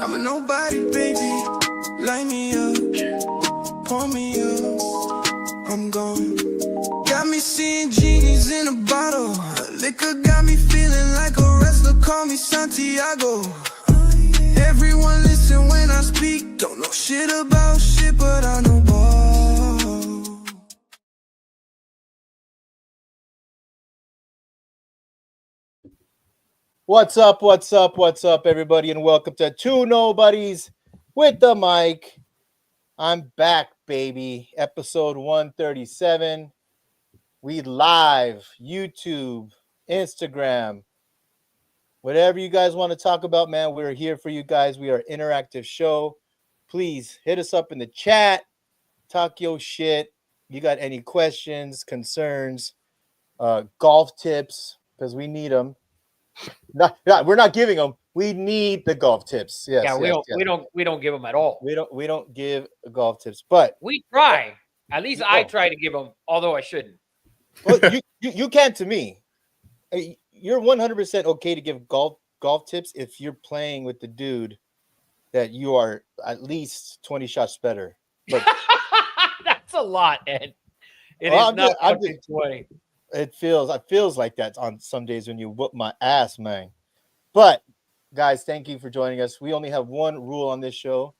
I'm a nobody, baby. Light me up, pour me up. I'm gone. Got me seeing genies in a bottle. Liquor got me feeling like a wrestler. Call me Santiago. Everyone listen when I speak. Don't know shit about shit, but I know ball. What's up, everybody, and welcome to Two Nobodies with the Mic. I'm back, baby. Episode 137. We live, YouTube, Instagram, whatever you guys want to talk about, man. We're here for you guys. We are an interactive show. Please hit us up in the chat. Talk your shit. You got any questions, concerns, golf tips, because we need them. We're not giving them. We need the golf tips. Yes. Yeah, we yes. don't give them at all. We don't give golf tips, but we try. At least I try to give them, although I shouldn't. Well, you can to me. You're 100% okay to give golf tips if you're playing with the dude that you are at least 20 shots better. But that's a lot, Ed. It is not 20. It feels like that on some days when you whoop my ass, man. But guys, thank you for joining us. We only have one rule on this show.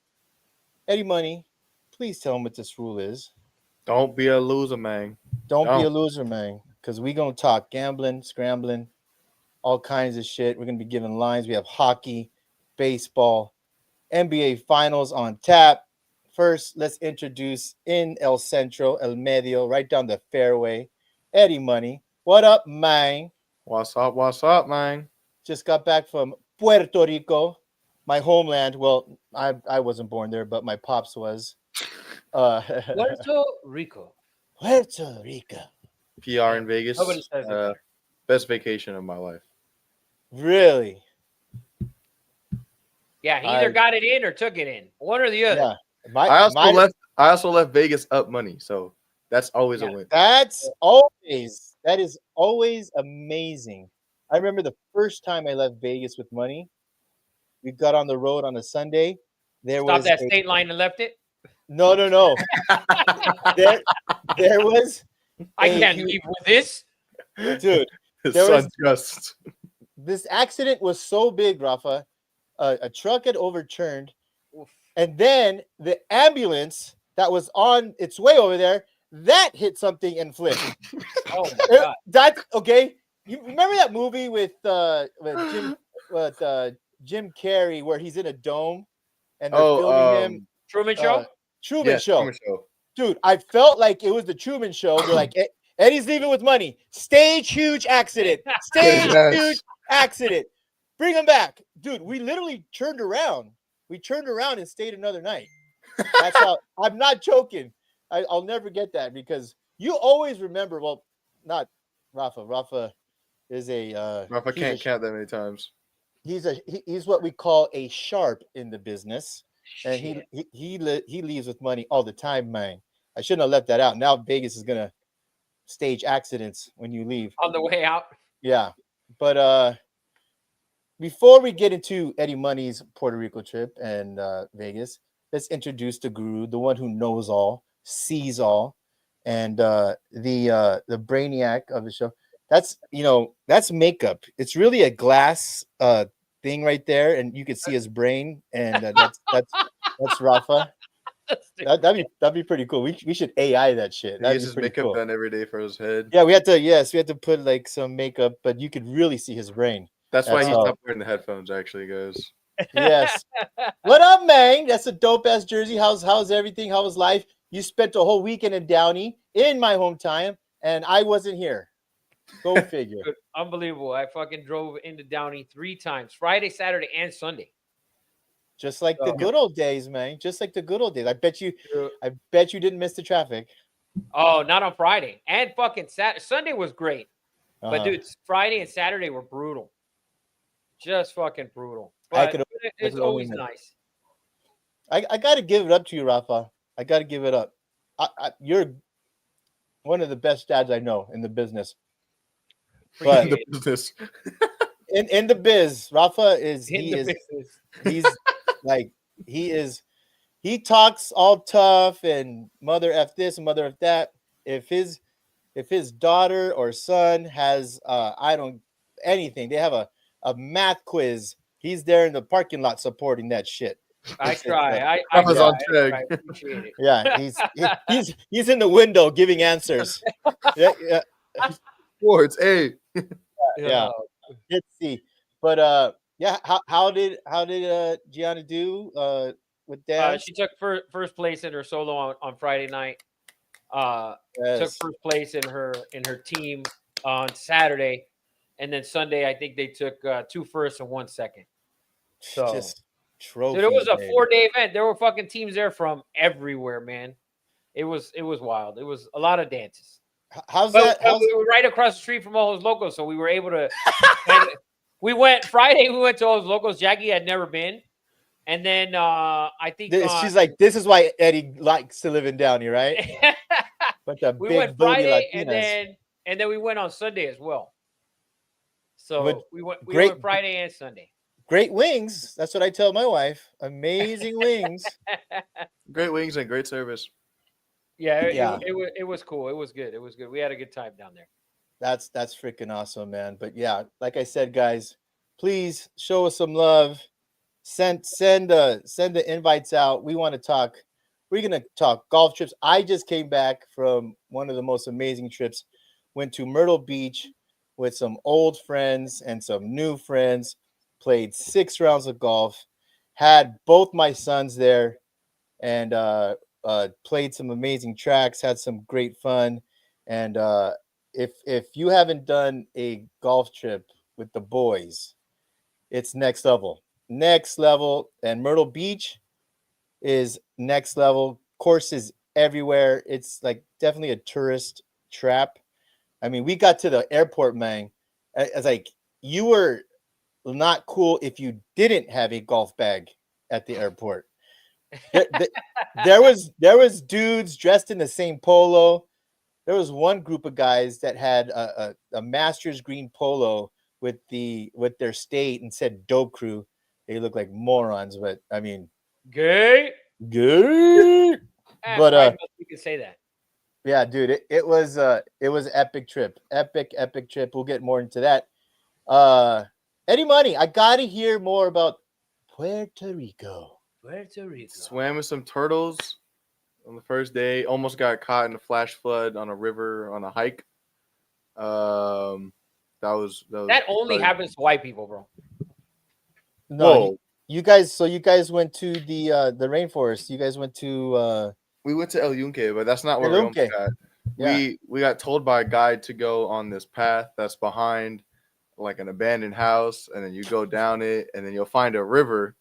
Eddie Money, please tell them what this rule is. Don't be a loser, man. Don't be a loser, man. Because we're going to talk gambling, scrambling, all kinds of shit. We're going to be giving lines. We have hockey, baseball, NBA finals on tap. First, let's introduce in El Centro, El Medio, right down the fairway, Eddie Money. What up, man? What's up, man? Just got back from Puerto Rico, my homeland. Well, I wasn't born there, but my pops was. Puerto Rico. Puerto Rico. PR in Vegas. Nobody says it. Best vacation of my life. Really? Yeah, he either got it in or took it in. One or the other. Yeah. I also left Vegas up money, so that's always a win. That is always amazing. I remember the first time I left Vegas with money. We got on the road on a Sunday. Stopped that state line and left it. No. there was. I can't leave with this, dude. This accident was so big, Rafa. A truck had overturned, and then the ambulance that was on its way over there that hit something and flipped. Oh my god! That's okay. You remember that movie with Jim Carrey where he's in a dome and they're filming him? Truman Show. Truman Show. Dude, I felt like it was the Truman Show. They're like, Eddie's leaving with money. Stage huge accident. Huge accident. Bring him back. Dude, we literally turned around. We turned around and stayed another night. That's how. I'm not joking. I'll never get that because you always remember. Well, not Rafa. Rafa is a. Rafa can't count that many times. He's what we call a sharp in the business, and he leaves with money all the time, man. I shouldn't have left that out. Now Vegas is gonna stage accidents when you leave on the way out. Yeah, but before we get into Eddie Money's Puerto Rico trip and Vegas, let's introduce the guru, the one who knows all, sees all, and the brainiac of the show. That's makeup. It's really a glass thing right there, and you can see his brain, and that's Rafa. That'd be pretty cool. We should AI that shit. He uses makeup done every day for his head. Yeah, we had to put like some makeup, but you could really see his brain. That's why he stopped wearing the headphones, actually, guys. Yes. What up, man? That's a dope ass jersey. How's everything? How was life? You spent a whole weekend in Downey, in my hometown, and I wasn't here. Go figure. Unbelievable. I fucking drove into Downey 3 times, Friday, Saturday, and Sunday. Just like the good old days, man. Just like the good old days. I bet you didn't miss the traffic. Oh, not on Friday. And fucking Sunday was great. But dude, Friday and Saturday were brutal. Just fucking brutal. But it's always nice. I gotta give it up to you, Rafa. I gotta give it up. You're one of the best dads I know in the business. But in the biz, Rafa is he's Like he talks all tough and mother f this and mother f that. If his daughter or son has anything, they have a math quiz. He's there in the parking lot supporting that shit. I It's, try. I was on I track. appreciate it. yeah, he's in the window giving answers. Yeah, Sports, hey. yeah. Let's see. But yeah, how did Gianna do with dance? She took first place in her solo on Friday night. Took Yes. first place in her team on Saturday, and then Sunday I think they took 2 firsts and 1 second. So Just trophy. dude, it was a baby. 4-day event. There were fucking teams there from everywhere, man. It was wild. It was a lot of dances. How's But that? we were right across the street from Ojos Locos, so we were able to. We went Friday. We went to Ojos Locos. Jackie had never been, and then I think She's like, this is why Eddie likes to live in Downey, right? But the we big went booty Friday, Latinas. and then we went on Sunday as well. So With we went great- Friday and Sunday. Great wings. That's what I tell my wife. Amazing wings. Great wings and great service. Yeah, Yeah. It was cool. It was good. It was good. We had a good time down there. That's freaking awesome, man. But yeah, like I said, guys, please show us some love. Send the invites out. We want to talk. We're gonna talk golf trips. I just came back from one of the most amazing trips. Went to Myrtle Beach with some old friends and some new friends. Played 6 rounds of golf. Had both my sons there, and played some amazing tracks. Had some great fun, and if you haven't done a golf trip with the boys, it's next level. And Myrtle Beach is next level. Courses everywhere. It's like definitely a tourist trap. I mean, we got to the airport, man. It's like you were not cool if you didn't have a golf bag at the airport. There was dudes dressed in the same polo. There was one group of guys that had a Masters green polo with their state and said Dope Crew. They look like morons, but I mean, Gay. But you can say that. yeah, dude, it was epic trip. Epic trip. We'll get more into that. Eddie Money, I gotta hear more about Puerto Rico. Swam with some turtles on the first day. Almost got caught in a flash flood on a river on a hike. That only happens to white people, bro. No, you guys went to the rainforest. You guys went to we went to El Yunque, but that's not where we almost got. Yeah. We got told by a guide to go on this path that's behind like an abandoned house, and then you go down it, and then you'll find a river,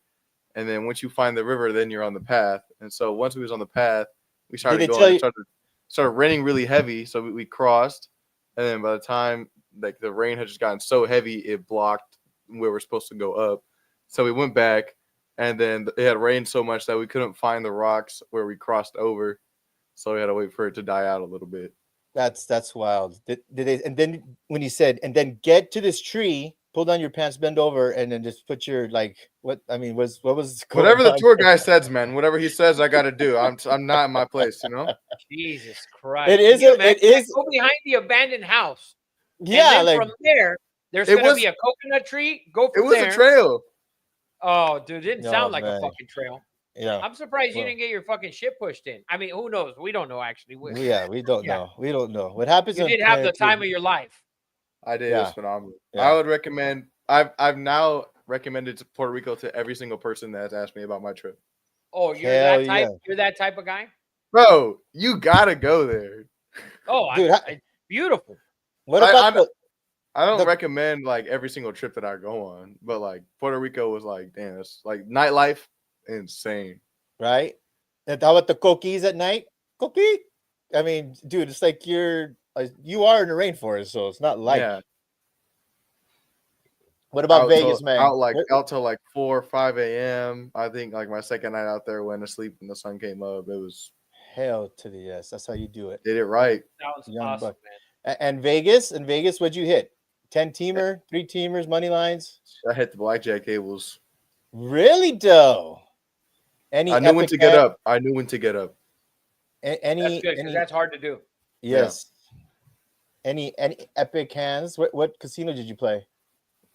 and then once you find the river, then you're on the path. And so once we was on the path, we started going. It started raining really heavy, so we crossed, and then by the time like the rain had just gotten so heavy, it blocked where we're supposed to go up. So we went back, and then it had rained so much that we couldn't find the rocks where we crossed over, so we had to wait for it to die out a little bit. That's wild. Did they? And then when you said, and then get to this tree, pull down your pants, bend over, and then just put your what? I mean, what was whatever the tour guy says, man. Whatever he says, I got to do. I'm not in my place, you know. Jesus Christ! It is. It is. Go behind the abandoned house. Yeah, like from there, there's gonna be a coconut tree. Go from there. It was a trail. Oh, dude, it didn't sound like a fucking trail. Yeah, I'm surprised you didn't get your fucking shit pushed in. I mean, who knows? We don't know actually. Yeah, we don't know. We don't know what happens. You did have the time of your life. I did. It was phenomenal. Yeah. I would recommend. I've now recommended to Puerto Rico to every single person that's asked me about my trip. Oh, you're that type. Yeah. You're that type of guy, bro. You gotta go there. Oh, dude, beautiful. What about I don't recommend like every single trip that I go on, but like Puerto Rico was like, damn, it's like nightlife, insane, right? And how about the coquis at night? Coquis. I mean, dude, it's like you are in the rainforest, so it's not like. Yeah. What about Vegas, man? Out till like 4 or 5 a.m. I think like my second night out there, went to sleep and the sun came up. It was hell to the yes. That's how you do it. Did it right. That was awesome, man. And Vegas, what'd you hit? 10-teamer, 3-teamers, money lines. I hit the blackjack tables. Really, though? Any I knew when epic to get hand- up. I knew when to get up. Any That's good because any that's hard to do. yes. Any epic hands? What casino did you play?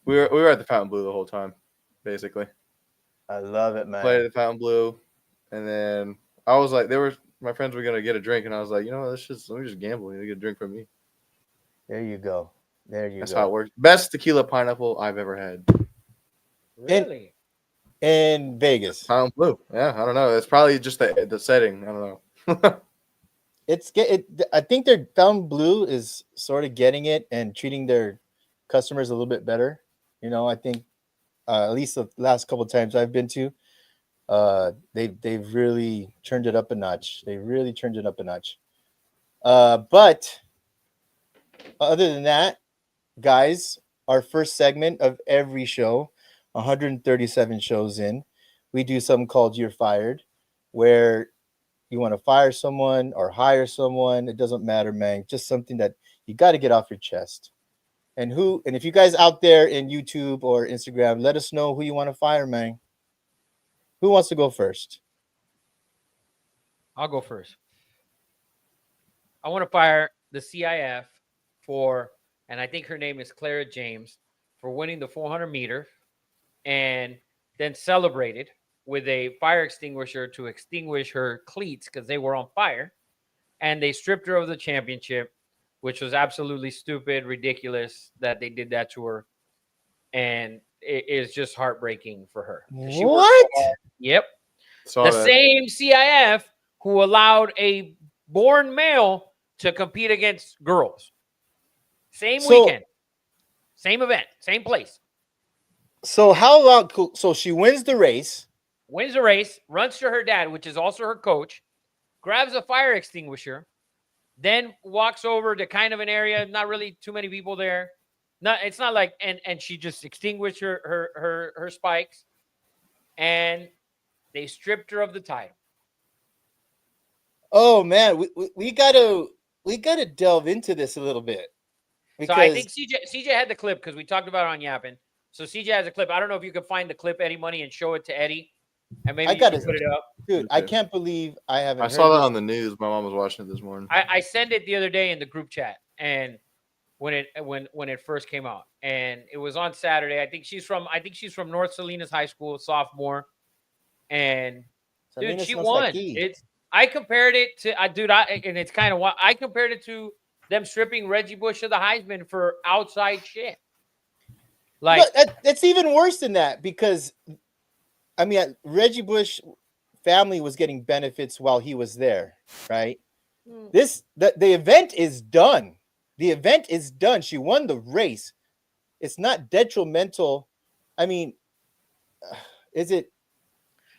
We were at the Fountain Blue the whole time, basically. I love it, man. Played at the Fountain Blue, and then I was like, my friends were gonna get a drink, and I was like, let me just gamble. You get a drink from me. There you go. That's how it works. Best tequila pineapple I've ever had. Really? In Vegas. Fountain Blue. Yeah, I don't know. It's probably just the setting. I don't know. I think their Fountain Blue is sort of getting it and treating their customers a little bit better. I think at least the last couple of times I've been to, they've really turned it up a notch. They really turned it up a notch. But other than that, guys, our first segment of every show, 137 shows in, we do something called You're Fired, where you want to fire someone or hire someone. It doesn't matter, man. Just something that you got to get off your chest. And if you guys out there in YouTube or Instagram, let us know who you want to fire, man. Who wants to go first? I'll go first. I want to fire the CIF and I think her name is Clara James, for winning the 400 meter and then celebrated with a fire extinguisher to extinguish her cleats because they were on fire. And they stripped her of the championship, which was absolutely stupid, ridiculous that they did that to her. And it is just heartbreaking for her. What? Yep. Saw the that. same CIF who allowed a born male to compete against girls. Same weekend, same event, same place. So how about, so she wins the race, runs to her dad, which is also her coach, grabs a fire extinguisher, then walks over to kind of an area, not really too many people there. It's not like, and she just extinguished her spikes, and they stripped her of the title. Oh man, we gotta delve into this a little bit. So I think CJ had the clip because we talked about it on Yapping. So CJ has a clip. I don't know if you could find the clip, Eddie Money, and show it to Eddie, and maybe you can put it up. Dude, I can't believe I haven't. I saw that on the news. My mom was watching it this morning. I sent it the other day in the group chat, and when it first came out, and it was on Saturday. I think she's from North Salinas High School, sophomore, and dude, she won. I compared it to and it's kind of what I compared it to them stripping Reggie Bush of the Heisman for outside shit. Like it's even worse than that because, I mean, Reggie Bush family was getting benefits while he was there, right? The event is done. The event is done. She won the race. It's not detrimental. I mean, is it?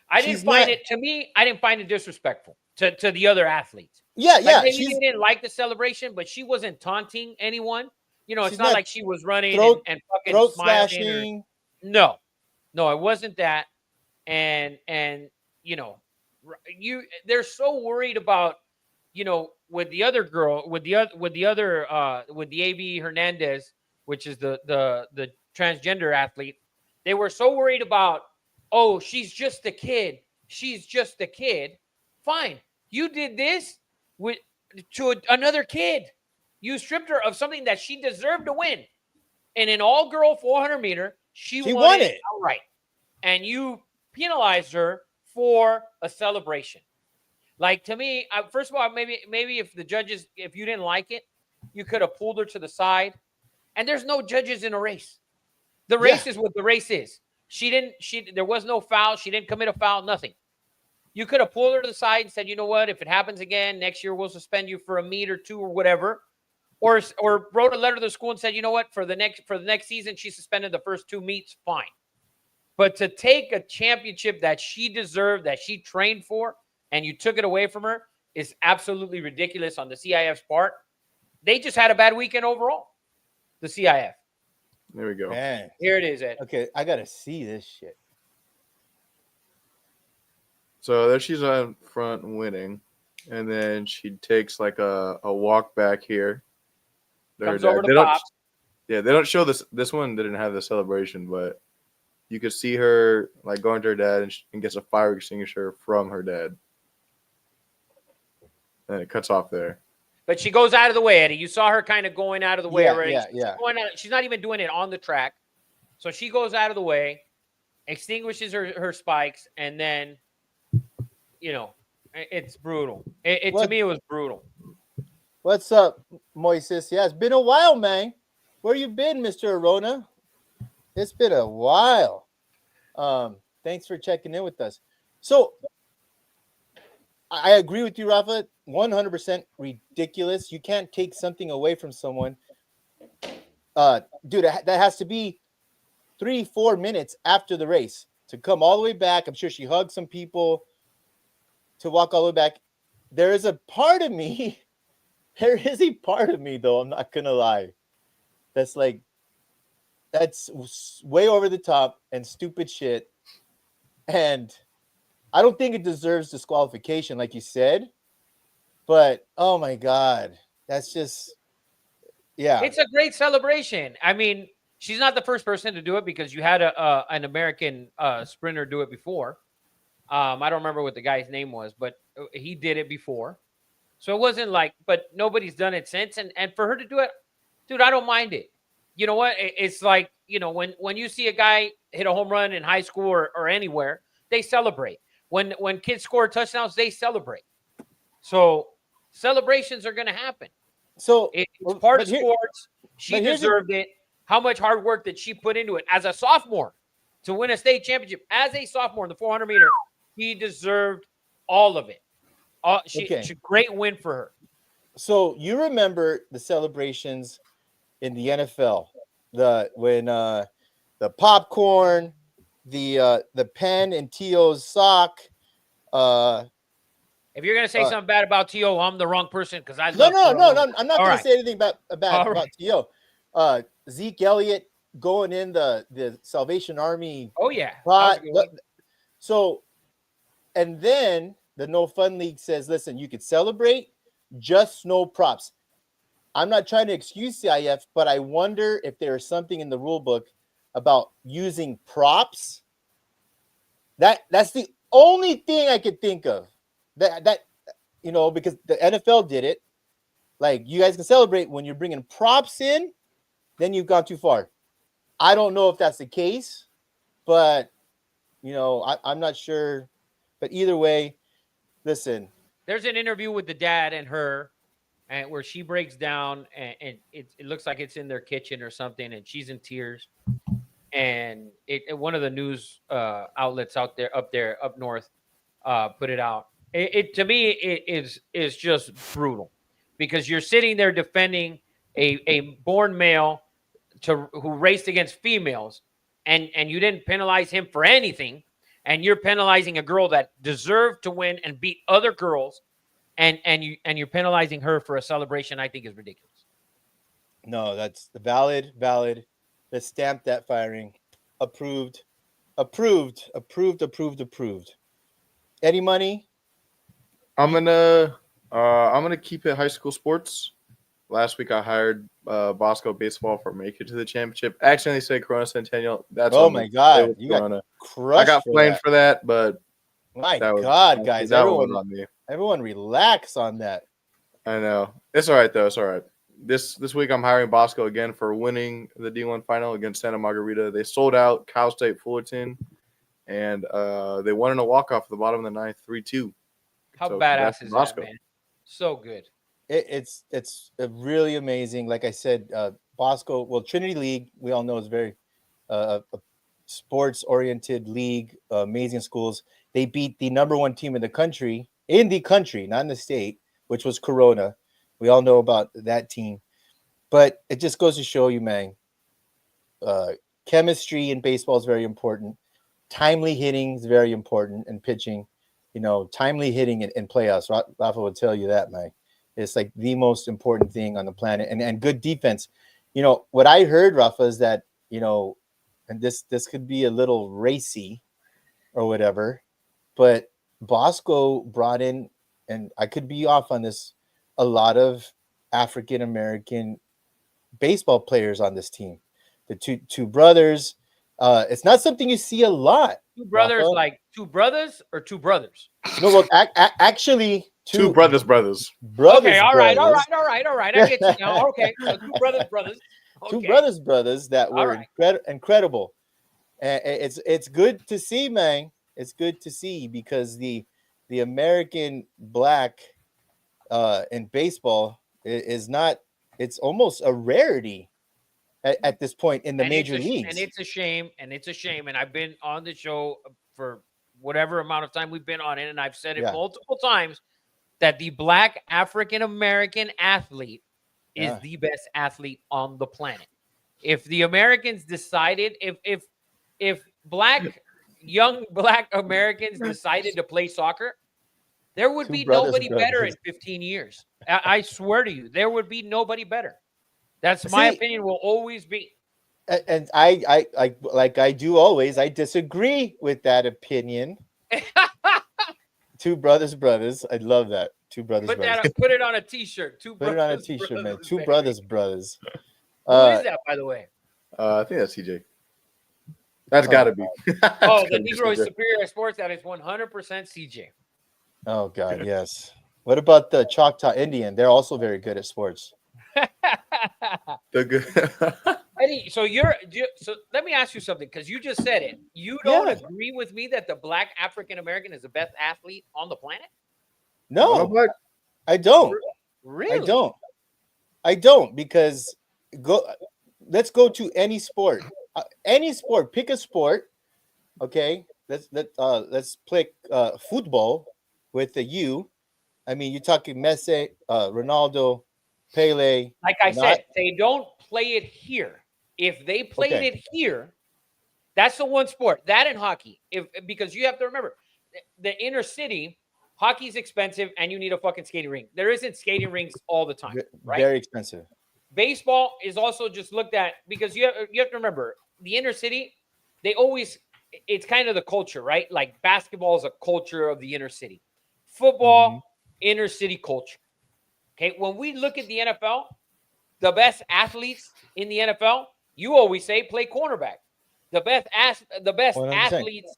I didn't find it disrespectful to the other athletes. Yeah. Maybe they didn't like the celebration, but she wasn't taunting anyone. It's not like she was running and fucking smiling. No, it wasn't that. And they're so worried about, with the other girl, with the AB Hernandez, which is the transgender athlete. They were so worried about, oh, she's just a kid. Fine. You did this to another kid. You stripped her of something that she deserved to win. And in all-girl 400 meter, she won it outright. And you penalized her for a celebration. Like, to me, first of all, maybe if the judges, if you didn't like it, you could have pulled her to the side. And there's no judges in a race. The race is what the race is. There was no foul. She didn't commit a foul, nothing. You could have pulled her to the side and said, you know what, if it happens again, next year we'll suspend you for a meet or two or whatever. Or wrote a letter to the school and said, you know what, for the next season, she suspended the first two meets, fine. But to take a championship that she deserved, that she trained for, and you took it away from her is absolutely ridiculous on the CIF's part. They just had a bad weekend overall, the CIF. There we go. Man. Here it is, Ed. Okay, I got to see this shit. So there she's on front winning, and then she takes like a walk back here. Comes over to Pops. Yeah, they don't show this. This one didn't have the celebration, but you could see her like going to her dad and gets a fire extinguisher from her dad. And it cuts off there. But she goes out of the way, Eddie. You saw her kind of going out of the way already. Yeah. She's not even doing it on the track. So she goes out of the way, extinguishes her spikes, and then, it's brutal. To me, it was brutal. What's up, Moises? Yeah, it's been a while, man. Where you been, Mr. Arona? It's been a while. Thanks for checking in with us. So, I agree with you, Rafa. 100% ridiculous. You can't take something away from someone. Dude, that has to be 3-4 minutes after the race to come all the way back. I'm sure she hugged some people to walk all the way back. There is a part of me, though, I'm not going to lie, that's like, that's way over the top and stupid shit. And I don't think it deserves disqualification, like you said. But, oh, my God, that's just, yeah. It's a great celebration. I mean, she's not the first person to do it because you had an American sprinter do it before. I don't remember what the guy's name was, but he did it before. So it wasn't like, but nobody's done it since. And for her to do it, dude, I don't mind it. You know what? It's like, when you see a guy hit a home run in high school or anywhere, they celebrate. When kids score touchdowns, they celebrate. So celebrations are going to happen. So it's part of sports. She deserved it. How much hard work did she put into it as a sophomore to win a state championship? As a sophomore in the 400 meter, he deserved all of it. It's a great win for her. So you remember the celebrations in the NFL, when the popcorn, the pen in T.O.'s sock. If you're gonna say something bad about T.O., I'm the wrong person because I no. I'm not gonna say anything about T.O. Zeke Elliott going in the Salvation Army. Oh yeah. So, and then the No Fun League says, listen, you could celebrate, just no props. I'm not trying to excuse CIF, but I wonder if there is something in the rule book about using props. That's the only thing I could think of. That because the NFL did it. Like, you guys can celebrate when you're bringing props in, then you've gone too far. I don't know if that's the case, but I'm not sure. But either way, listen. There's an interview with the dad and her, and where she breaks down, and it looks like it's in their kitchen or something, and she's in tears. And one of the news outlets up north put it out. To me, it is just brutal, because you're sitting there defending a born male who raced against females, and you didn't penalize him for anything, and you're penalizing a girl that deserved to win and beat other girls, and you're penalizing her for a celebration. I think is ridiculous. No, that's the valid. Let's stamp that firing. Approved. Eddie Money. I'm gonna keep it high school sports. Last week I hired Bosco Baseball for Make It to the Championship. Accidentally said Corona Centennial. That's my God, you got crushed. I got blamed for that, but my God, guys, everyone relax on that. I know, it's all right though. It's all right. This week I'm hiring Bosco again for winning the D1 final against Santa Margarita. They sold out Cal State Fullerton, and they won in a walk-off at the bottom of the ninth, 3-2. How badass is Bosco. That, man? So good. It's really amazing. Like I said, Bosco, well, Trinity League, we all know is very a sports-oriented league, amazing schools. They beat the number one team in the country, not in the state, which was Corona. We all know about that team. But it just goes to show you, man, chemistry in baseball is very important. Timely hitting is very important, and pitching. Timely hitting in playoffs. Rafa would tell you that, man. It's like the most important thing on the planet, and good defense. What I heard, Rafa, is that, and this could be a little racy or whatever, but Bosco brought in, and I could be off on this, a lot of African-American baseball players on this team. The two brothers, It's not something you see a lot. Two brothers, Rafa. like two brothers or two brothers? No, well, actually, Two brothers. Okay, all right. I get you brothers. now. Okay, so two brothers. Two Okay. brothers that All were right. incredible. And it's good to see, man. It's good to see because the American black in baseball is not. It's almost a rarity at this point in the major leagues. And it's a shame. And I've been on the show for whatever amount of time we've been on it, and I've said it multiple times that the black African American athlete is the best athlete on the planet. If the Americans decided, if young black Americans decided to play soccer, there would be nobody better in 15 years. I swear to you, there would be nobody better. That's my opinion, will always be. And I like I do always, I disagree with that opinion. Two brothers. I love that. Two brothers. Put it on a t-shirt. Put it on a t-shirt, man. Two brothers. Who is that, by the way? I think that's CJ. That's got to be. The Negro is superior at sports. That is 100% CJ. Oh God, yes. What about the Choctaw Indian? They're also very good at sports. They're good. Eddie, so let me ask you something, because you just said it. You don't agree with me that the black African American is the best athlete on the planet? No, I don't. Really? I don't because let's go to any sport. Any sport. Pick a sport. Okay. Let's play football with the U. I mean, you're talking Messi, Ronaldo, Pele. Like I said, they don't play it here. If they played it here, that's the one sport. That and hockey. Because you have to remember, the inner city, hockey's expensive, and you need a fucking skating rink. There isn't skating rinks all the time, right? Very expensive. Baseball is also just looked at because you have to remember, the inner city, it's kind of the culture, right? Like basketball is a culture of the inner city. Football, inner city culture. Okay, when we look at the NFL, the best athletes in the NFL, you always say play cornerback. The best athletes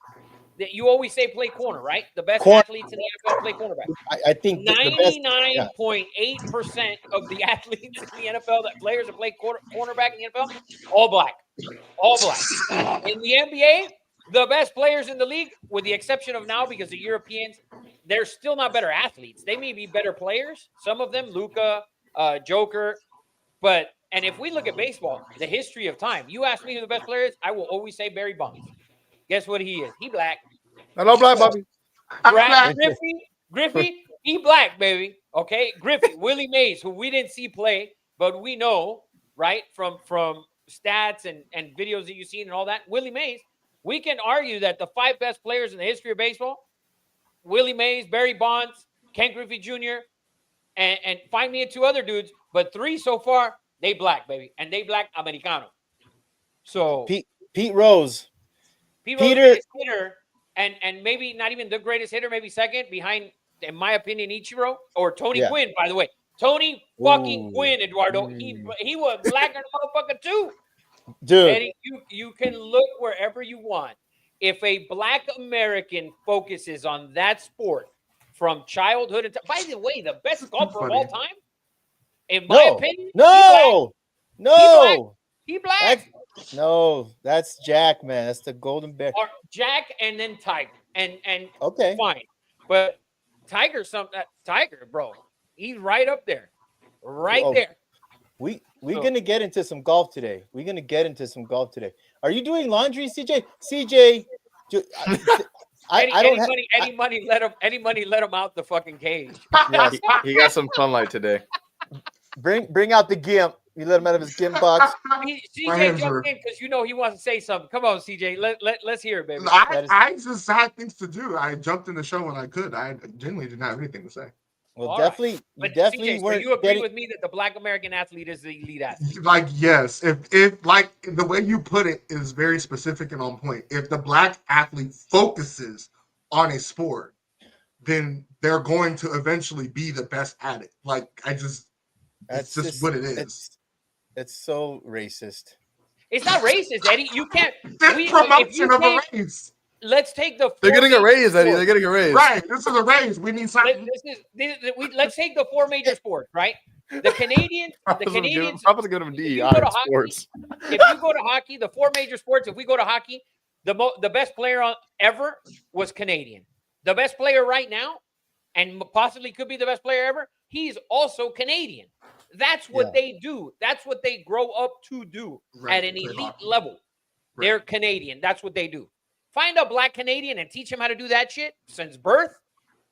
that you always say play corner, right? The best athletes in the NFL play cornerback. I think 99.8% of the athletes in the NFL, that players that play cornerback in the NFL, all black. In the NBA, the best players in the league, with the exception of now because the Europeans, they're still not better athletes. They may be better players. Some of them, Luka, Joker, and if we look at baseball, the history of time, you ask me who the best player is, I will always say Barry Bonds. Guess what he is? He black. Hello, black Bobby. Griffey, he black, baby. Okay, Griffey, Willie Mays, who we didn't see play, but we know, right, from stats and videos that you've seen and all that. Willie Mays, we can argue that the 5 best players in the history of baseball, Willie Mays, Barry Bonds, Ken Griffey Jr., and find me 2 other dudes, but 3 so far, they black, baby, and they black Americano. So Pete Rose. Greatest hitter, and maybe not even the greatest hitter, maybe second behind, in my opinion, Ichiro or Tony Gwynn, by the way. Tony fucking Gwynn, Eduardo. He was black and motherfucker too. Dude. And you can look wherever you want. If a black American focuses on that sport from childhood by the way, the best golfer of all time, in my opinion, he black. That's Jack, man. That's the Golden Bear. Or Jack and then Tiger. And okay, fine. But Tiger, bro, he's right up there. There. We're gonna get into some golf today. Are you doing laundry, CJ? CJ, Eddie Money let him out the fucking cage. Yeah, he got some sunlight today. Bring out the GIMP. You let him out of his GIMP box. CJ jumped in because he wants to say something. Come on, CJ. Let's hear it, baby. I just had things to do. I jumped in the show when I could. I genuinely didn't have anything to say. Well, definitely, right. definitely. CJ, so you agree with me that the black American athlete is the elite athlete? Like, yes. If like the way you put it is very specific and on point. If the black athlete focuses on a sport, then they're going to eventually be the best at it. Like, it's just what it is. It's so racist. It's not racist, Eddie. You can't. This promotion of a race. Let's take the. They're getting a raise, Eddie. They're getting a raise. Right. This is a raise. We need something. Let's take the 4 major sports, right? The Canadians. I'm going to give them D. Sports. If you go to hockey, the 4 major sports. If we go to hockey, the best player ever was Canadian. The best player right now, and possibly could be the best player ever. He's also Canadian. That's what they do. That's what they grow up to do at an elite level. Right. They're Canadian. That's what they do. Find a black Canadian and teach him how to do that shit since birth.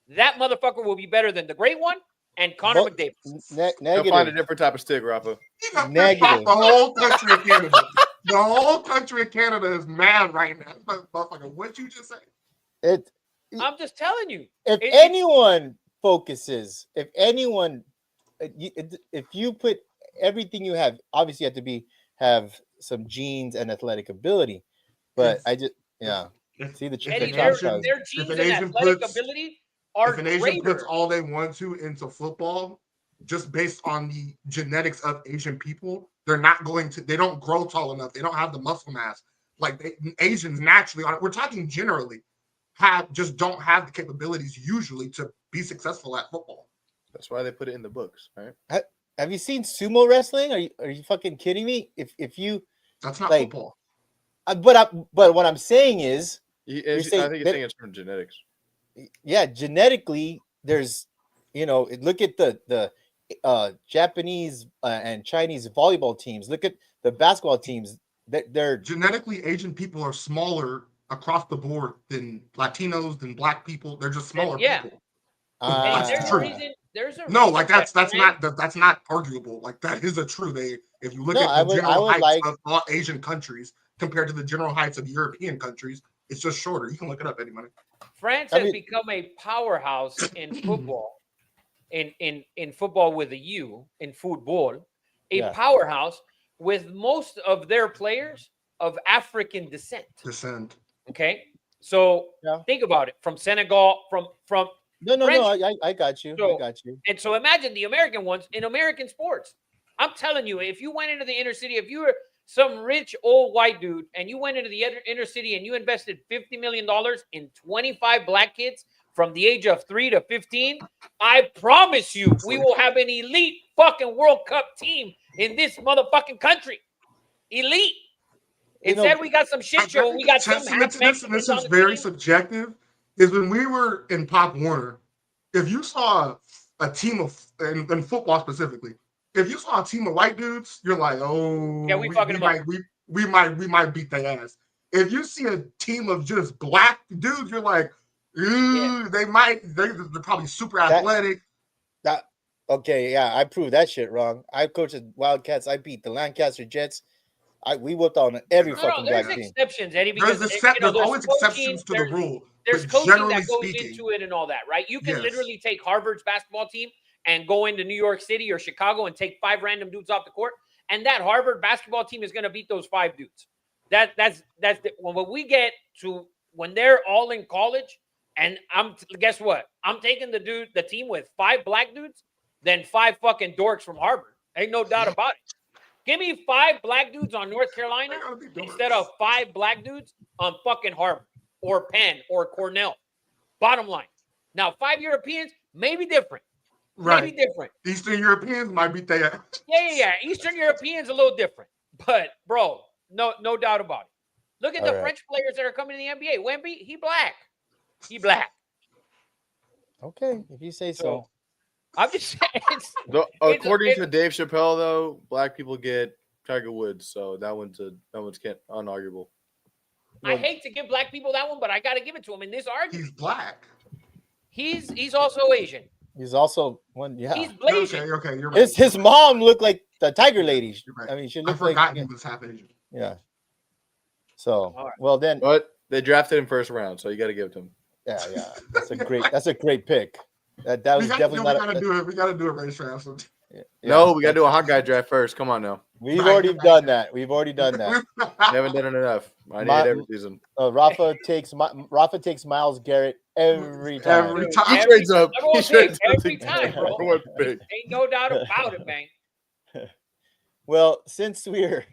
That motherfucker will be better than the great one and Connor McDavid. They'll find a different type of stick, Rafa. Negative. The whole country of Canada. The whole country of Canada is mad right now. Motherfucker, what you just say? I'm just telling you. If anyone focuses, if you put everything you have, obviously you have to have some genes and athletic ability. But see the Eddie, their genes and athletic ability are if an Asian puts all they want to into football, just based on the genetics of Asian people, they're not going to. They don't grow tall enough. They don't have the muscle mass like Asians naturally. We're talking generally. Don't have the capabilities usually to be successful at football. That's why they put it in the books, right? Have you seen sumo wrestling? Are you fucking kidding me? If you that's not football. But what I'm saying is, I think you're saying it's from genetics. Yeah, genetically, there's look at the Japanese and Chinese volleyball teams. Look at the basketball teams. They're genetically Asian people are smaller across the board than Latinos, than black people. They're just smaller people. That's true. That's not arguable. Like that is a true. If you look at the general heights of all Asian countries compared to the general heights of European countries, it's just shorter. You can look it up, anybody. France has become a powerhouse in football, in football with a U, in football, powerhouse with most of their players of African descent. Okay, so think about it. From Senegal, from I got you. I got you. And so imagine the American ones in American sports. I'm telling you, if you went into the inner city, if you were some rich old white dude and you went into the inner city and you invested $50 million in 25 black kids from the age of 3 to 15, I promise you we will have an elite fucking World Cup team in this motherfucking country. Elite. Instead, we got some shit show. We got some. This is very subjective. Is when we were in Pop Warner, if you saw a team of in football specifically, if you saw a team of white dudes, you're like, oh, yeah, we might beat their ass. If you see a team of just black dudes, you're like, they're probably super athletic. I proved that shit wrong. I coached the Wildcats. I beat the Lancaster Jets. We whipped on every fucking black team. There's exceptions, Eddie. Because there's always exceptions to the rule. There's coaching that goes into it and all that, right? You can literally take Harvard's basketball team and go into New York City or Chicago and take 5 random dudes off the court, and that Harvard basketball team is going to beat those 5 dudes. That's when we get to when they're all in college, and guess what? I'm taking the team with 5 black dudes, then 5 fucking dorks from Harvard. Ain't no doubt about it. Give me 5 black dudes on North Carolina instead of 5 black dudes on fucking Harvard or Penn or Cornell. Bottom line. Now, 5 Europeans may be different. Right. Maybe different. Eastern Europeans might beat their ass. Yeah. Eastern Europeans a little different. But, bro, no doubt about it. Look at the French players that are coming to the NBA. Wemby, he black. Okay, if you say so. I'm just saying. According to Dave Chappelle, though, black people get Tiger Woods, so that one's unarguable. I hate to give black people that one, but I got to give it to him in this argument. He's black. He's also Asian. He's also one. Yeah. He's Blasian. Okay, you're right. His mom looked like the Tiger Lady. Right. I mean, she looked like he was half Asian. Yeah. So well then, but they drafted him first round, so you got to give it to him. Yeah. That's a great pick. That was definitely not. We got to do a race draft. Yeah. No, we got to do a hot guy draft first. Come on now. We've already done that. We haven't done it enough. I need it every season. Rafa takes Myles Garrett every time. He trades up. Every time, bro. Ain't no doubt about it, man. Well, since we're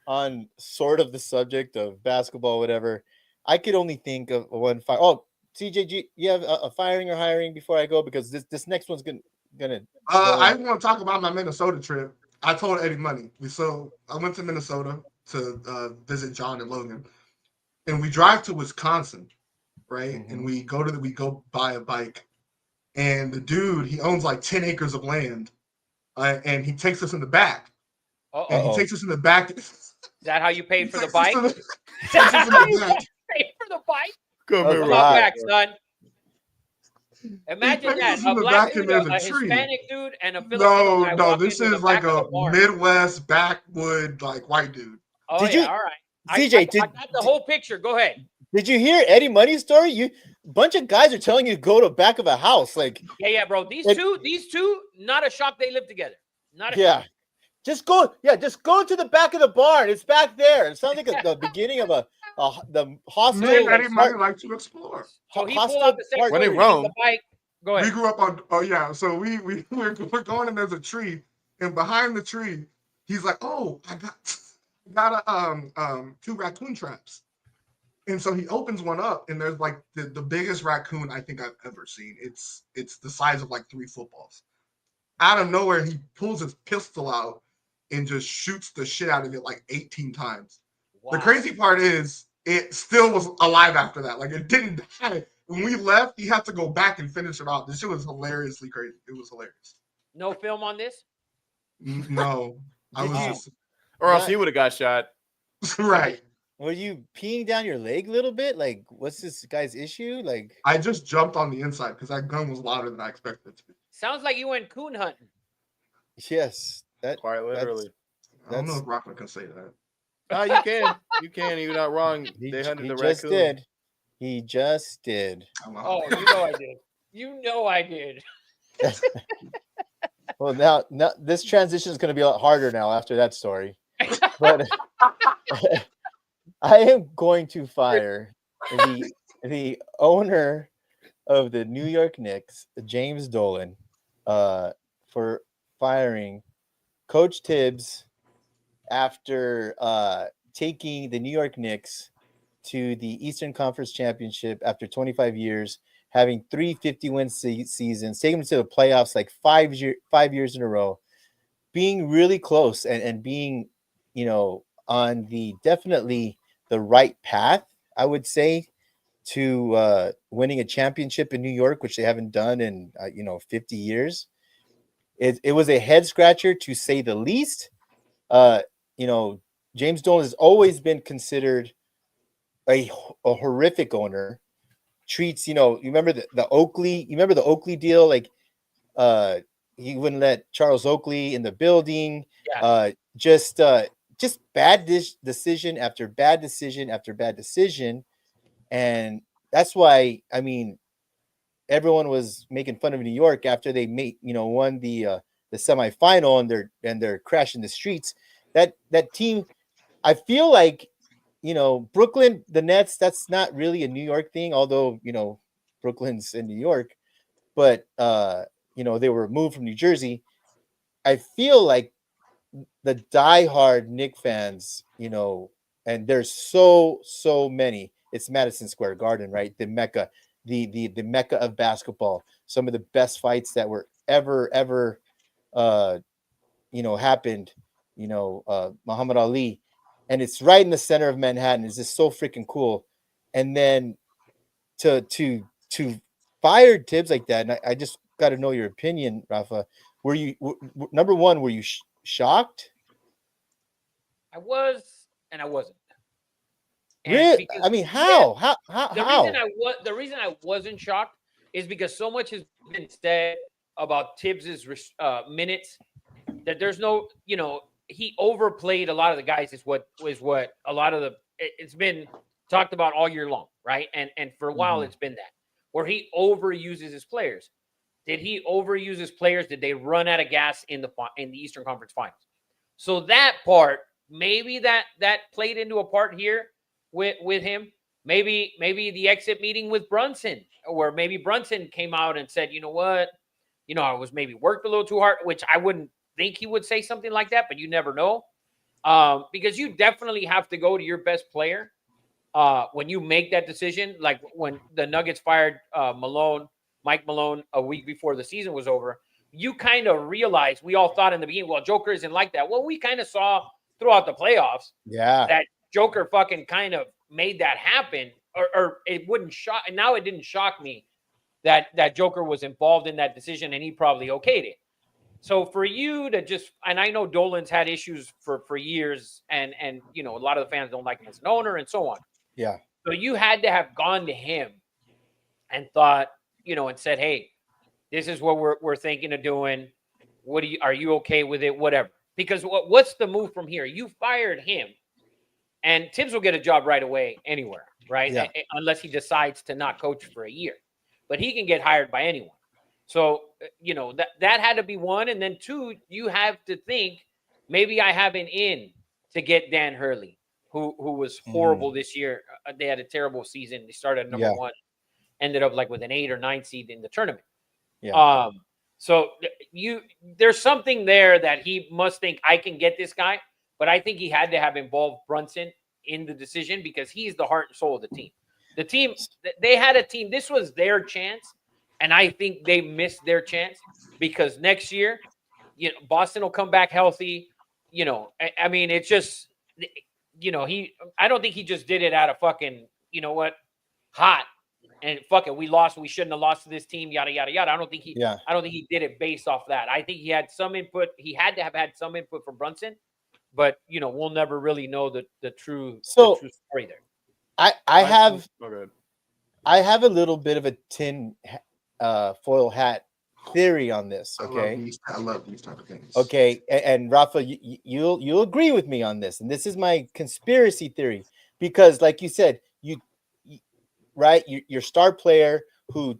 on sort of the subject of basketball, whatever, I could only think of one fire. Oh, CJG, you have a firing or hiring before I go, because this next one's gonna go I in. want to talk about my Minnesota trip. I told Eddie Money. I went to Minnesota to visit John and Logan, and we drive to Wisconsin, right? Mhm. And we go buy a bike, and the dude, he owns like 10 acres of land, and he takes us in the back, and he Uh-oh. takes us in the back. Is that how you paid for the Takes us bike? in the- Is that takes us in how the you back. paid for the bike? Come Oh, here, Come God. on Rob. back, son. Imagine takes that. us in A the black back and dude, there's a a tree. Hispanic dude, and a Filipino guy No, walking this into the is like back of a the barn. Midwest backwood like white dude. Oh, Did yeah, you- all right. CJ, I got the whole picture. Go ahead. Did you hear Eddie Money's story? A bunch of guys are telling you to go to the back of a house. Like, Yeah, bro. These two, not a shock they live together. Not a yeah. shock. Just go to the back of the barn. It's back there. It sounds like the beginning of the hostile. Me and Eddie Money like to explore. So he hostile pulled out the second When in one, Rome. the bike. Go We ahead. grew up on. Oh yeah, so we're going and there's a tree, and behind the tree, he's like, "Oh, I got a 2 raccoon traps," and so he opens one up, and there's like the biggest raccoon I think I've ever seen. It's the size of like 3 footballs. Out of nowhere, he pulls his pistol out and just shoots the shit out of it like 18 times. Wow. The crazy part is it still was alive after that. Like it didn't die. When we left, he had to go back and finish it off. This shit was hilariously crazy. It was hilarious. No film on this? No, I Did was you- just Or else What? he would have got shot. right. Were you peeing down your leg a little bit? Like, what's this guy's issue? Like, I just jumped on the inside because that gun was louder than I expected it to be. Sounds like you went coon hunting. yes, that Quite literally. I don't know That's- if Rockman can say that. Ah, you can. You can. You're not wrong. he, They hunted he the just raccoon. did. He just did. I don't know. Oh, you know I did. You know I did. Well, now this transition is going to be a lot harder now after that story. But I am going to fire the owner of the New York Knicks, James Dolan, for firing Coach Tibbs after taking the New York Knicks to the Eastern Conference Championship after 25 years, having 3 50-win seasons, taking them to the playoffs like 5 years in a row, being really close and being, on the definitely the right path, I would say, to winning a championship in New York, which they haven't done in 50 years. It was a head scratcher, to say the least. James Dolan has always been considered a horrific owner. Treats, you remember the Oakley deal? Like, he wouldn't let Charles Oakley in the building. Yeah. Just bad decision after bad decision after bad decision. And that's why, everyone was making fun of New York after they won the semifinal, and they're crashing the streets. That team, I feel like, Brooklyn, the Nets, that's not really a New York thing, although, Brooklyn's in New York, but, they were moved from New Jersey. I feel like the diehard Knicks fans, and there's so many. It's Madison Square Garden, right? The Mecca, the Mecca of basketball. Some of the best fights that were ever happened. Muhammad Ali, and it's right in the center of Manhattan. It's just so freaking cool. And then to fire Tibbs like that, and I just got to know your opinion, Rafa. Were you number one? Were you shocked? I was, and I wasn't. And Really? because- how? Yeah, How? The reason I wasn't shocked is because so much has been said about Tibbs's minutes that there's no, he overplayed a lot of the guys. Is what a lot of it's been talked about all year long, right? And for a while it's been that where he overuses his players. Did he overuse his players? Did they run out of gas in the Eastern Conference Finals? So that part, maybe that played into a part here with him. Maybe the exit meeting with Brunson, where maybe Brunson came out and said, you know what, I was maybe worked a little too hard, which I wouldn't think he would say something like that, but you never know. because you definitely have to go to your best player when you make that decision. Like when the Nuggets fired Mike Malone, a week before the season was over, you kind of realized, we all thought in the beginning, well, Joker isn't like that. Well, we kind of saw throughout the playoffs that Joker fucking kind of made that happen, or it wouldn't shock. And now it didn't shock me that Joker was involved in that decision, and he probably okayed it. So for you to just, and I know Dolan's had issues for years, and you know, a lot of the fans don't like him as an owner and so on. Yeah. So you had to have gone to him and thought, you know, and said, hey, this is what we're thinking of doing. Are you okay with it? Whatever. Because what's the move from here? You fired him, and Tibbs will get a job right away anywhere, right? Yeah. Unless he decides to not coach for a year, but he can get hired by anyone. So, you know, that had to be one. And then two, you have to think, maybe I have an in to get Dan Hurley, who was horrible this year. They had a terrible season. They started at number one, ended up like with an 8 or 9 seed in the tournament. Yeah. So there's something there that he must think, I can get this guy. But I think he had to have involved Brunson in the decision, because he's the heart and soul of the team. The team, they had a team. This was their chance. And I think they missed their chance, because next year, you know, Boston will come back healthy. You know, I mean, it's just, you know, I don't think he just did it out of fucking, you know what, hot, and fuck it, we lost. We shouldn't have lost to this team. Yada yada yada. I don't think he did it based off that. I think he had some input. He had to have had some input from Brunson, but you know, we'll never really know the true story there. I have a little bit of a tin foil hat theory on this. Okay, I love these type of things. Okay, and Rafa, you'll agree with me on this, and this is my conspiracy theory, because, like you said, your star player who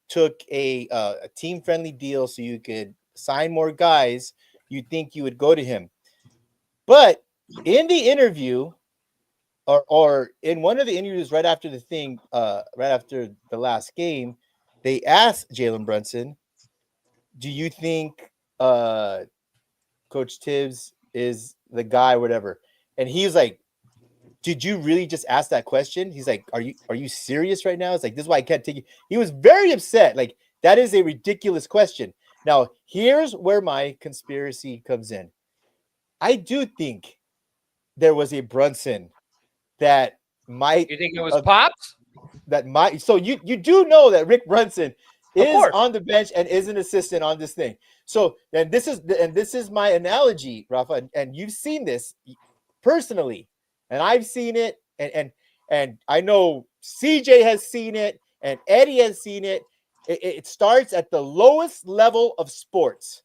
took a team friendly deal so you could sign more guys, you think you would go to him, but in the interview, or in one of the interviews right after the last game, they asked Jalen Brunson, do you think Coach Tibbs is the guy, whatever? And he's like, did you really just ask that question? He's like, are you serious right now? It's like, this is why I can't take you. He was very upset. Like, that is a ridiculous question. Now, here's where my conspiracy comes in. I do think there was a Brunson that might. You think it was Pops? That might. So you do know that Rick Brunson is on the bench and is an assistant on this thing. So then this is my analogy, Rafa, and you've seen this personally, and I've seen it, and I know CJ has seen it, and Eddie has seen it. It starts at the lowest level of sports,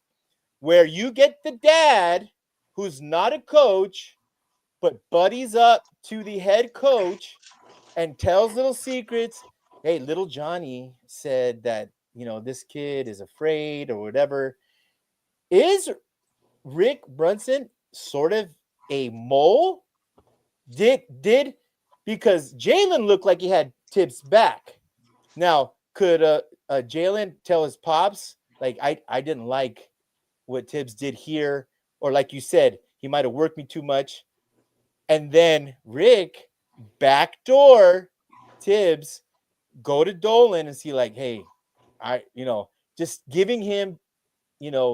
where you get the dad who's not a coach, but buddies up to the head coach and tells little secrets. Hey, little Johnny said that, you know, this kid is afraid or whatever. Is Rick Brunson sort of a mole? Did because Jalen looked like he had Tibbs back. Now, could Jalen tell his pops, like, I didn't like what Tibbs did here, or like you said, he might have worked me too much, and then Rick backdoor Tibbs, go to Dolan and see, like, hey, just giving him,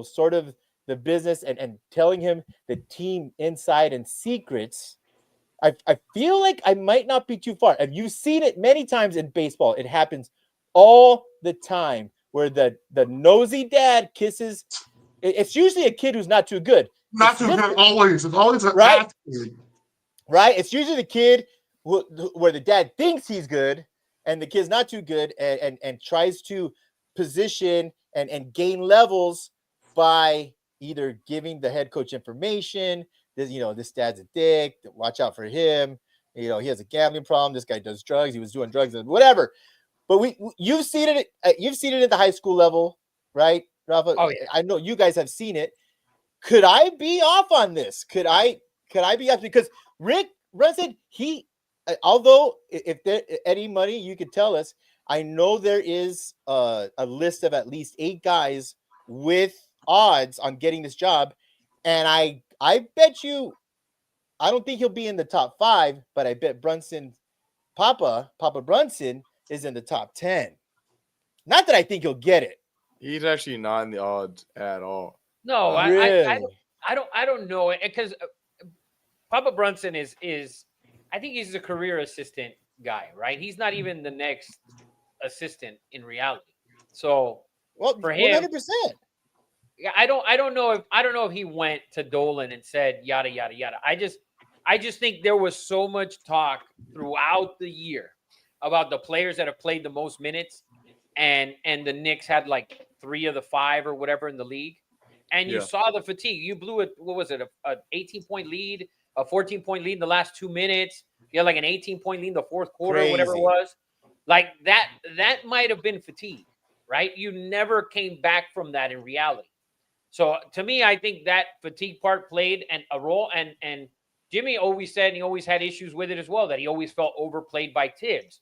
sort of the business and telling him the team inside and secrets. I feel like I might not be too far. And you've seen it many times in baseball. It happens all the time where the nosy dad kisses. It's usually a kid who's not too good. Not too good always. It's always a right. Kid. Right. It's usually the kid where the dad thinks he's good and the kid's not too good and tries to position and gain levels by either giving the head coach information. This dad's a dick. Watch out for him. He has a gambling problem. This guy does drugs. He was doing drugs and whatever. But you've seen it. You've seen it at the high school level, right, Rafa? Oh yeah. I know you guys have seen it. Could I be off on this? Could I be off? Because Rick Brunson, although if there any money, you could tell us. I know there is a list of at least 8 guys with odds on getting this job, and I bet you I don't think he'll be in the top 5, but I bet Papa Brunson is in the top 10. Not that I think he'll get it. He's actually not in the odds at all. No, Really? I don't know it because Papa Brunson is I think he's a career assistant guy, right? He's not even the next assistant in reality. So Well, for him, 100%. yeah, I don't know if he went to Dolan and said yada yada yada. I just think there was so much talk throughout the year about the players that have played the most minutes, and the Knicks had like 3 of the 5 or whatever in the league, and you saw the fatigue. You blew it. What was it? A 18-point lead, a 14-point lead in the last 2 minutes. You had like an 18-point lead in the fourth quarter, whatever it was. Like that might have been fatigue, right? You never came back from that in reality. So to me, I think that fatigue part played a role. And Jimmy always said, and he always had issues with it as well, that he always felt overplayed by Tibbs.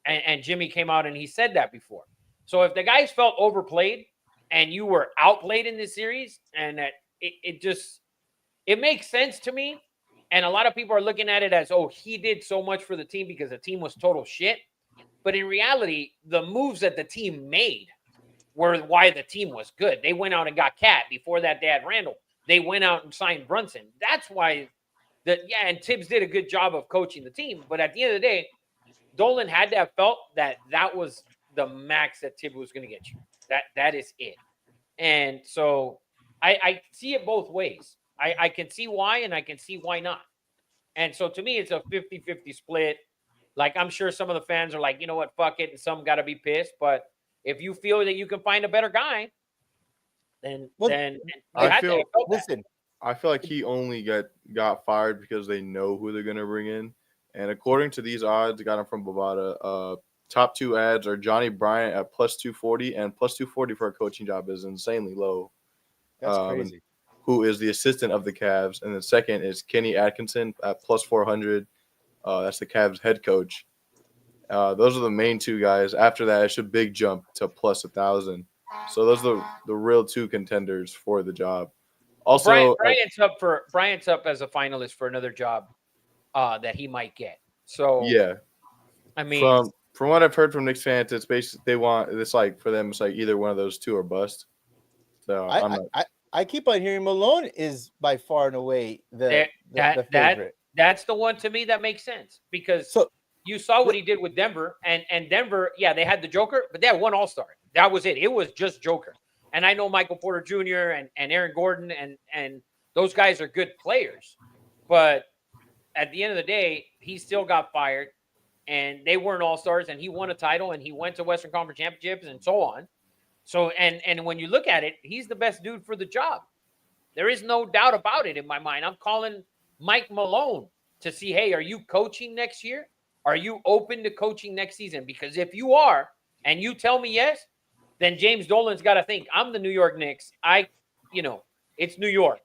And Jimmy came out and he said that before. So if the guys felt overplayed and you were outplayed in this series, and that it makes sense to me. And a lot of people are looking at it as, oh, he did so much for the team because the team was total shit. But in reality, the moves that the team made were why the team was good. They went out and got Cat. Before that, they had Randall. They went out and signed Brunson. That's why and Tibbs did a good job of coaching the team. But at the end of the day, Dolan had to have felt that was the max that Tibbs was going to get you. That is it. And so I see it both ways. I can see why, and I can see why not. And so to me, it's a 50-50 split. Like, I'm sure some of the fans are like, you know what, fuck it, and some got to be pissed. But if you feel that you can find a better guy, then I feel like he only got fired because they know who they're going to bring in. And according to these odds, got him from Bovada, top 2 ads are Johnny Bryant at plus 240, and plus 240 for a coaching job is insanely low. That's crazy. Who is the assistant of the Cavs. And then second is Kenny Atkinson at plus 400. That's the Cavs head coach. Those are the main 2 guys. After that, it's a big jump to plus 1,000. So those are the real 2 contenders for the job. Also, Bryant's up as a finalist for another job that he might get. So yeah, I mean, from what I've heard from Knicks fans, it's basically it's like for them, it's like either one of those 2 or bust. So I keep on hearing Malone is by far and away the favorite. That's the one to me that makes sense, because you saw what he did with Denver, and Denver, yeah, they had the Joker, but they had 1 All-Star. That was it. It was just Joker. And I know Michael Porter Jr. and Aaron Gordon and those guys are good players, but at the end of the day, he still got fired, and they weren't All-Stars, and he won a title, and he went to Western Conference Championships and so on. So, and when you look at it, he's the best dude for the job. There is no doubt about it in my mind. I'm calling Mike Malone to see, hey, are you coaching next year? Are you open to coaching next season? Because if you are, and you tell me yes, then James Dolan's got to think, I'm the New York Knicks. It's New York,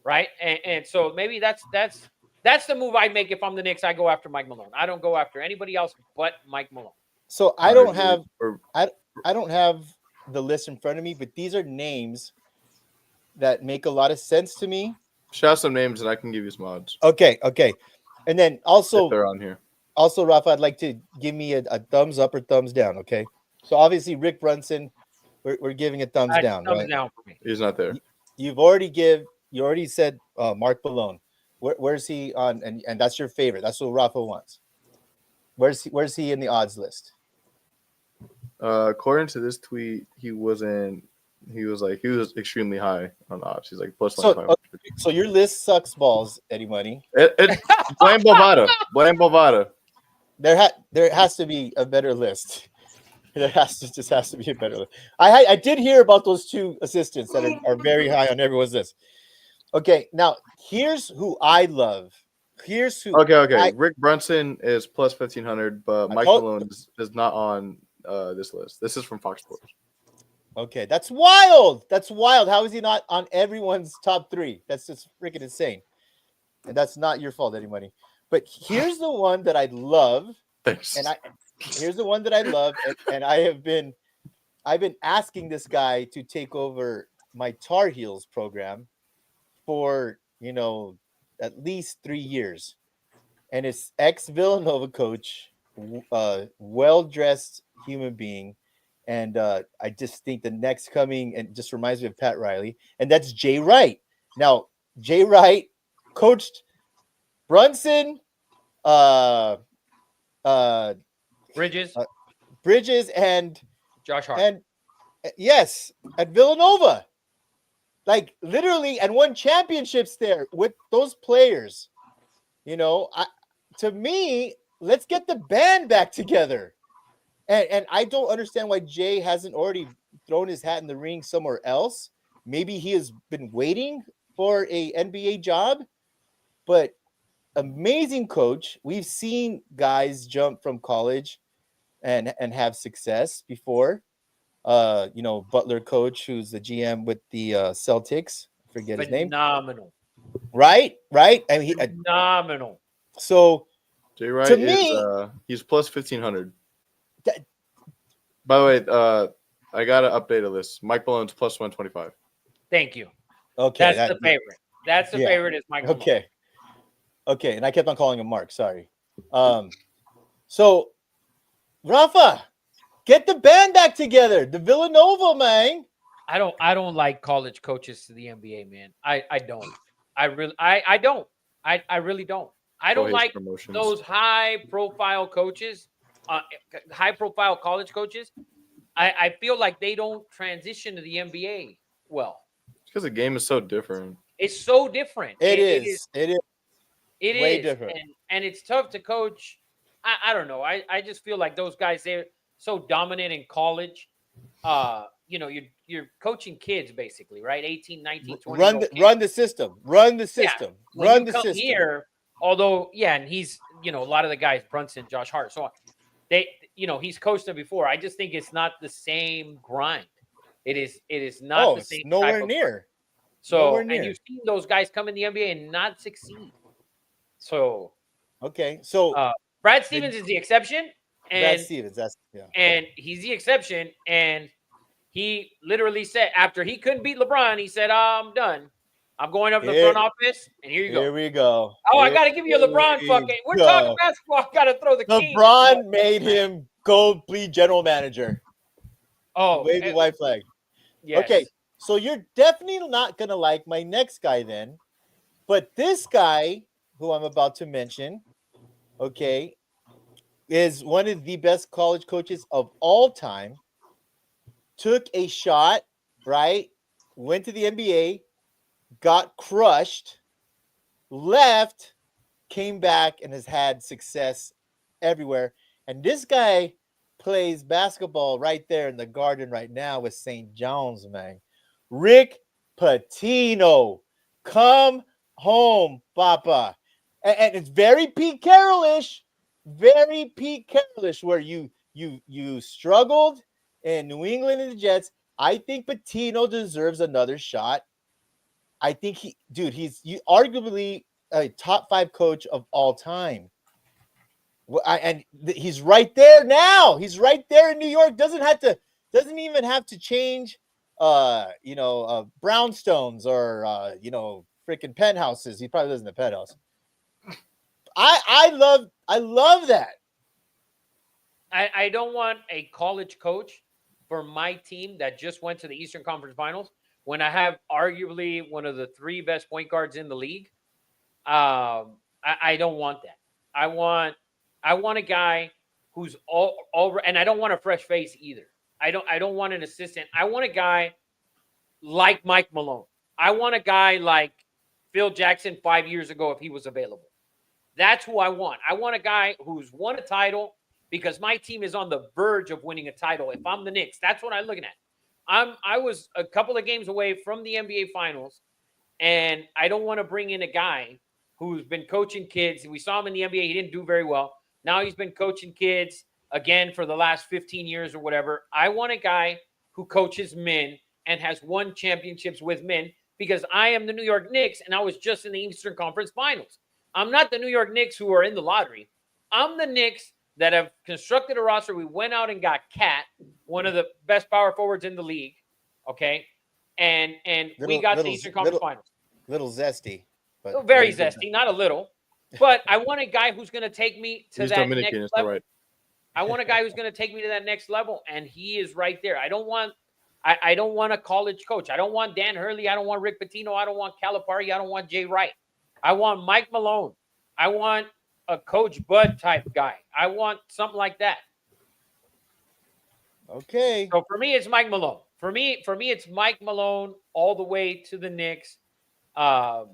right? And so maybe that's the move I make if I'm the Knicks. I go after Mike Malone. I don't go after anybody else but Mike Malone. So I don't have the list in front of me, but these are names that make a lot of sense to me. Shout some names and I can give you some odds. Okay. And then also, if they're on here. Also, Rafa, I'd like to give me a thumbs up or thumbs down. Okay. So obviously Rick Brunson, we're giving a thumbs down. Thumbs right? down for me. He's not there. You already said Mark Malone. Where's he on? And that's your favorite. That's what Rafa wants. Where's he in the odds list? According to this tweet, he was extremely high on odds. He's like plus So, 500. So your list sucks balls, Eddie Money. Blame Bovada. There has to be a better list. There has to be a better list. I did hear about those 2 assistants that are very high on everyone's list. Okay, now here's who I love. Okay. Rick Brunson is plus 1,500, but Mike Malone is not on this list. This is from Fox Sports. Okay, that's wild. How is he not on everyone's top 3? That's just freaking insane. And that's not your fault, Eddie Money. But here's the one that I love. Thanks. And here's the one that I love, and I've been asking this guy to take over my Tar Heels program for at least 3 years, and it's ex Villanova coach, well dressed human being, and I just think the next coming, and just reminds me of Pat Riley, and that's Jay Wright. Now, Jay Wright coached Brunson, Bridges, Bridges, and Josh Hart. and yes, at Villanova, like literally, and won championships there with those players. To me, let's get the band back together. And I don't understand why Jay hasn't already thrown his hat in the ring somewhere else. Maybe he has been waiting for a NBA job, but amazing coach. We've seen guys jump from college and have success before. Butler coach, who's the GM with the Celtics. I forget his name. Phenomenal. Right. I mean, phenomenal. So Jay Wright to me, he's plus 1,500. By the way, I gotta update a list. Mike Malone's plus 125. Thank you. Okay, that's the favorite. That's the favorite is Mike Malone. Okay, and I kept on calling him Mark. Sorry. So Rafa, get the band back together. The Villanova, man. I don't like college coaches to the NBA, man. I don't. I don't. I really don't. I don't like those high profile coaches, high profile college coaches. I feel like they don't transition to the NBA well. Because the game is so different. It's so different. It is. It is way different. And it's tough to coach. I don't know. I just feel like those guys, they're so dominant in college. You're coaching kids basically, right? 18, 19, 20. Run the system. Run the system. Yeah. Run the system. Here, although, and he's, a lot of the guys, Brunson, Josh Hart, so on, he's coached them before. I just think it's not the same grind. It is not the same. Nowhere near. So, and you've seen those guys come in the NBA and not succeed. So, okay. So, Brad Stevens is the exception. And Brad Stevens, and he's the exception. And he literally said, after he couldn't beat LeBron, he said, I'm done. I'm going up to the front office, and here you go. Here we go. Oh, I got to give you a LeBron fucking. We're talking basketball. I got to throw the key. LeBron made him go be general manager. Oh, wave the white flag. Yes. Okay, so you're definitely not gonna like my next guy then, but this guy who I'm about to mention, okay, is one of the best college coaches of all time. Took a shot, right? Went to the NBA, got crushed, left, came back, and has had success everywhere. And this guy plays basketball right there in the Garden right now with St. John's, man. Rick Pitino. Come home, Papa. And it's very Pete Carroll-ish. Very Pete Carroll-ish, where you struggled in New England and the Jets. I think Pitino deserves another shot. I think he's arguably a top 5 coach of all time. He's right there now. He's right there in New York. Doesn't even have to change, brownstones or freaking penthouses. He probably lives in a penthouse. I love that. I don't want a college coach for my team that just went to the Eastern Conference Finals when I have arguably one of the 3 best point guards in the league. I don't want that. I want a guy who's all and I don't want a fresh face either. I don't want an assistant. I want a guy like Mike Malone. I want a guy like Phil Jackson 5 years ago if he was available. That's who I want. I want a guy who's won a title because my team is on the verge of winning a title. If I'm the Knicks, that's what I'm looking at. I was a couple of games away from the NBA Finals, and I don't want to bring in a guy who's been coaching kids. We saw him in the NBA. He didn't do very well. Now he's been coaching kids again for the last 15 years or whatever. I want a guy who coaches men and has won championships with men because I am the New York Knicks, and I was just in the Eastern Conference Finals. I'm not the New York Knicks who are in the lottery. I'm the Knicks that have constructed a roster. We went out and got Cat, one of the best power forwards in the league, okay? And we got the Eastern Conference Finals. Little zesty. but very zesty, not a little. But I want a guy who's going to take me to He's that Dominican, next it's all level. right. I want a guy who's going to take me to that next level, and he is right there. I don't want a college coach. I don't want Dan Hurley. I don't want Rick Pitino. I don't want Calipari. I don't want Jay Wright. I want Mike Malone. I want a Coach Bud type guy. I want something like that. Okay. So for me, it's Mike Malone. For me, it's Mike Malone all the way to the Knicks. I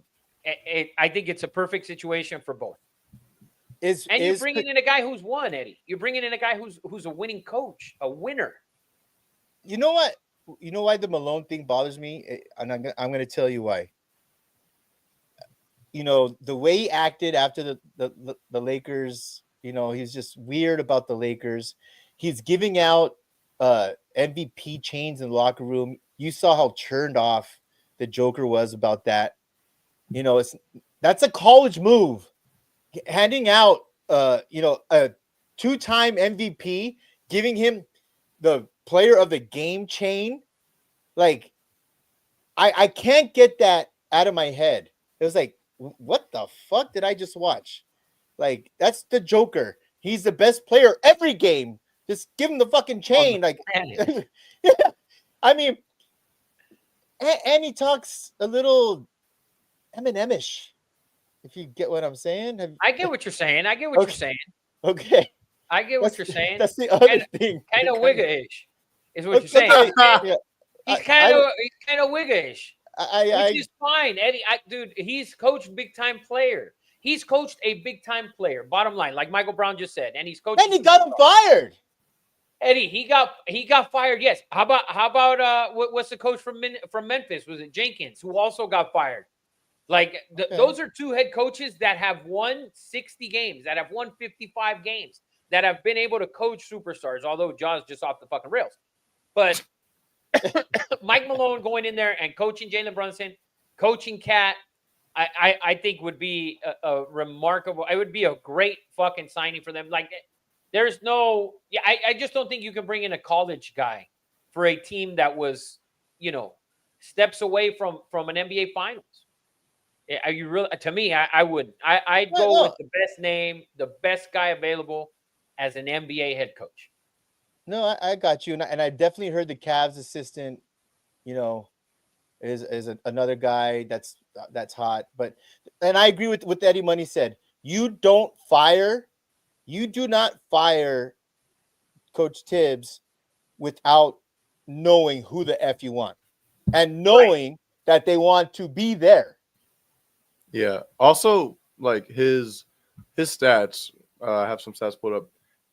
think it's a perfect situation for both. You're bringing in a guy who's won, Eddie. You're bringing in a guy who's a winning coach, a winner. You know what? You know why the Malone thing bothers me, and I'm going to tell you why. You know, the way he acted after the Lakers. You know, he's just weird about the Lakers. He's giving out MVP chains in the locker room. You saw how turned off the Joker was about that. You know, that's a college move. Handing out a 2-time MVP, giving him the player of the game chain. Like, I can't get that out of my head. It was like, what the fuck did I just watch? Like, that's the Joker. He's the best player every game. Just give him the fucking chain. Like, I mean, and he talks a little Eminem-ish. If you get what I'm saying. I get what you're saying. You're saying. Okay. I get what you're saying. That's the other thing. Kind of wigga-ish is what you're saying. Yeah. He's kind of wigga-ish. Which is fine, Eddie. Dude, he's coached big-time player. He's coached a big-time player. Bottom line, like Michael Brown just said, and he's coached. And he got him fired. Eddie, he got fired. Yes. How about what's the coach from Memphis? Was it Jenkins, who also got fired? Like those are two head coaches that have won 60 games, that have won 55 games, that have been able to coach superstars. Although Jaws just off the fucking rails, but Mike Malone going in there and coaching Jalen Brunson, coaching Cat, I think would be a remarkable. It would be a great fucking signing for them. Like, there's no, I just don't think you can bring in a college guy for a team that was, steps away from an NBA Finals. Are you really? To me, I would. I'd go with the best name, the best guy available as an NBA head coach. No, I got you, and I definitely heard the Cavs assistant, is another guy that's hot. And I agree with what Eddie Money said. You do not fire Coach Tibbs without knowing who the F you want and knowing that they want to be there. Yeah. Also, like his stats, I have some stats pulled up.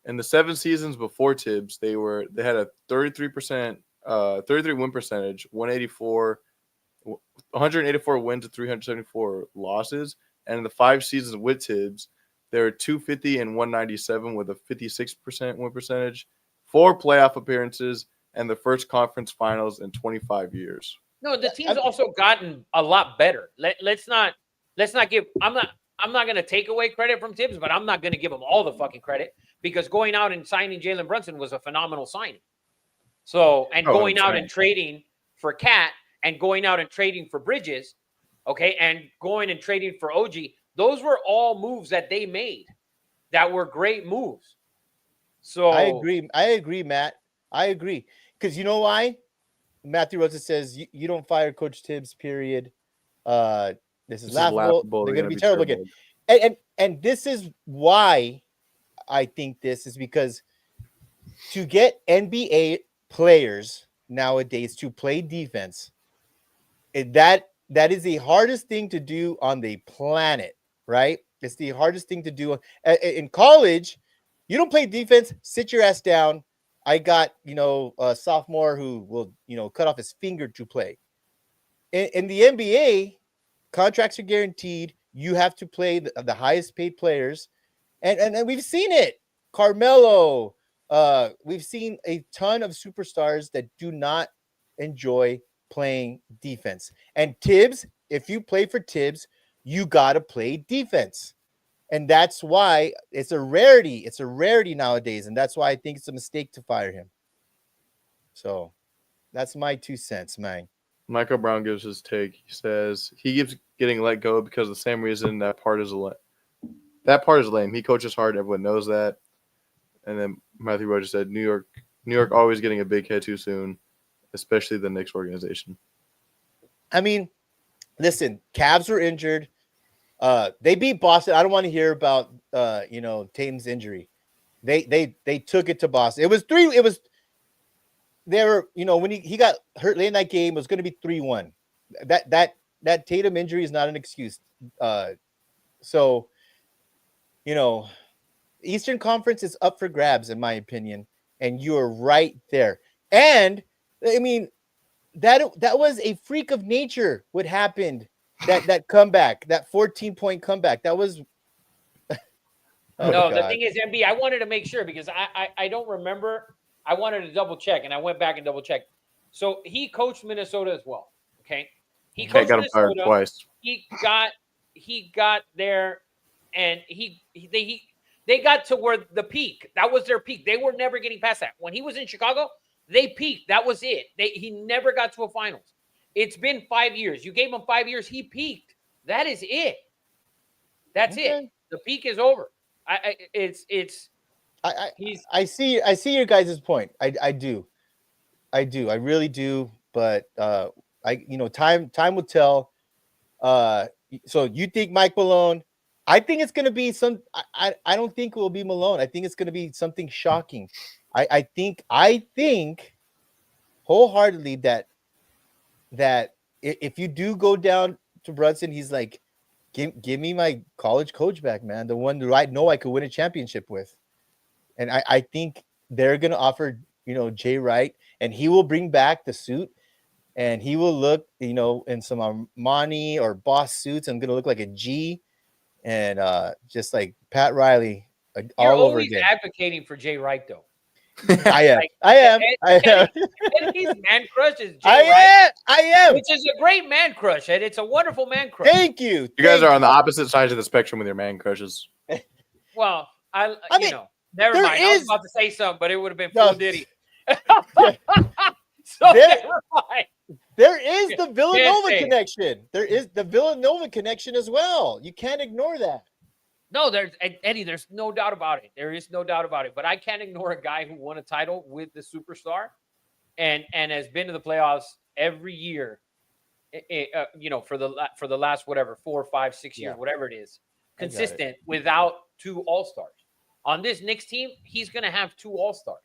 In the 7 seasons before Tibbs, they had a 33% 33 win percentage, 184 wins to 374 losses. And in the 5 seasons with Tibbs, they were 250 and 197 with a 56% win percentage, 4 playoff appearances, and the first conference finals in 25 years. No, the team's also gotten a lot better. Let's not give. I'm not going to take away credit from Tibbs, but I'm not going to give him all the fucking credit, because going out and signing Jalen Brunson was a phenomenal signing. So, and going out and trading for Cat, and going out and trading for Bridges, okay, and going and trading for OG, those were all moves that they made that were great moves. So I agree, Matt. I agree. Because you know why? Matthew Rosa says you don't fire Coach Tibbs, period. This is laughable. They're going to be terrible again. And this is why I think this is, because to get NBA players nowadays to play defense, that is the hardest thing to do on the planet, right? It's the hardest thing to do. In college, you don't play defense, sit your ass down. I got, a sophomore who will, cut off his finger to play. In the NBA, contracts are guaranteed. You have to play the highest paid players. And we've seen it. Carmelo. We've seen a ton of superstars that do not enjoy playing defense. And Tibbs, if you play for Tibbs, you got to play defense. And that's why it's a rarity. It's a rarity nowadays. And that's why I think it's a mistake to fire him. So that's my 2 cents, man. Michael Brown gives his take. He says he gives getting let go because of the same reason that part is lame. He coaches hard. Everyone knows that. And then Matthew Rogers said, New York always getting a big head too soon, especially the Knicks organization. I mean, listen, Cavs were injured. They beat Boston. I don't want to hear about Tatum's injury. They took it to Boston. It was when he got hurt late in that game, it was going to be 3-1. That Tatum injury is not an excuse. So Eastern Conference is up for grabs, in my opinion, and you're right there. And I mean, that was a freak of nature. What happened? That comeback, that 14-point comeback. That was. The thing is, MB, I wanted to make sure because I don't remember. I wanted to double check, and I went back and double checked. So he coached Minnesota as well. Okay, he coached got him fired twice. He got there, and they got to where the peak. That was their peak. They were never getting past that. When he was in Chicago, they peaked. That was it. He never got to a finals. It's been 5 years. You gave him 5 years. He peaked. That is it. That's it. The peak is over. I see your guys' point. I do. I really do. But time will tell. So you think Mike Malone? I think it's going to be I don't think it will be Malone. I think it's going to be something shocking. I think wholeheartedly that if you do go down to Brunson, he's like, give me my college coach back, man. The one that I know I could win a championship with. And I think they're going to offer, Jay Wright, and he will bring back the suit, and he will look, in some Armani or Boss suits. I'm going to look like a G, and just like Pat Riley all over again. You're always advocating for Jay Wright, though. I am. Eddie's man crush is Jay Wright. I am. Which is a great man crush, Ed. It's a wonderful man crush. Thank you. You guys are on the opposite sides of the spectrum with your man crushes. Well, never mind. I was about to say something, but it would have been full Diddy. So never mind. There is the Villanova connection. There is the Villanova connection as well. You can't ignore that. No, Eddie, there's no doubt about it. There is no doubt about it. But I can't ignore a guy who won a title with the superstar and has been to the playoffs every year, for the last, 4, 5, 6 years, whatever it is, consistent without 2 All-Stars. On this Knicks team, he's going to have 2 All-Stars.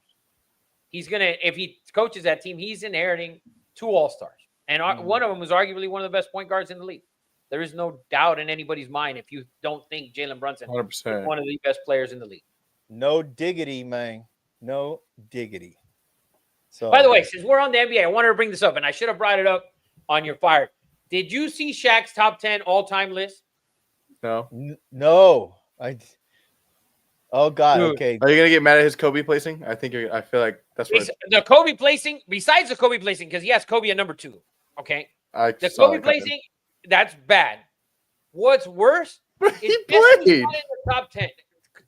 If he coaches that team, he's inheriting 2 All-Stars. And one of them was arguably one of the best point guards in the league. There is no doubt in anybody's mind if you don't think Jalen Brunson 100%. Is one of the best players in the league. No diggity, man. No diggity. So, by the way, since we're on the NBA, I wanted to bring this up, and I should have brought it up on your fire. Did you see Shaq's top 10 all-time list? No. No. Oh God. Dude. Okay. Are you gonna get mad at his Kobe placing? I feel like that's what the Kobe placing. Besides the Kobe placing, because he has Kobe at number 2. Okay. The Kobe placing. That's bad. What's worse is he played in the top 10.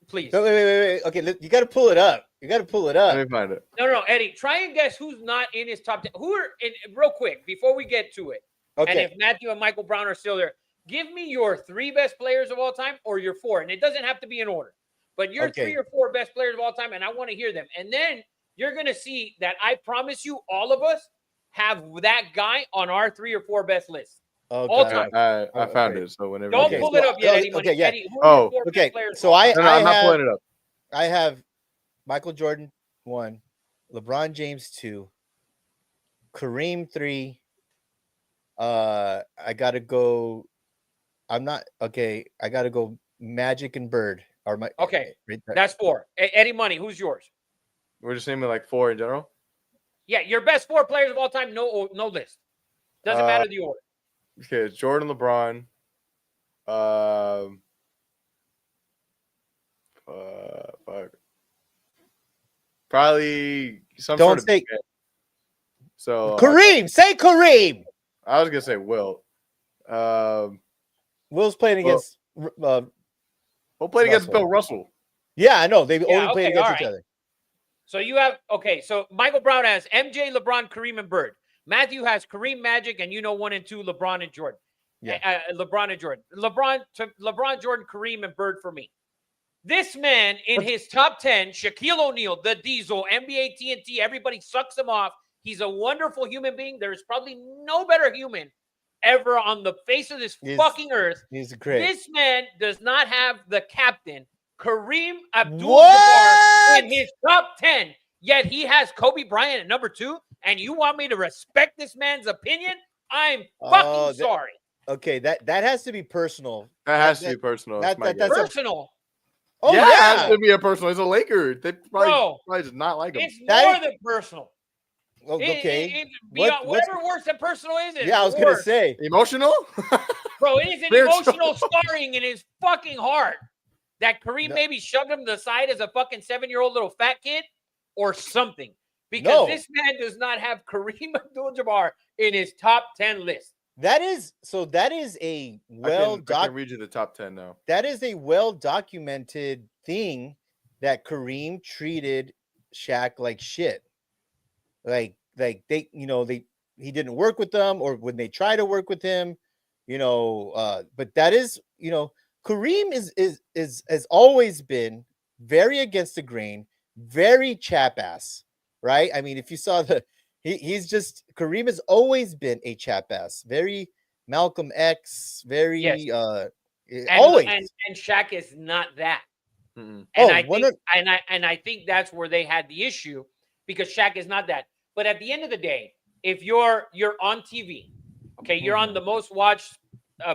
Please. Wait. Okay, you got to pull it up. Let me find it. No, Eddie. Try and guess who's not in his top 10. Who are in? Real quick before we get to it. Okay. And if Matthew and Michael Brown are still there, give me your 3 best players of all time or your 4, and it doesn't have to be in order. But your 3 or 4 best players of all time, and I want to hear them. And then you're gonna see that I promise you, all of us have that guy on our 3 or 4 best lists. All time. I found it. So whenever don't pull it up yet, Eddie. Okay, yeah. Eddie, who are your 4 best players? So I'm not pulling it up. I have Michael Jordan 1, LeBron James 2, Kareem 3. I gotta go. I gotta go Magic and Bird. That's 4. Eddie Money, who's yours? We're just naming like 4 in general. Yeah, your best 4 players of all time. No list. Doesn't matter the order. Okay, it's Jordan, LeBron. Fuck. Probably some Don't sort of. say. So Kareem, say Kareem. I was gonna say Will. Will's playing against. Will played against Bill Russell. Yeah, I know. They only played against each other. So you have So Michael Brown has MJ, LeBron, Kareem, and Bird. Matthew has Kareem, Magic, and 1 and 2, LeBron and Jordan. Yeah. LeBron and Jordan. LeBron, Jordan, Kareem, and Bird for me. This man in his top 10, Shaquille O'Neal, the Diesel, NBA TNT, everybody sucks him off. He's a wonderful human being. There's probably no better human ever on the face of this fucking earth. He's great. This man does not have the captain, Kareem Abdul-Jabbar, in his top 10, yet he has Kobe Bryant at number 2, and you want me to respect this man's opinion? I'm fucking sorry. Okay, that has to be personal. That has to be personal. That's personal. Oh, yeah, it has to be a personal. It's a Laker. They probably does not like him. It's more than personal. Okay. Whatever worse than personal is. Yeah, I was going to say. Emotional? Bro, it is an emotional scarring in his fucking heart that Kareem maybe shoved him to the side as a fucking 7-year-old little fat kid or something. Because this man does not have Kareem Abdul-Jabbar in his top 10 list. That is a I can read you the top 10 now. That is a well-documented thing that Kareem treated Shaq like shit. Like they he didn't work with them, or when they try to work with him, but that is, Kareem has always been very against the grain, very chap ass, right? I mean, if you saw Kareem has always been a chap ass, very Malcolm X, very always. And Shaq is not that. Mm-hmm. And I think that's where they had the issue, because Shaq is not that. But at the end of the day, if you're on TV, okay, you're on the most watched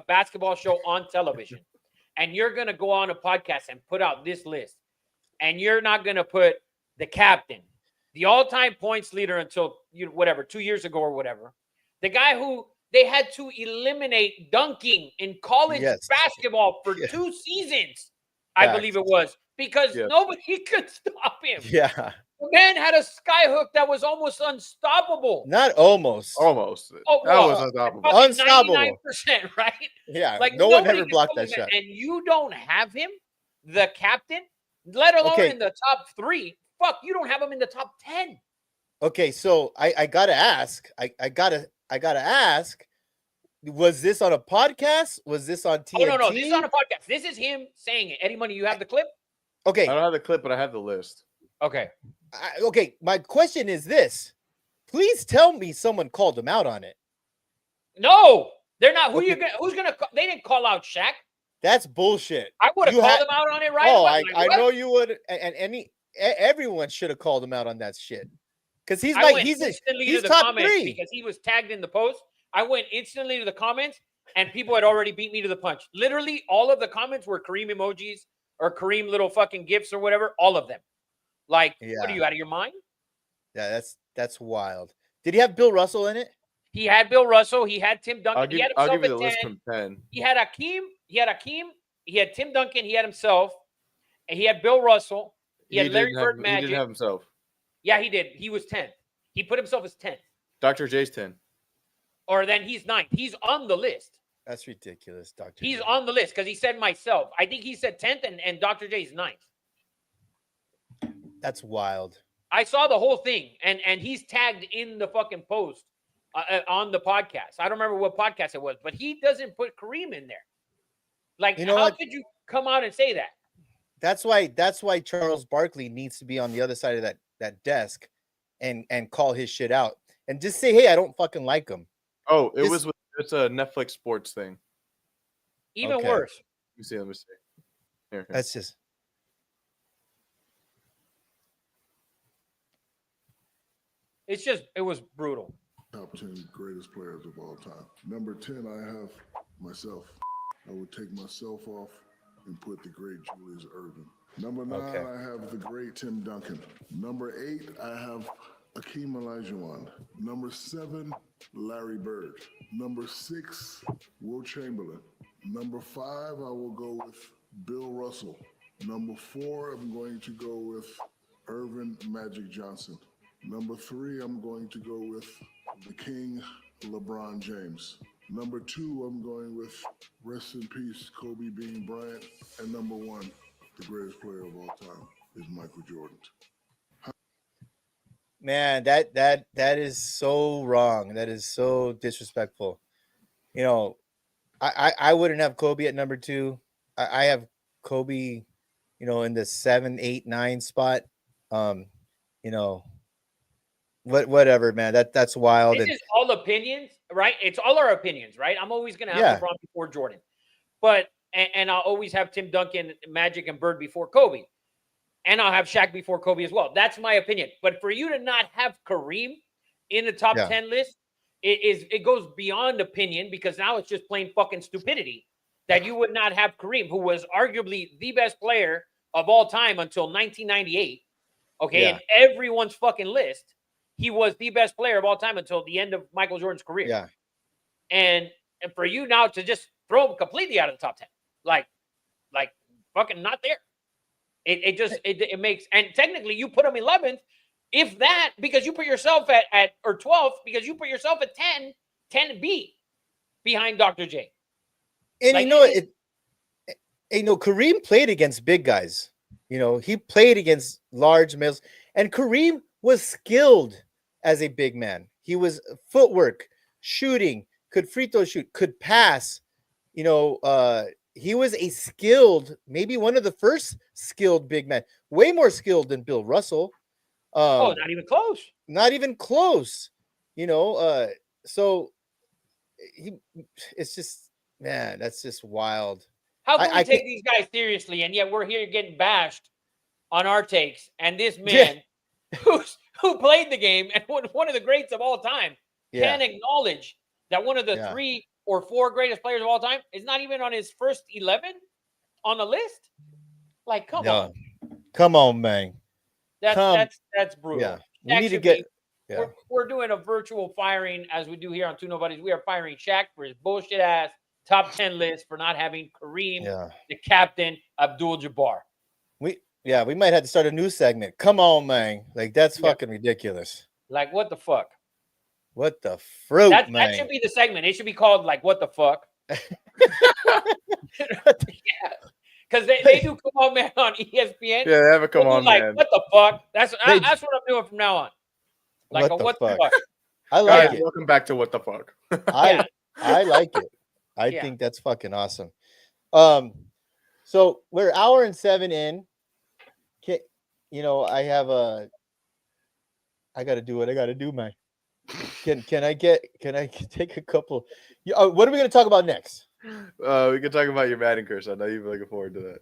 basketball show on television, and you're going to go on a podcast and put out this list, and you're not going to put the captain, the all-time points leader until 2 years ago or whatever, the guy who they had to eliminate dunking in college basketball for 2 seasons, I believe it was, because nobody could stop him. Yeah. The man had a skyhook that was almost unstoppable. Not almost. Almost. Oh, that was unstoppable. Unstoppable. 99%, right? Yeah. Like no one ever blocked that shot. And you don't have him, the captain, let alone in the top 3. Fuck, you don't have him in the top 10. Okay, so I gotta ask. I gotta ask. Was this on a podcast? Was this on TNT? Oh no, this is on a podcast. This is him saying it. Eddie Money, you have the clip? Okay. I don't have the clip, but I have the list. Okay. Okay, my question is this. Please tell me someone called him out on it. No, they're not. Who's gonna? They didn't call out Shaq. That's bullshit. I would have called him out on it right away. I know you would, and everyone should have called him out on that shit. Because he's top 3 because he was tagged in the post. I went instantly to the comments, and people had already beat me to the punch. Literally, all of the comments were Kareem emojis or Kareem little fucking gifs or whatever. All of them. Like, what are you, out of your mind? Yeah, that's wild. Did he have Bill Russell in it? He had Bill Russell. He had Tim Duncan. I'll give you the list from 10. He had Hakeem. He had Tim Duncan. He had himself. And he had Bill Russell. He had Larry Bird Magic. He didn't have himself. Yeah, he did. He was 10th. He put himself as 10th. Dr. J's 10. Or then he's 9th. He's on the list. That's ridiculous, Dr. He's on the list because he said myself. I think he said 10th and Dr. J's 9th. That's wild. I saw the whole thing, and he's tagged in the fucking post on the podcast. I don't remember what podcast it was, but he doesn't put Kareem in there. Like, how could you come out and say that? That's why Charles Barkley needs to be on the other side of that desk and call his shit out and just say, hey, I don't fucking like him. Oh, it's a Netflix sports thing. Even worse. Let me see. Here. That's just. It was brutal. Top 10 greatest players of all time. Number 10, I have myself. I would take myself off and put the great Julius Erving. Number 9, I have the great Tim Duncan. Number 8, I have Akeem Olajuwon. Number 7, Larry Bird. Number 6, Wilt Chamberlain. Number 5, I will go with Bill Russell. Number 4, I'm going to go with Earvin Magic Johnson. Number 3, I'm going to go with the King, LeBron James. Number 2, I'm going with, rest in peace, Kobe Bean Bryant. And number 1, the greatest player of all time is Michael Jordan. Man, that is so wrong. That is so disrespectful. I wouldn't have Kobe at number 2. I have Kobe, in the 7, 8, 9 spot. You know, whatever, man. That's wild. This And is all opinions, right? It's all our opinions, right? I'm always going to have yeah, LeBron before Jordan, but and I'll always have Tim Duncan, Magic, and Bird before Kobe, and I'll have Shaq before Kobe as well. That's my opinion. But for you to not have Kareem in the top yeah, 10 list, it goes beyond opinion, because now it's just plain fucking stupidity that you would not have Kareem, who was arguably the best player of all time until 1998. Okay, yeah, in everyone's fucking list, he was the best player of all time until the end of Michael Jordan's career. yeah. And for you now to just throw him completely out of the top 10, like fucking not there. It makes, and technically you put him 11th, if that, because you put yourself at or 12th, because you put yourself at 10B behind Dr. J. And Like, Kareem played against big guys. He played against large males, and Kareem was skilled as a big man. He was footwork, shooting, could free throw shoot, could pass. He was a skilled, maybe one of the first skilled big men, way more skilled than Bill Russell. not even close. Not even close. So it's just, man, that's just wild. How can we I take these guys seriously, and yet we're here getting bashed on our takes, and this man who played the game and one of the greats of all time can acknowledge that one of the 3 or 4 greatest players of all time is not even on his first 11 on the list? Like, come on. Come on, man. That's brutal. Yeah. We need to get we're doing a virtual firing, as we do here on Two Nobodies. We are firing Shaq for his bullshit ass top 10 list for not having Kareem, the captain, Abdul-Jabbar. We might have to start a new segment. Come on, man. Like, that's fucking ridiculous. Like, what the fuck? What the fruit, man? That should be the segment. It should be called, like, what the fuck? Because they do Come On Man on ESPN. Yeah, they have a Come On like, Man. what the fuck? That's what I'm doing from now on. Like, what the fuck? I like it. Welcome back to What the Fuck. I like it. I think that's fucking awesome. So we're an hour and 7 in. I got to do what I got to do, man. Can I take a couple? What are we going to talk about next? We can talk about your Madden curse. I know you've been looking forward to that.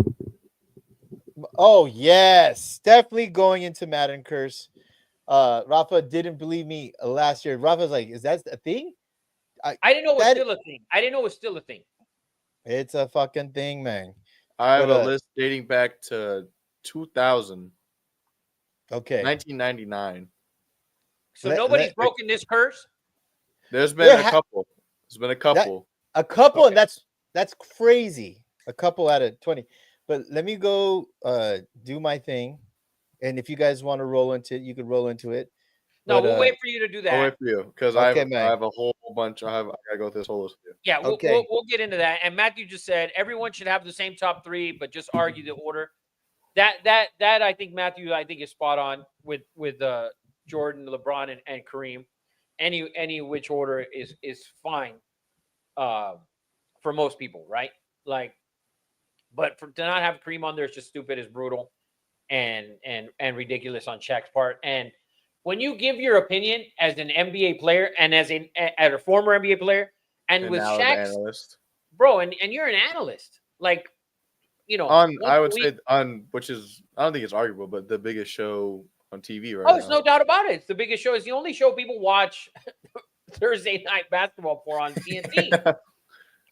Oh, yes. Definitely going into Madden curse. Rafa didn't believe me last year. Rafa's like, is that a thing? I didn't know it was still a thing. I didn't know it was still a thing. It's a fucking thing, man. I have a list dating back to 2000. Okay. 1999. So nobody's broken this curse? There's been a couple. There's been a couple. And that's crazy. A couple out of 20. But let me go do my thing. And if you guys want to roll into it, you can roll into it. No, we'll wait for you to do that. I'll wait for you, because I have a whole bunch. I gotta go through this whole list with you. Yeah, we'll get into that. And Matthew just said everyone should have the same top 3, but just argue the order. That I think Matthew is spot on with Jordan, LeBron, and Kareem. Any which order is fine for most people, right? Like, but to not have Kareem on there is just stupid, is brutal, and ridiculous on Shaq's part. And when you give your opinion as an NBA player and as a former NBA player, and with Shaq's analyst, bro, and you're an analyst, like, I would say which is, I don't think it's arguable, but the biggest show on TV right now. Oh, there's no doubt about it. It's the biggest show. It's the only show people watch Thursday night basketball for on TNT.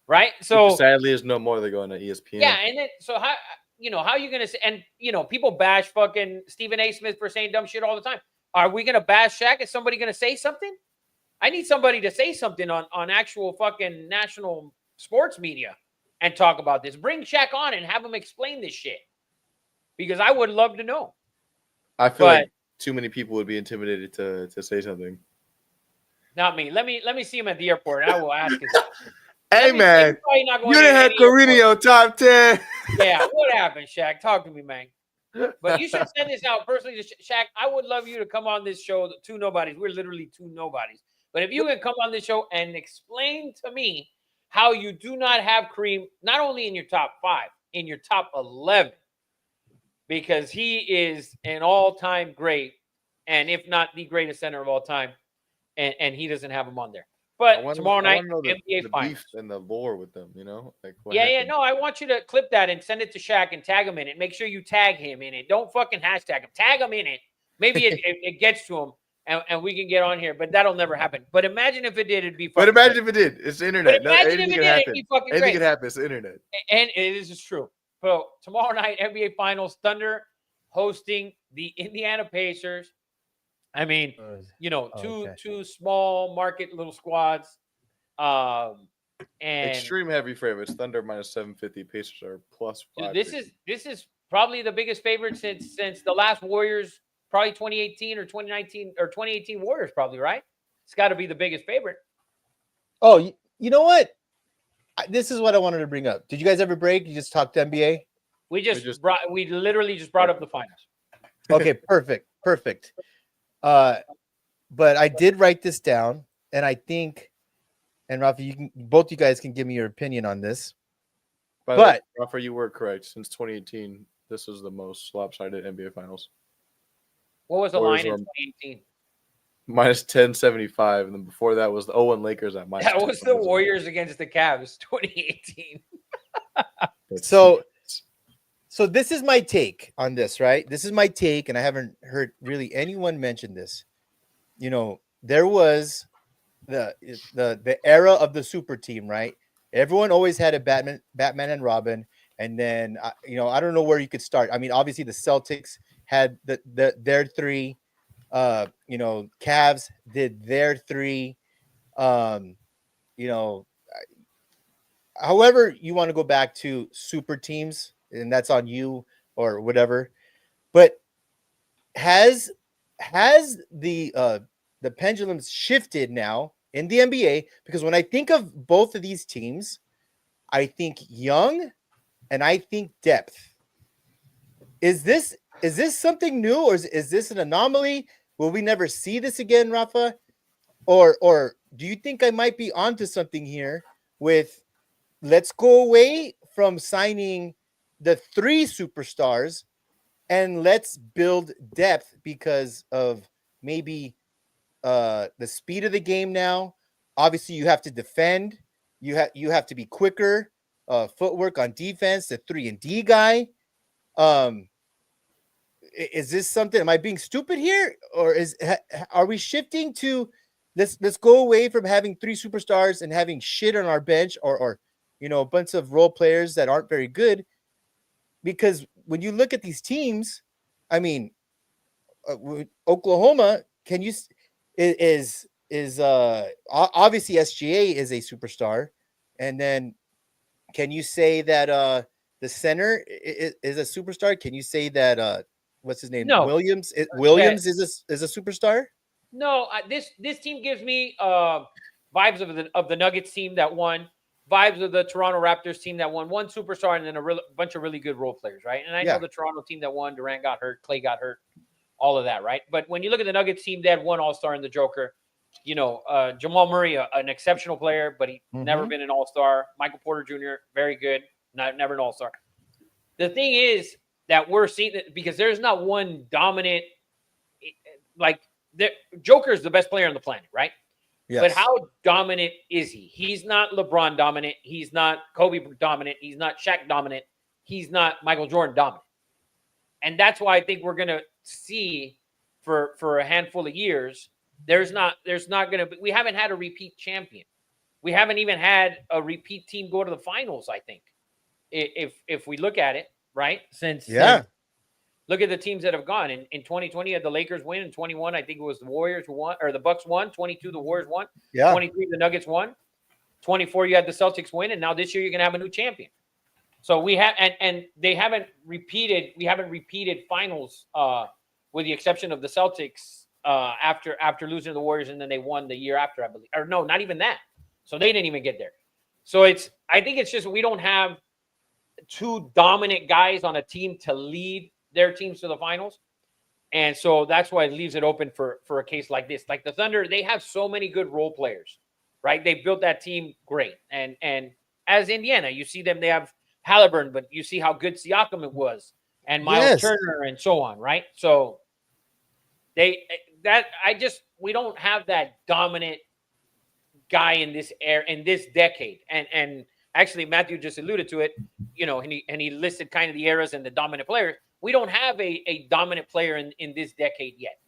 Right? So sadly, there's no more. They're going to ESPN. Yeah, and then so how are you gonna say? And people bash fucking Stephen A. Smith for saying dumb shit all the time. Are we gonna bash Shaq? Is somebody gonna say something? I need somebody to say something on actual fucking national sports media and talk about this. Bring Shaq on and have him explain this shit, because I would love to know. I feel like too many people would be intimidated to say something. Not me. Let me see him at the airport, and I will ask him. Hey, man, you didn't have Carino top 10. Yeah, what happened, Shaq? Talk to me, man. But you should send this out personally to Shaq. I would love you to come on this show, the Two Nobodies. We're literally two nobodies. But if you can come on this show and explain to me how you do not have Kareem not only in your top 5, in your top 11, because he is an all-time great, and if not the greatest center of all time, and he doesn't have him on there. But tomorrow night, NBA the Finals. beef and the lore with them, like what Yeah, happened? no, I want you to clip that and send it to Shaq and tag him in it. Make sure you tag him in it. Don't fucking hashtag him. Tag him in it. Maybe it gets to him and we can get on here, but that'll never happen. But imagine if it did, it'd be fucking But imagine great. if it did. It's the internet. But imagine if it did, it'd be fucking Anything great. could happen. It's the internet. And it is true. So tomorrow night, NBA Finals, Thunder hosting the Indiana Pacers. I mean, two small market little squads. And extreme heavy favorites. Thunder minus 750. Pacers are plus 550. This is probably the biggest favorite since the last Warriors, probably 2018 or 2019 or 2018 Warriors, probably, right? It's got to be the biggest favorite. Oh, you know what? This is what I wanted to bring up. Did you guys ever break? You just talked NBA? We literally just brought up the finals. Okay, perfect. But I did write this down, and I think, and Rafa, both you guys can give me your opinion on this. But Rafa, you were correct. Since 2018, this is the most lopsided NBA Finals. What was the line in 2018? Minus 1075, and then before that was the 0-1 Lakers at minus. That was the Warriors against the Cavs, 2018. So this is my take on this, right? This is my take, and I haven't heard really anyone mention this. There was the era of the super team, right? Everyone always had a Batman and Robin, and then I don't know where you could start. I mean, obviously the Celtics had their 3. Cavs did their 3. However you want to go back to super teams, and that's on you or whatever. But has the pendulums shifted now in the NBA? Because when I think of both of these teams, I think young and I think depth. Is this something new, or is this an anomaly? Will we never see this again, Rafa? Or do you think I might be onto something here with, let's go away from signing the 3 superstars and let's build depth because of maybe the speed of the game now? Obviously, you have to defend. You have to be quicker. Footwork on defense. The 3-and-D guy. Is this something? Am I being stupid here, or are we shifting to let's go away from having 3 superstars and having shit on our bench, or a bunch of role players that aren't very good? Because when you look at these teams, I mean, Oklahoma, is obviously SGA is a superstar, and then can you say that the center is a superstar? Can you say that what's his name? No. Williams is a superstar? No, this team gives me vibes of the Nuggets team that won, vibes of the Toronto Raptors team that won, one superstar and then a bunch of really good role players, right? And I know the Toronto team that won, Durant got hurt, Clay got hurt, all of that, right? But when you look at the Nuggets team, they had one All-Star in the Joker. Jamal Murray, an exceptional player, but he never been an All-Star. Michael Porter Jr., very good, never an All-Star. The thing is that we're seeing that because there's not one dominant, Joker is the best player on the planet, right? Yes. But how dominant is he? He's not LeBron dominant. He's not Kobe dominant. He's not Shaq dominant. He's not Michael Jordan dominant. And that's why I think we're going to see for a handful of years, there's not going to be, we haven't had a repeat champion. We haven't even had a repeat team go to the finals, I think, if we look at it, right? Since look at the teams that have gone. In 2020, you had the Lakers win. In 21, I think it was the Warriors who won, or the Bucks won. 22, the Warriors won. 23, the Nuggets won. 24, you had the Celtics win. And now this year, you're going to have a new champion. So we have, and they haven't repeated. We haven't repeated finals, with the exception of the Celtics after losing to the Warriors, and then they won the year after, I believe. Or no, not even that. So they didn't even get there. So I think it's just we don't have 2 dominant guys on a team to lead their teams to the finals. And so that's why it leaves it open for a case like this. Like the Thunder, they have so many good role players. right? They built that team great. And as Indiana, you see them, they have Halliburton, but you see how good Siakam was and Miles Turner and so on, right? So we don't have that dominant guy in this decade. And actually Matthew just alluded to it, and he listed kind of the eras and the dominant players. We don't have a dominant player in this decade yet.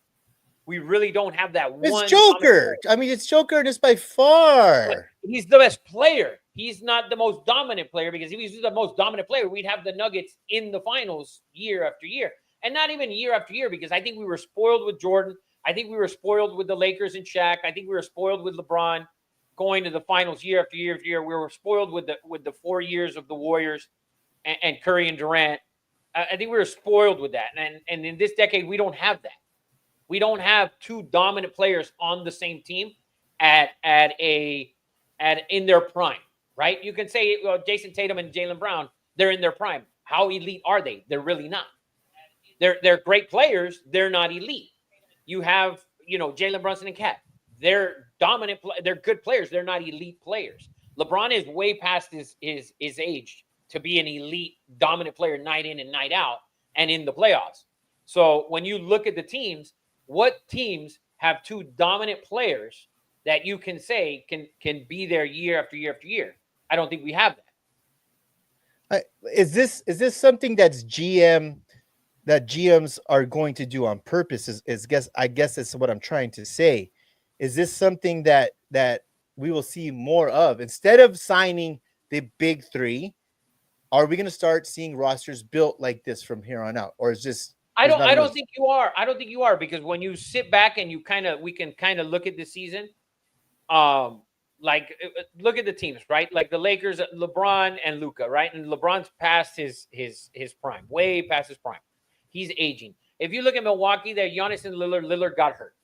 We really don't have that one. It's Joker. I mean, it's Joker just by far. But he's the best player. He's not the most dominant player, because if he was the most dominant player, we'd have the Nuggets in the finals year after year. And not even year after year, because I think we were spoiled with Jordan. I think we were spoiled with the Lakers and Shaq. I think we were spoiled with LeBron going to the finals year after year after year. We were spoiled with the 4 years of the Warriors and Curry and Durant. I think we were spoiled with that. And in this decade, we don't have that. We don't have two dominant players on the same team in their prime, right? You can say, well, Jason Tatum and Jaylen Brown, they're in their prime. How elite are they? They're really not. They're great players. They're not elite. You have, Jalen Brunson and Cat. They're dominant. They're good players. They're not elite players. LeBron is way past his age to be an elite dominant player night in and night out and in the playoffs. So when you look at the teams, what teams have two dominant players that you can say can be there year after year after year? I don't think we have that. Is this something that's GMs are going to do on purpose? I guess that's what I'm trying to say. Is this something that we will see more of instead of signing the big three? Are we going to start seeing rosters built like this from here on out, or is this? I don't think you are. I don't think you are, because when you sit back and we can kind of look at the season, like look at the teams, right? Like the Lakers, LeBron and Luka, right? And LeBron's past his prime, way past his prime. He's aging. If you look at Milwaukee, there, Giannis and Lillard got hurt.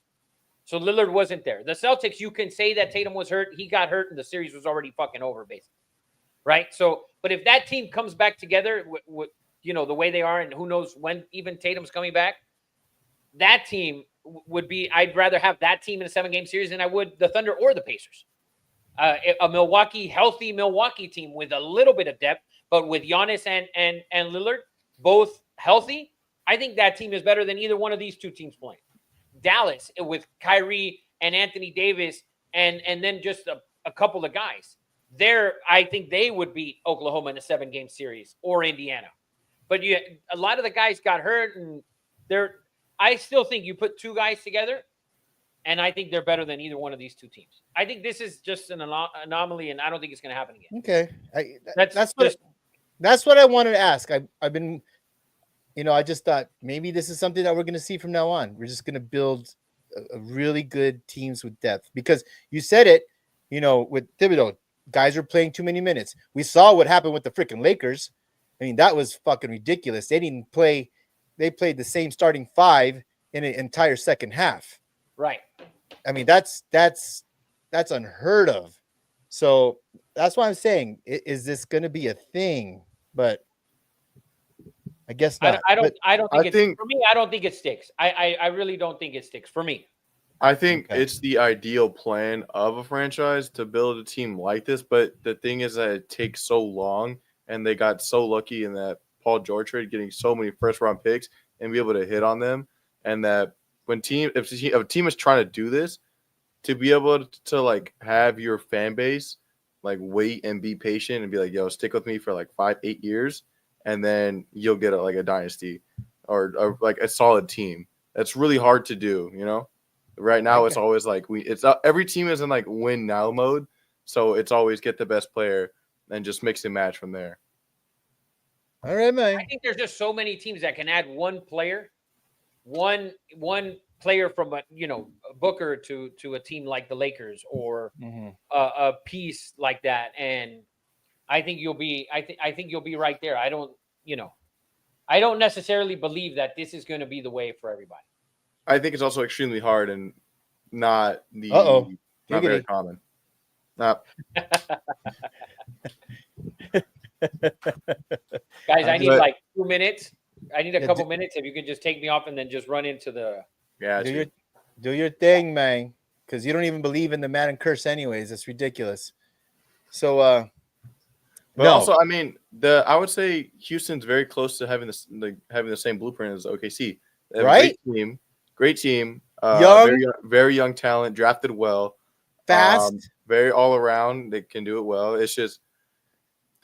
So Lillard wasn't there. The Celtics, you can say that Tatum was hurt. He got hurt and the series was already fucking over, basically. Right? So, but if that team comes back together with the way they are, and who knows when even Tatum's coming back, that team would be, I'd rather have that team in a 7-game series than I would the Thunder or the Pacers. A healthy Milwaukee team with a little bit of depth, but with Giannis and Lillard both healthy, I think that team is better than either one of these two teams playing. Dallas with Kyrie and Anthony Davis and then just a couple of guys. I think they would beat Oklahoma in a 7-game series, or Indiana. But a lot of the guys got hurt, and I still think you put two guys together, and I think they're better than either one of these two teams. I think this is just an anomaly, and I don't think it's going to happen again. Okay, that's what I wanted to ask. I've been, I just thought maybe this is something that we're going to see from now on. We're just going to build a really good teams with depth, because you said it, with Thibodeau, guys are playing too many minutes. We saw what happened with the freaking Lakers. I mean, that was fucking ridiculous. They didn't play. They played the same starting 5 in an entire second half. Right. I mean, that's unheard of. So that's why I'm saying, is this going to be a thing? But I guess not. I don't think for me, I don't think it sticks. I really don't think it sticks for me. I think it's the ideal plan of a franchise to build a team like this, but the thing is that it takes so long, and they got so lucky in that Paul George trade, getting so many first-round picks and be able to hit on them, and that if a team is trying to do this, to be able to like have your fan base like wait and be patient and be like, yo, stick with me for like 5-8 years, and then you'll get a dynasty or like a solid team. That's really hard to do, Right now, it's always like every team is in like win now mode, so it's always get the best player and just mix and match from there. All right, man. I think there's just so many teams that can add one player from a Booker to a team like the Lakers, or a piece like that, and I think you'll be right there. I don't necessarily believe that this is going to be the way for everybody. I think it's also extremely hard and not very common. Guys, I need like 2 minutes. I need a couple minutes. If you could just take me off and then just run into the. Yeah, do your thing, man. because you don't even believe in the Madden curse, anyways. It's ridiculous. So, but no. also, I mean, I would say Houston's very close to having this, having the same blueprint as OKC. They have a Right? Great team, Young, very young talent, drafted well, fast, very all around. They can do it well. It's just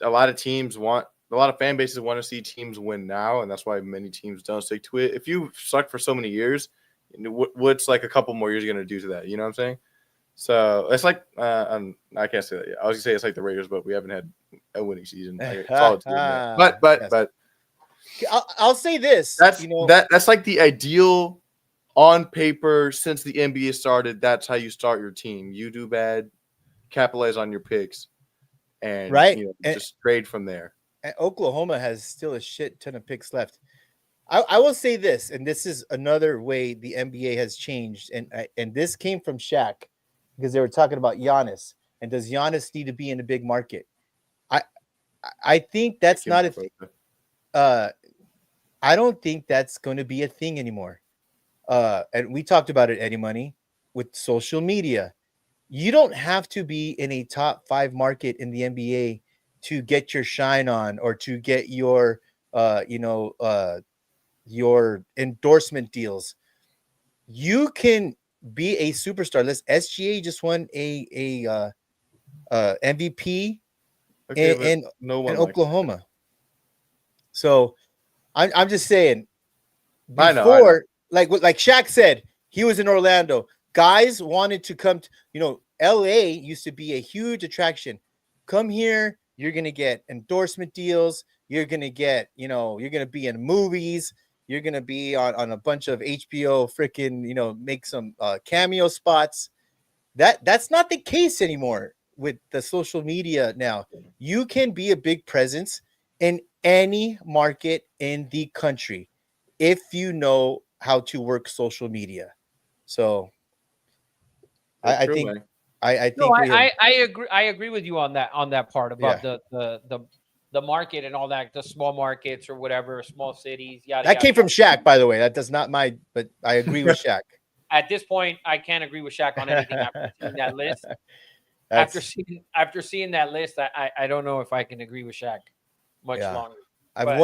a lot of fan bases want to see teams win now, and that's why many teams don't stick to it. If you suck for so many years, what's like a couple more years going to do to that? You know what I'm saying? So it's like I can't say that yet. I was gonna say it's like the Raiders, but we haven't had a winning season. But I'll say this. That's like the ideal on paper since the NBA started. That's how you start your team. You do bad, capitalize on your picks, and just trade from there. And Oklahoma has still a shit ton of picks left. I will say this, and this is another way the NBA has changed, and this came from Shaq, because they were talking about Giannis, and does Giannis need to be in a big market? I think that's not a thing. I don't think that's going to be a thing anymore. And we talked about it, Eddie Money, with social media. You don't have to be in a top 5 market in the NBA to get your shine on, or to get your endorsement deals. You can be a superstar. SGA just won a MVP in Oklahoma. So I'm just saying, before, I know. Like Shaq said, he was in Orlando. Guys wanted to come to, LA used to be a huge attraction. Come here, you're gonna get endorsement deals. You're gonna get, you're gonna be in movies. You're gonna be on a bunch of HBO freaking, make some cameo spots. That's not the case anymore with the social media now. You can be a big presence in any market in the country if you know how to work social media. So I think I agree with you on that part about the market and all that, the small markets or whatever, small cities. That came from Shaq, by the way. That does not but I agree with Shaq. At this point, I can't agree with Shaq on anything after seeing that list. After seeing that list, I don't know if I can agree with Shaq much longer. I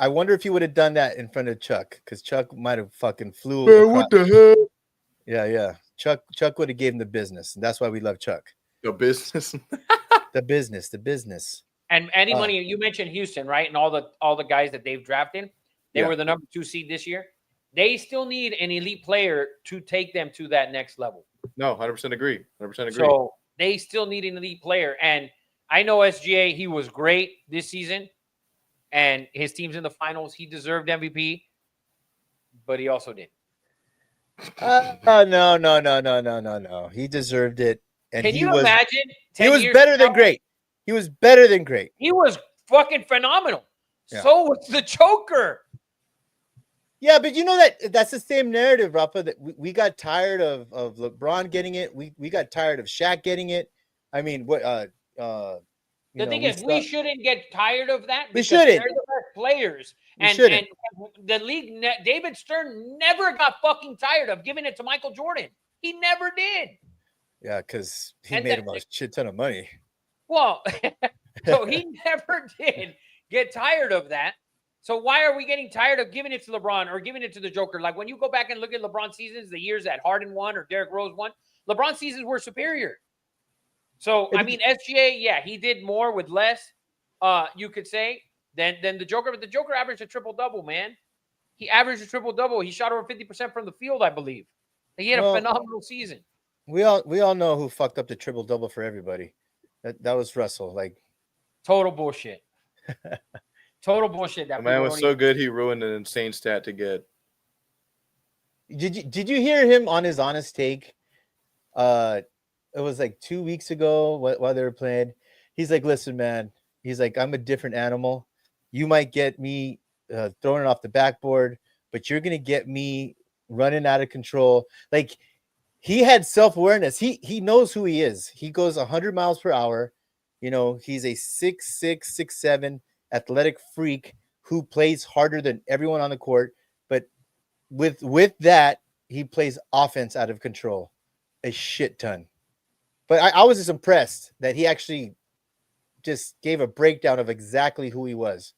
wonder if he would have done that in front of Chuck, because Chuck might have fucking flew. Man, what the hell? Yeah. Chuck would have gave him the business, and that's why we love Chuck. The business. the business. And Eddie Money, you mentioned Houston, right? And all the guys that they've drafted, they were the number 2 seed this year. They still need an elite player to take them to that next level. No, 100% agree. 100% agree. So they still need an elite player. And I know SGA, he was great this season, and his team's in the finals. He deserved MVP, but he also didn't. No. He deserved it. And Can you imagine? He was better than great. He was better than great. He was fucking phenomenal. Yeah. So was the Joker. Yeah, but that's the same narrative, Rafa, that we got tired of LeBron getting it. We got tired of Shaq getting it. I mean, the thing is, we shouldn't get tired of that. We shouldn't. They're the best players. And the league, David Stern never got fucking tired of giving it to Michael Jordan. He never did. Yeah, because he made him a shit ton of money. Well, so he never did get tired of that. So why are we getting tired of giving it to LeBron or giving it to the Joker? Like when you go back and look at LeBron seasons, the years that Harden won or Derrick Rose won, LeBron seasons were superior. So, I mean, SGA, he did more with less, you could say, than the Joker. But the Joker averaged a triple-double, man. He averaged a triple-double. He shot over 50% from the field, I believe. He had a phenomenal season. We all know who fucked up the triple-double for everybody. That was Russell. Like, total bullshit. Total bullshit. That the man was so good, he ruined an insane stat to get. Did you hear him on his honest take? It was like 2 weeks ago while they were playing. He's like, listen, man. He's like, I'm a different animal. You might get me throwing it off the backboard, but you're gonna get me running out of control. Like, he had self-awareness. He knows who he is. He goes 100 miles per hour. He's a 6'6", 6'7" athletic freak who plays harder than everyone on the court. But with that, he plays offense out of control. a shit ton. But I was just impressed that he actually just gave a breakdown of exactly who he was.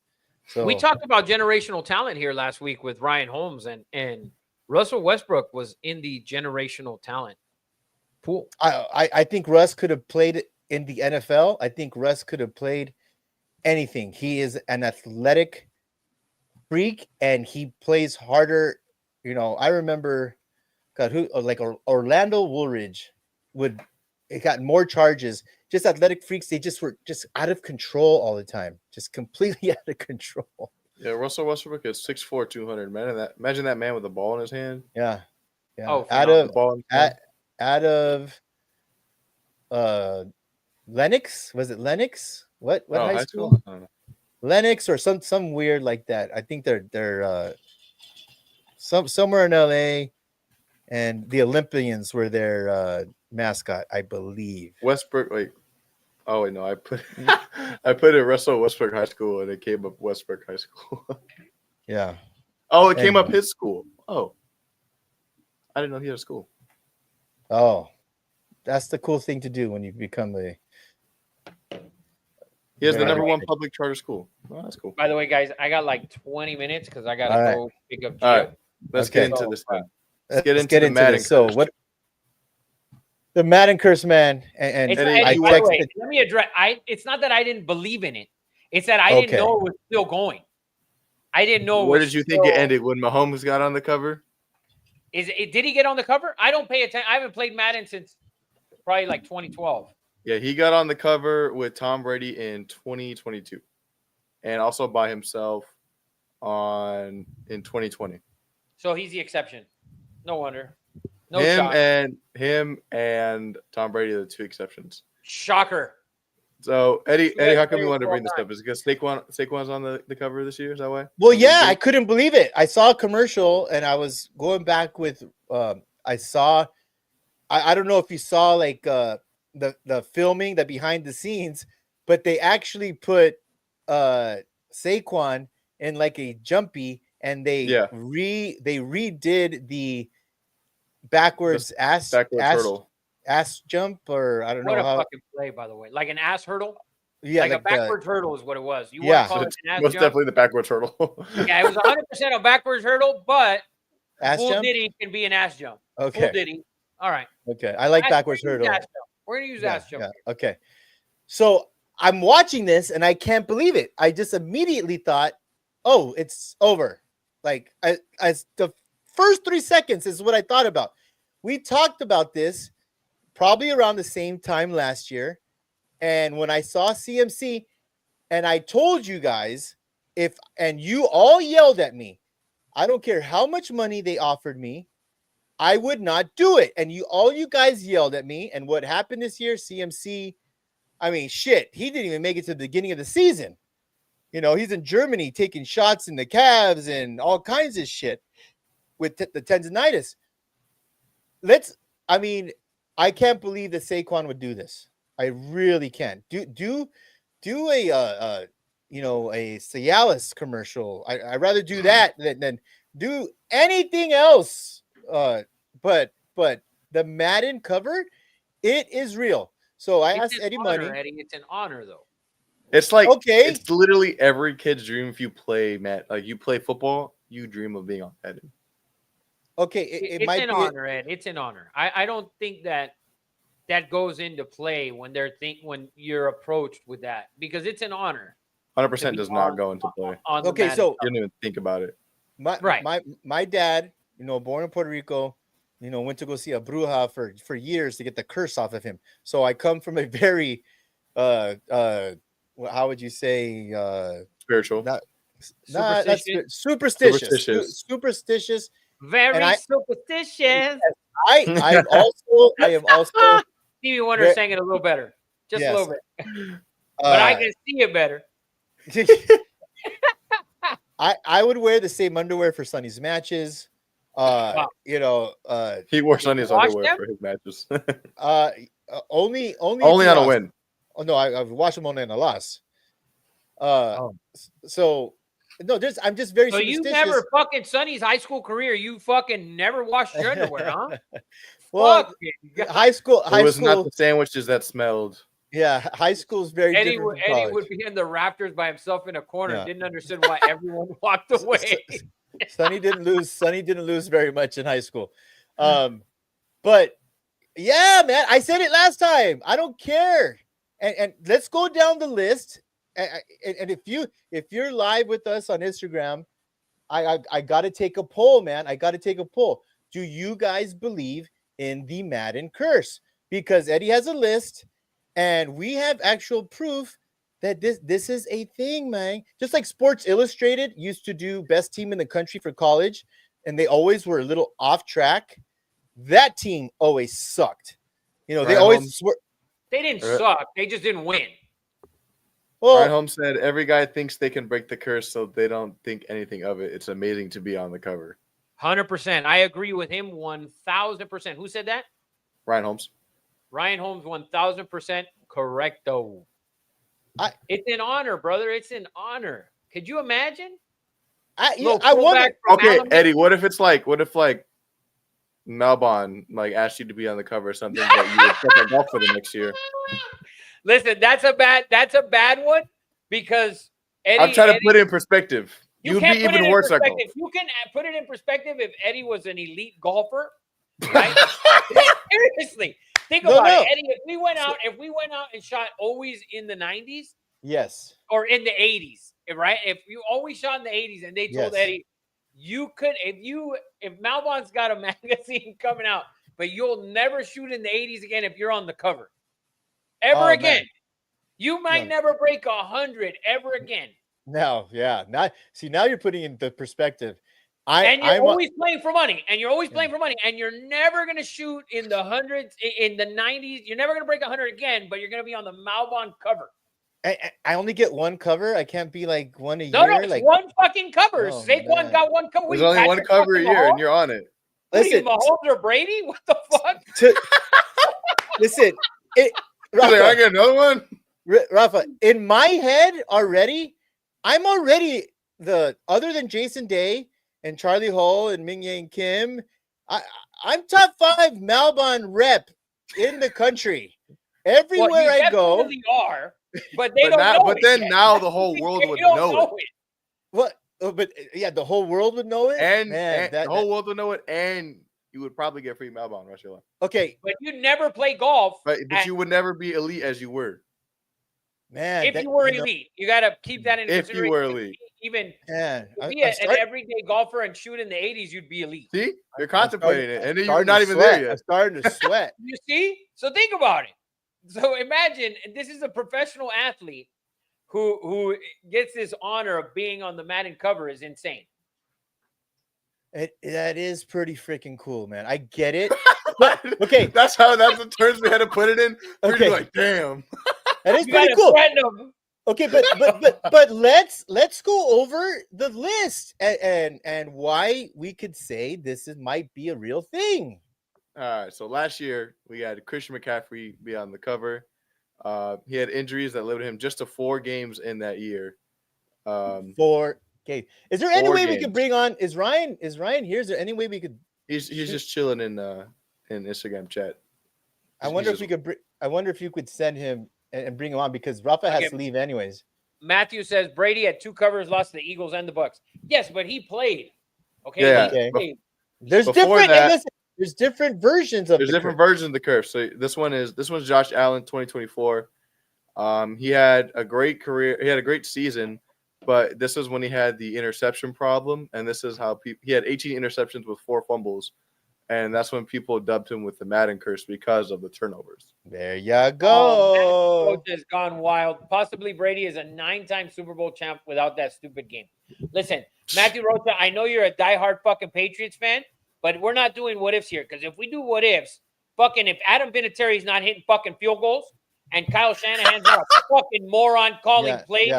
So we talked about generational talent here last week with Ryan Holmes, and Russell Westbrook was in the generational talent pool. I think Russ could have played in the NFL. I think Russ could have played anything. He is an athletic freak, and he plays harder. You know, I remember, God, who like Orlando Woolridge it got more charges. Just athletic freaks. They just were just out of control all the time, just completely out of control. Yeah, Russell Westbrook is 6'4", 200. Man, imagine that man with a ball in his hand. Yeah. Oh, out The ball in his hand. of Lennox. Was it Lennox? What Oh, high school? I don't know. Lennox or some weird like that. I think they're somewhere in LA, and the Olympians were their mascot, I believe. Westbrook, wait. Oh wait, no, I put it Russell Westbrook High School, and it came up Westbrook High School. Yeah. Oh, it came up Anyway. his school. Oh, I didn't know he had a school. Oh, that's the cool thing to do when you become a. He has the Yeah. number one public charter school. Oh, that's cool. By the way, guys, I got like 20 minutes because I gotta All right. go pick up Gio. All right, let's Okay. get into this then. Let's get into the Madden this. So curse. what? The Madden curse, man, and It's, Eddie, and I by the way, texted. let me address. It's not that I didn't believe in it. It's that I didn't Okay. know it was still going. I didn't know. Where did you think it ended when Mahomes got on the cover? Did he get on the cover? I don't pay attention. I haven't played Madden since probably like 2012. Yeah, he got on the cover with Tom Brady in 2022, and also by himself in 2020. So he's the exception. No wonder. No him shock. and Tom Brady are the two exceptions. Shocker. So Eddie, Yeah, how come you player wanted to bring this 12-9. up? Is it because Saquon's on the cover this year? Is that why? Well, yeah, I couldn't believe it. I saw a commercial, and I was going back with. I saw. I don't know if you saw like the filming, the behind the scenes, but they actually put Saquon in like a jumpy, and they redid the backwards turtle. ass jump, or I don't What know a how. fucking play, by the way. Like an ass hurdle? Yeah, like a the- backwards hurdle is what it was. You Yeah. want to call it It's an ass most jump? definitely the backward turtle. Yeah, it was 100% a backwards hurdle, but ass full jump. Diddy can be an ass jump. Full Okay, Diddy. All right. okay, I like backwards We're gonna hurdle. use ass jump. We're going to use ass jump. Yeah, okay. So I'm watching this and I can't believe it. I just immediately thought, oh, it's over. Like as the first 3 seconds is what I thought about. We talked about this probably around the same time last year. And when I saw CMC, and I told you guys, and you all yelled at me, I don't care how much money they offered me, I would not do it. And all you guys yelled at me. And what happened this year, CMC, I mean, shit, he didn't even make it to the beginning of the season. You know, he's in Germany taking shots in the calves and all kinds of shit with the tendonitis. I can't believe that Saquon would do this. I really can't. Do a Cialis commercial. I'd rather do that than do anything else. But the Madden cover, it is real. So I asked Eddie Money. Eddie, it's an honor, though. It's like Okay. It's literally every kid's dream. If you play you play football, you dream of being on Madden. Okay, it It's might an be honor, Ed. It's an honor. I don't think that goes into play when you're approached with that, because it's an honor. 100% does not go into play. On the Okay, Madden so stuff. You don't even think about it. my dad, born in Puerto Rico, went to go see a bruja for years to get the curse off of him. So I come from a very how would you say Superstitious. that's superstitious. Very superstitious. I am also Stevie Wonder Very- sang it a little better, just Yes. a little bit, but I can see it better. I would wear the same underwear for Sonny's matches. Wow. He wore Sonny's Watch underwear them? for his matches. Only if Only he on a lost. win. Oh no, I've watched him only in a loss. So no, I'm just very So you superstitious. never fucking Sonny's high school career, you fucking never washed your underwear, huh? Well, fucking high school. It was not the sandwiches that smelled. Yeah, high school is very Eddie, different from Eddie college. would be in the rafters by himself in a corner. Yeah. Didn't understand why everyone walked away. Sonny didn't lose. Sonny didn't lose very much in high school. But yeah, man, I said it last time. I don't care. And let's go down the list. And if you're live with us on Instagram, I got to take a poll, man. I got to take a poll. Do you guys believe in the Madden curse? Because Eddie has a list, and we have actual proof that this is a thing, man. Just like Sports Illustrated used to do best team in the country for college, and they always were a little off track. That team always sucked. You know, they always were. They didn't suck. They just didn't win. Well, Ryan Holmes said every guy thinks they can break the curse, so they don't think anything of it. It's amazing to be on the cover. 100%. I agree with him 1,000%. Who said that? Ryan Holmes. Ryan Holmes, 1,000% correcto. It's an honor, brother. It's an honor. Could you imagine? I wonder. Okay, Alabama? Eddie. What if Malbon asked you to be on the cover or something, but you would pick a golf for the next year? Listen, that's a bad one because Eddie. I'm trying to put it in perspective. You'd be even worse at golf. You can put it in perspective if Eddie was an elite golfer, right? Seriously, think about it, Eddie. If we went out and shot always in the 90s, yes, or in the 80s, right? If you always shot in the 80s, and they told Eddie, you could if Malbon's got a magazine coming out, but you'll never shoot in the 80s again if you're on the cover. Ever again. Man. You might never break 100 ever again. No, yeah. Now you're putting in the perspective. I'm always playing for money. And you're always playing for money. And you're never going to shoot in the hundreds, in the 90s. You're never going to break 100 again, but you're going to be on the Malbon cover. I only get one cover. I can't be like one a year. No, it's one fucking cover. Saquon got one cover. There's only one cover a year, and you're on it. Listen, Mahomes or Brady? What the fuck? Listen, Rafa, I get another one. Rafa, in my head already, I'm already other than Jason Day and Charlie Hull and Ming Yang Kim, I'm top 5 Malbon rep in the country. Everywhere I go, are, but they don't know But then now the whole world would know it. What? But yeah, the whole world would know it, and the whole world would know it, and you would probably get free Malbon, Russia. Okay, but you'd never play golf. But you would never be elite as you were. Man, if you were elite, you got to keep that in consideration. If you were elite, even be an everyday golfer and shoot in the 80s, you'd be elite. See, you're contemplating it, and you're not even there yet. I'm starting to sweat. You see? So think about it. So imagine this is a professional athlete who gets this honor of being on the Madden cover is insane. That is pretty freaking cool, man. I get it. But, okay, that's the terms we had to put it in. Okay, like damn. That is pretty cool. Okay, but let's go over the list and why we could say this might be a real thing. All right, so last year we had Christian McCaffrey be on the cover. He had injuries that limited him just to 4 games in that year. 4 games. Is there any way we could bring on? Is Ryan here? Is there any way we could? He's just chilling in Instagram chat. I wonder if we could. I wonder if you could send him and bring him on because Rafa has to leave anyways. Matthew says Brady had 2 covers, lost to the Eagles and the Bucks. Yes, but he played. Okay. Yeah. Okay. There's different. There's different versions of. There's different versions of the curve. So this one's Josh Allen, 2024. He had a great career. He had a great season, but this is when he had the interception problem, and this is how he had 18 interceptions with 4 fumbles, and that's when people dubbed him with the Madden curse because of the turnovers. There you go. Coach has gone wild. Possibly Brady is a 9-time Super Bowl champ without that stupid game. Listen, Matthew Rocha, I know you're a diehard fucking Patriots fan, but we're not doing what ifs here because if we do what ifs, fucking if Adam Vinatieri's not hitting fucking field goals and Kyle Shanahan's not a fucking moron calling plays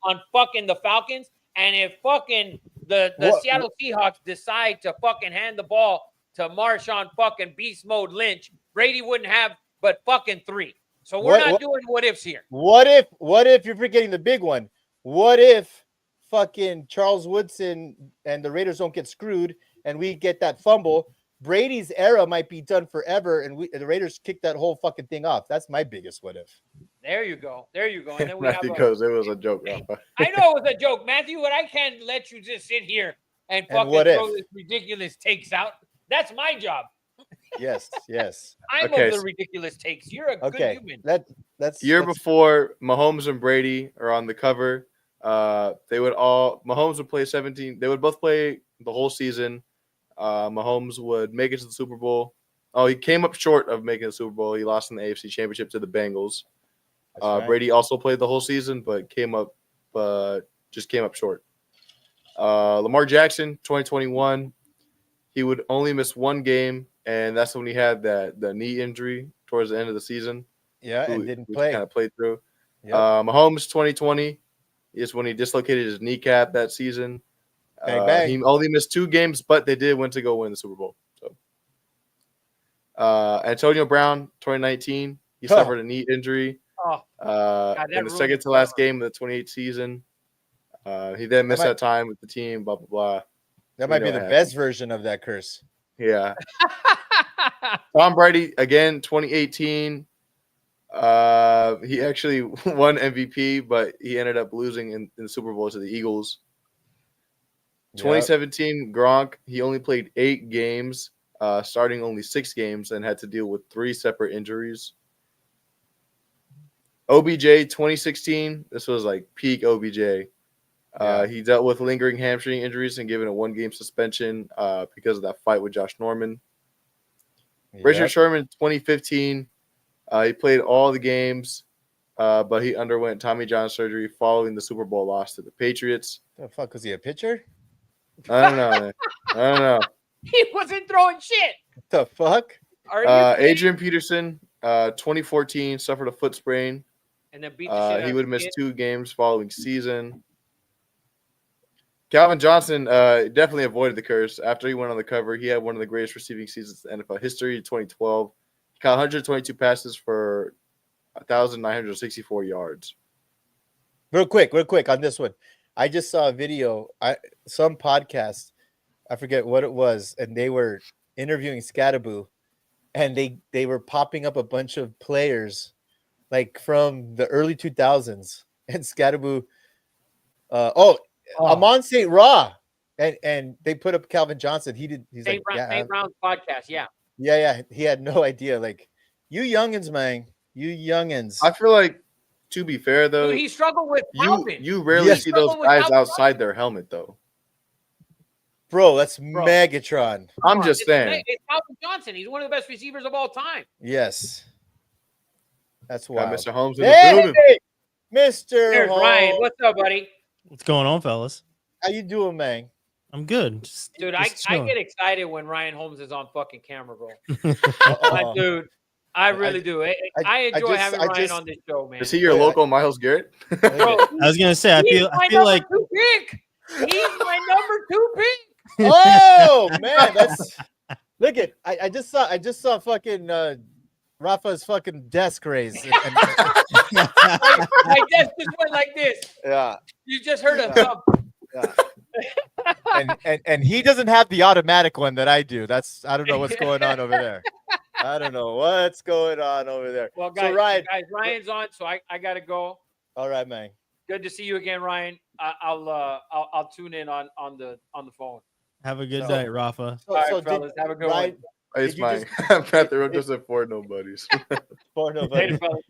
on fucking the Falcons, and if fucking the Seattle Seahawks decide to fucking hand the ball to Marshawn fucking beast mode Lynch, Brady wouldn't have but fucking 3. So we're not doing what ifs here. What if you're forgetting the big one? What if fucking Charles Woodson and the Raiders don't get screwed and we get that fumble? Brady's era might be done forever, and the Raiders kicked that whole fucking thing off. That's my biggest what if. There you go. There you go. And then we Matthew have goes, it was a joke, Rafa. I know it was a joke, Matthew, but I can't let you just sit here and fucking what throw if? this ridiculous takes out. That's my job. Yes, yes. I'm Okay, of the so- ridiculous takes. You're a good Okay, human. that's Year that's- before, Mahomes and Brady are on the cover. Mahomes would play 17. They would both play the whole season. Mahomes would make it to the Super Bowl. Oh, he came up short of making the Super Bowl. He lost in the AFC Championship to the Bengals. that's right. Brady also played the whole season, but just came up short. Lamar Jackson, 2021, he would only miss one game, and that's when he had the knee injury towards the end of the season. Yeah, and didn't play. Kind of played through. Yep. Mahomes, 2020, is when he dislocated his kneecap that season. Bang, bang. He only missed 2 games, but they did win the Super Bowl. So, Antonio Brown, 2019, he suffered a knee injury. Oh, In the ruined second it to last forever. game of the 28th season. He then missed that time with the team, blah, blah, blah. That we might know be the what best version of that curse. Yeah. Tom Brady, again, 2018. He actually won MVP, but he ended up losing in the Super Bowl to the Eagles. 2017, Gronk, he only played 8 games, starting only 6 games, and had to deal with 3 separate injuries. OBJ, 2016, this was like peak OBJ. He dealt with lingering hamstring injuries and given a 1-game suspension because of that fight with Josh Norman. Richard Sherman, 2015, he played all the games, but he underwent Tommy John surgery following the Super Bowl loss to the Patriots. The fuck, was he a pitcher? I don't know, man. I don't know. He wasn't throwing shit. What the fuck? Are you kidding? Adrian Peterson, 2014, suffered a foot sprain. And then beat the shit out He of would his miss kid. 2 games following season. Calvin Johnson definitely avoided the curse. After he went on the cover, he had one of the greatest receiving seasons in NFL history in 2012. He caught 122 passes for 1,964 yards. Real quick on this one. I just saw a video. Some podcast, I forget what it was, and they were interviewing Scattaboo, and they were popping up a bunch of players like from the early 2000s, and Scattaboo. Amon St. Ra, and they put up Calvin Johnson. He's St. Brown's podcast. Yeah. Yeah. He had no idea. Like, you youngins, man. You youngins. I feel like, to be fair, though, Dude, he struggled with Calvin. you rarely see those struggled with guys Calvin outside their helmet, though. Bro, that's Megatron. I'm just saying. It's Calvin Johnson. He's one of the best receivers of all time. Yes. That's Got wild. Mr. Holmes in the Hey, building. Mr. There's Ryan. Holmes. What's up, buddy? What's going on, fellas? How you doing, man? I'm good. Dude, just I chilling. get excited when Ryan Holmes is on fucking camera, bro. Uh-oh. Dude, I really do. I enjoy having Ryan on this show, man. Is he your local Miles Garrett? Bro, I was gonna say, I he's feel my like number 2 pick. He's my number 2 pick. Oh man, that's look at I just saw fucking Rafa's fucking desk raise. My desk just went like this. Yeah. You just heard a thump. And he doesn't have the automatic one that I do. I don't know what's going on over there. I don't know what's going on over there. Well, So, Ryan, Ryan's on, so I gotta go. all right, man. Good to see you again, Ryan. I'll tune in on the phone. have a good So- night, Rafa. So, All right, so fellas, have a good Ryan, one. It's Did you my just- Matthew wrote this at 4 nobodies. for nobody. Later, fellas.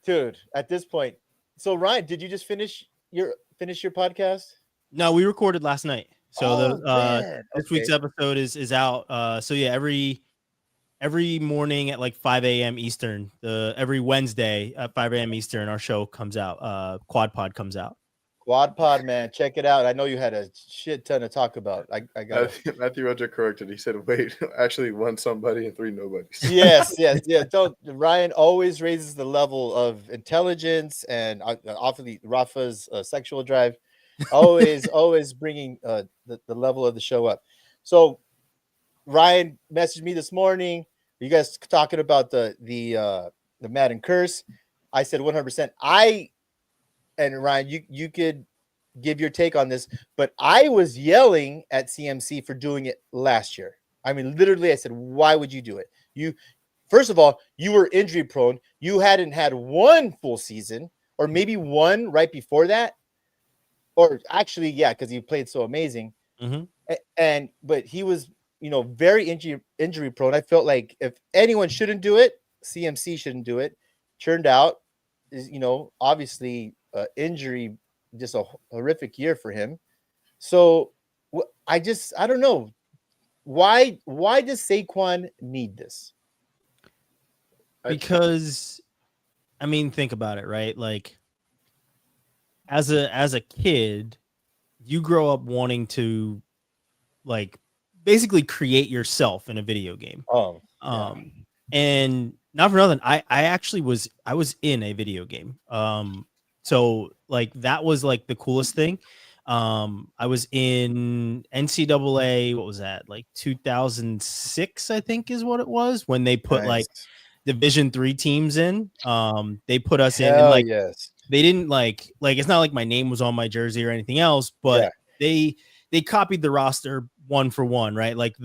Dude, at this point. So Ryan, did you just finish your podcast? No, we recorded last night, so Oh, the man. this week's Okay. episode is out. So yeah, every morning at like 5 a.m. Eastern, every Wednesday at 5 a.m. Eastern, our show comes out. Quad Pod comes out. Quad Pod, man. Check it out. I know you had a shit ton to talk about. I got it. Matthew Roger corrected. He said, wait, actually 1 somebody and 3 nobodies. Yes. Don't Ryan always raises the level of intelligence and obviously Rafa's sexual drive. Always bringing the level of the show up. So Ryan messaged me this morning. You guys talking about the Madden curse? I said 100%. And Ryan, you could give your take on this, but I was yelling at CMC for doing it last year. I mean, literally, I said, why would you do it? First of all, you were injury prone. You hadn't had one full season, or maybe one right before that. Or actually, yeah, because he played so amazing. But he was, very injury prone. I felt like if anyone shouldn't do it, CMC shouldn't do it. Turned out, obviously injury, just a horrific year for him. So I don't know. Why does Saquon need this? Because, I mean, think about it, right? Like, as a kid, you grow up wanting to, like, basically create yourself in a video game. And not for nothing, I actually was in a video game. So like that was like the coolest thing. I was in NCAA. What was that? Like 2006, I think is what it was, when they put like Division III teams in. They put us in, and like they didn't like it's not like my name was on my jersey or anything else, but they copied the roster one for one, right? Like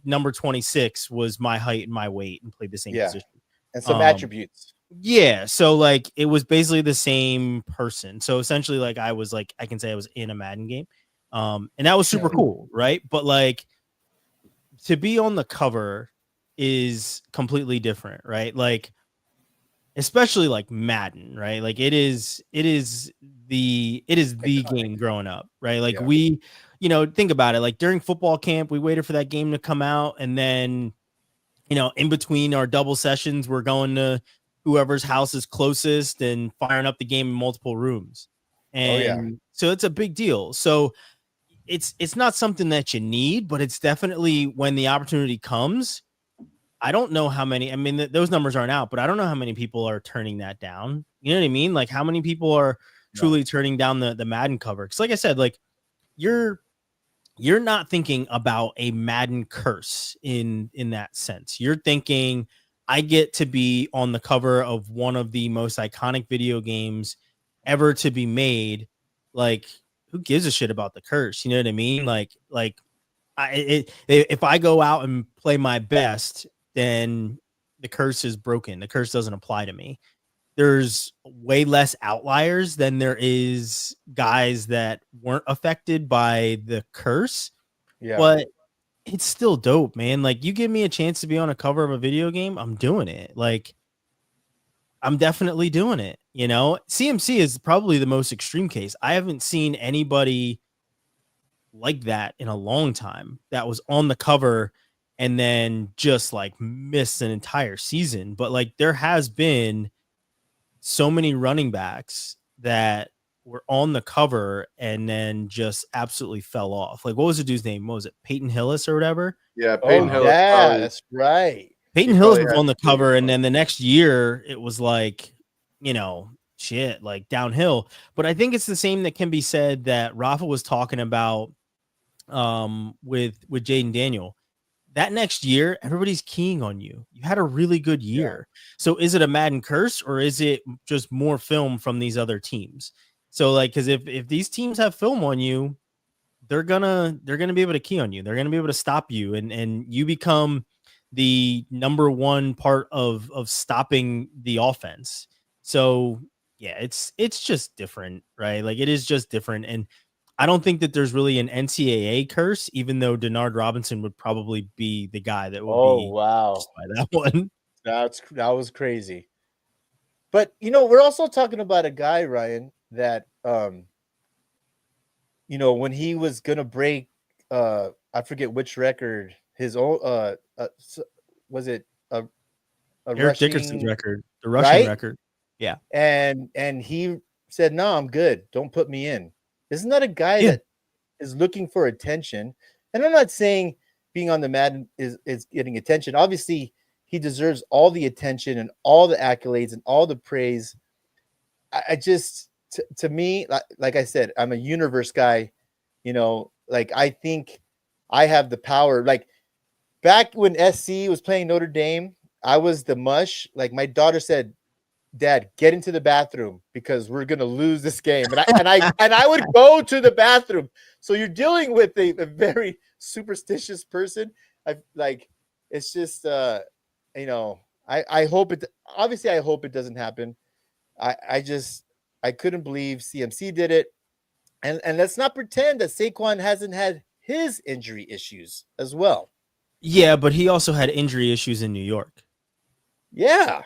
number 26 was my height and my weight and played the same position. And some attributes. Yeah. So like it was basically the same person. So essentially, like I can say I was in a Madden game. And that was super cool, right? But like to be on the cover is completely different, right? Like especially like Madden, right? Like it is the game growing up, right? Like we, think about it, like during football camp, we waited for that game to come out, and then in between our double sessions, we're going to whoever's house is closest and firing up the game in multiple rooms. And so it's a big deal. So it's not something that you need, but it's definitely, when the opportunity comes, I don't know how many, I mean, those numbers aren't out, but I don't know how many people are turning that down. You know what I mean? Like how many people are truly turning down the Madden cover? Because like I said, like you're not thinking about a Madden curse in that sense. You're thinking, I get to be on the cover of one of the most iconic video games ever to be made. Like, who gives a shit about the curse? You know what I mean? If I go out and play my best, then the curse is broken. The curse doesn't apply to me. There's way less outliers than there is guys that weren't affected by the curse. But it's still dope, man. Like you give me a chance to be on a cover of a video game, I'm doing it. Like I'm definitely doing it. CMC is probably the most extreme case. I haven't seen anybody like that in a long time that was on the cover and then just like missed an entire season. But like there has been so many running backs that were on the cover and then just absolutely fell off. Like what was the dude's name? What was it? Peyton Hillis or whatever? Yeah, Peyton Hillis. Yeah, that's right. Peyton Hillis was on the cover, and then the next year it was like, shit, like downhill. But I think it's the same that can be said that Rafa was talking about with Jaden Daniel. That next year, everybody's keying on you. You had a really good year. So is it a Madden curse, or is it just more film from these other teams? So like, because if these teams have film on you, they're gonna be able to key on you. They're gonna be able to stop you, and you become the number one part of stopping the offense. So yeah, it's just different, right? Like it is just different. And I don't think that there's really an NCAA curse, even though Denard Robinson would probably be the guy that would be by that one. That was crazy. But we're also talking about a guy, Ryan, that when he was gonna break I forget which record, his own was it a Eric Dickerson's record, the rushing record. Yeah. And he said, "No, I'm good. Don't put me in." Isn't that a guy that is looking for attention? And I'm not saying being on the Madden is getting attention. Obviously, he deserves all the attention and all the accolades and all the praise. I just, to me, like I said, I'm a universe guy. Like I think I have the power. Like back when SC was playing Notre Dame, I was the mush. Like my daughter said, "Dad, get into the bathroom because we're gonna lose this game." And I would go to the bathroom. So you're dealing with a very superstitious person. it's just I hope it. Obviously, I hope it doesn't happen. I couldn't believe CMC did it, and let's not pretend that Saquon hasn't had his injury issues as well. Yeah, but he also had injury issues in New York. Yeah,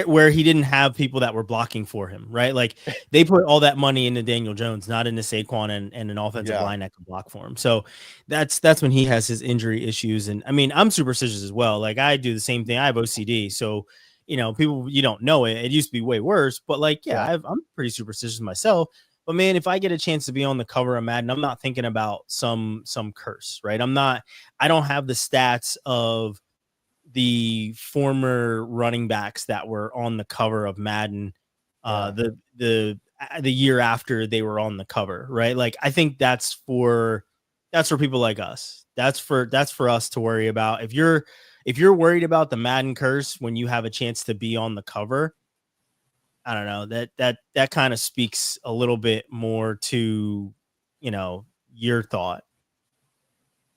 where he didn't have people that were blocking for him, right? Like they put all that money into Daniel Jones, not into Saquon and an offensive line that can block for him. So that's when he has his injury issues. And I mean, I'm superstitious as well. Like I do the same thing. I have OCD, so people, you don't know it. It used to be way worse, but like, I'm pretty superstitious myself. But man, if I get a chance to be on the cover of Madden, I'm not thinking about some curse, right? I don't have the stats of the former running backs that were on the cover of Madden the year after they were on the cover, right? Like I think that's for people like us. That's for us to worry about. If you're worried about the Madden curse when you have a chance to be on the cover, I don't know, that kind of speaks a little bit more to your thought.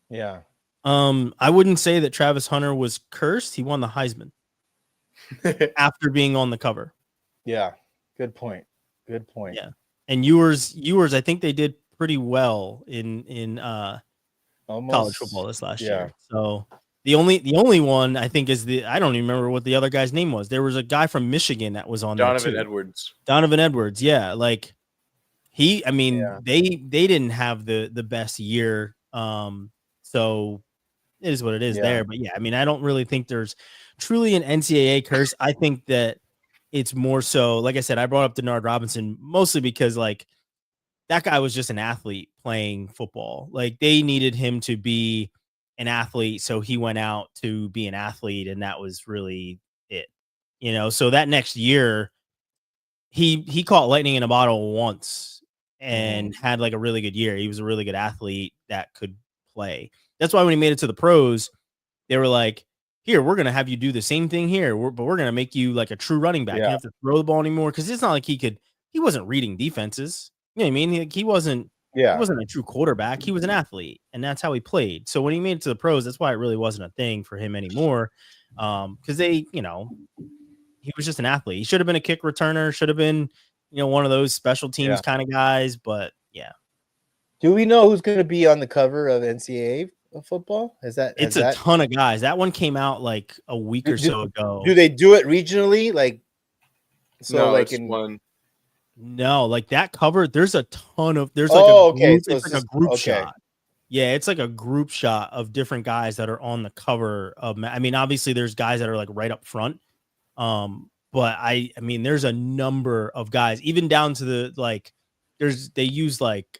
Yeah. I wouldn't say that Travis Hunter was cursed. He won the Heisman after being on the cover. Yeah. Good point. Yeah. And Ewers, I think they did pretty well in college football this last year. So the only one I think is I don't even remember what the other guy's name was. There was a guy from Michigan that was on Donovan there too. Edwards. Yeah. Like they didn't have the best year. So it is what it is there. But yeah, I mean, I don't really think there's truly an NCAA curse. I think that it's more so, like I said, I brought up Denard Robinson mostly because like that guy was just an athlete playing football. Like they needed him to be an athlete. So he went out to be an athlete, and that was really it, so that next year he caught lightning in a bottle once and had like a really good year. He was a really good athlete that could play. That's why when he made it to the pros, they were like, here, we're going to have you do the same thing here, but we're going to make you like a true running back. You don't have to throw the ball anymore. Cause it's not like he wasn't reading defenses. You know what I mean? He wasn't a true quarterback. He was an athlete, and that's how he played. So when he made it to the pros, that's why it really wasn't a thing for him anymore. Cause he was just an athlete. He should have been a kick returner, should have been, one of those special teams kind of guys, but yeah. Do we know who's going to be on the cover of NCAA football? It's a ton of guys. That one came out like a week or so ago. Do they do it regionally? Like, so no, like in one. No, like that cover. There's a ton of. There's like a group, so it's like a group shot. Yeah, it's like a group shot of different guys that are on the cover of. I mean, obviously, there's guys that are like right up front. But I mean, there's a number of guys, even down to the like. They use like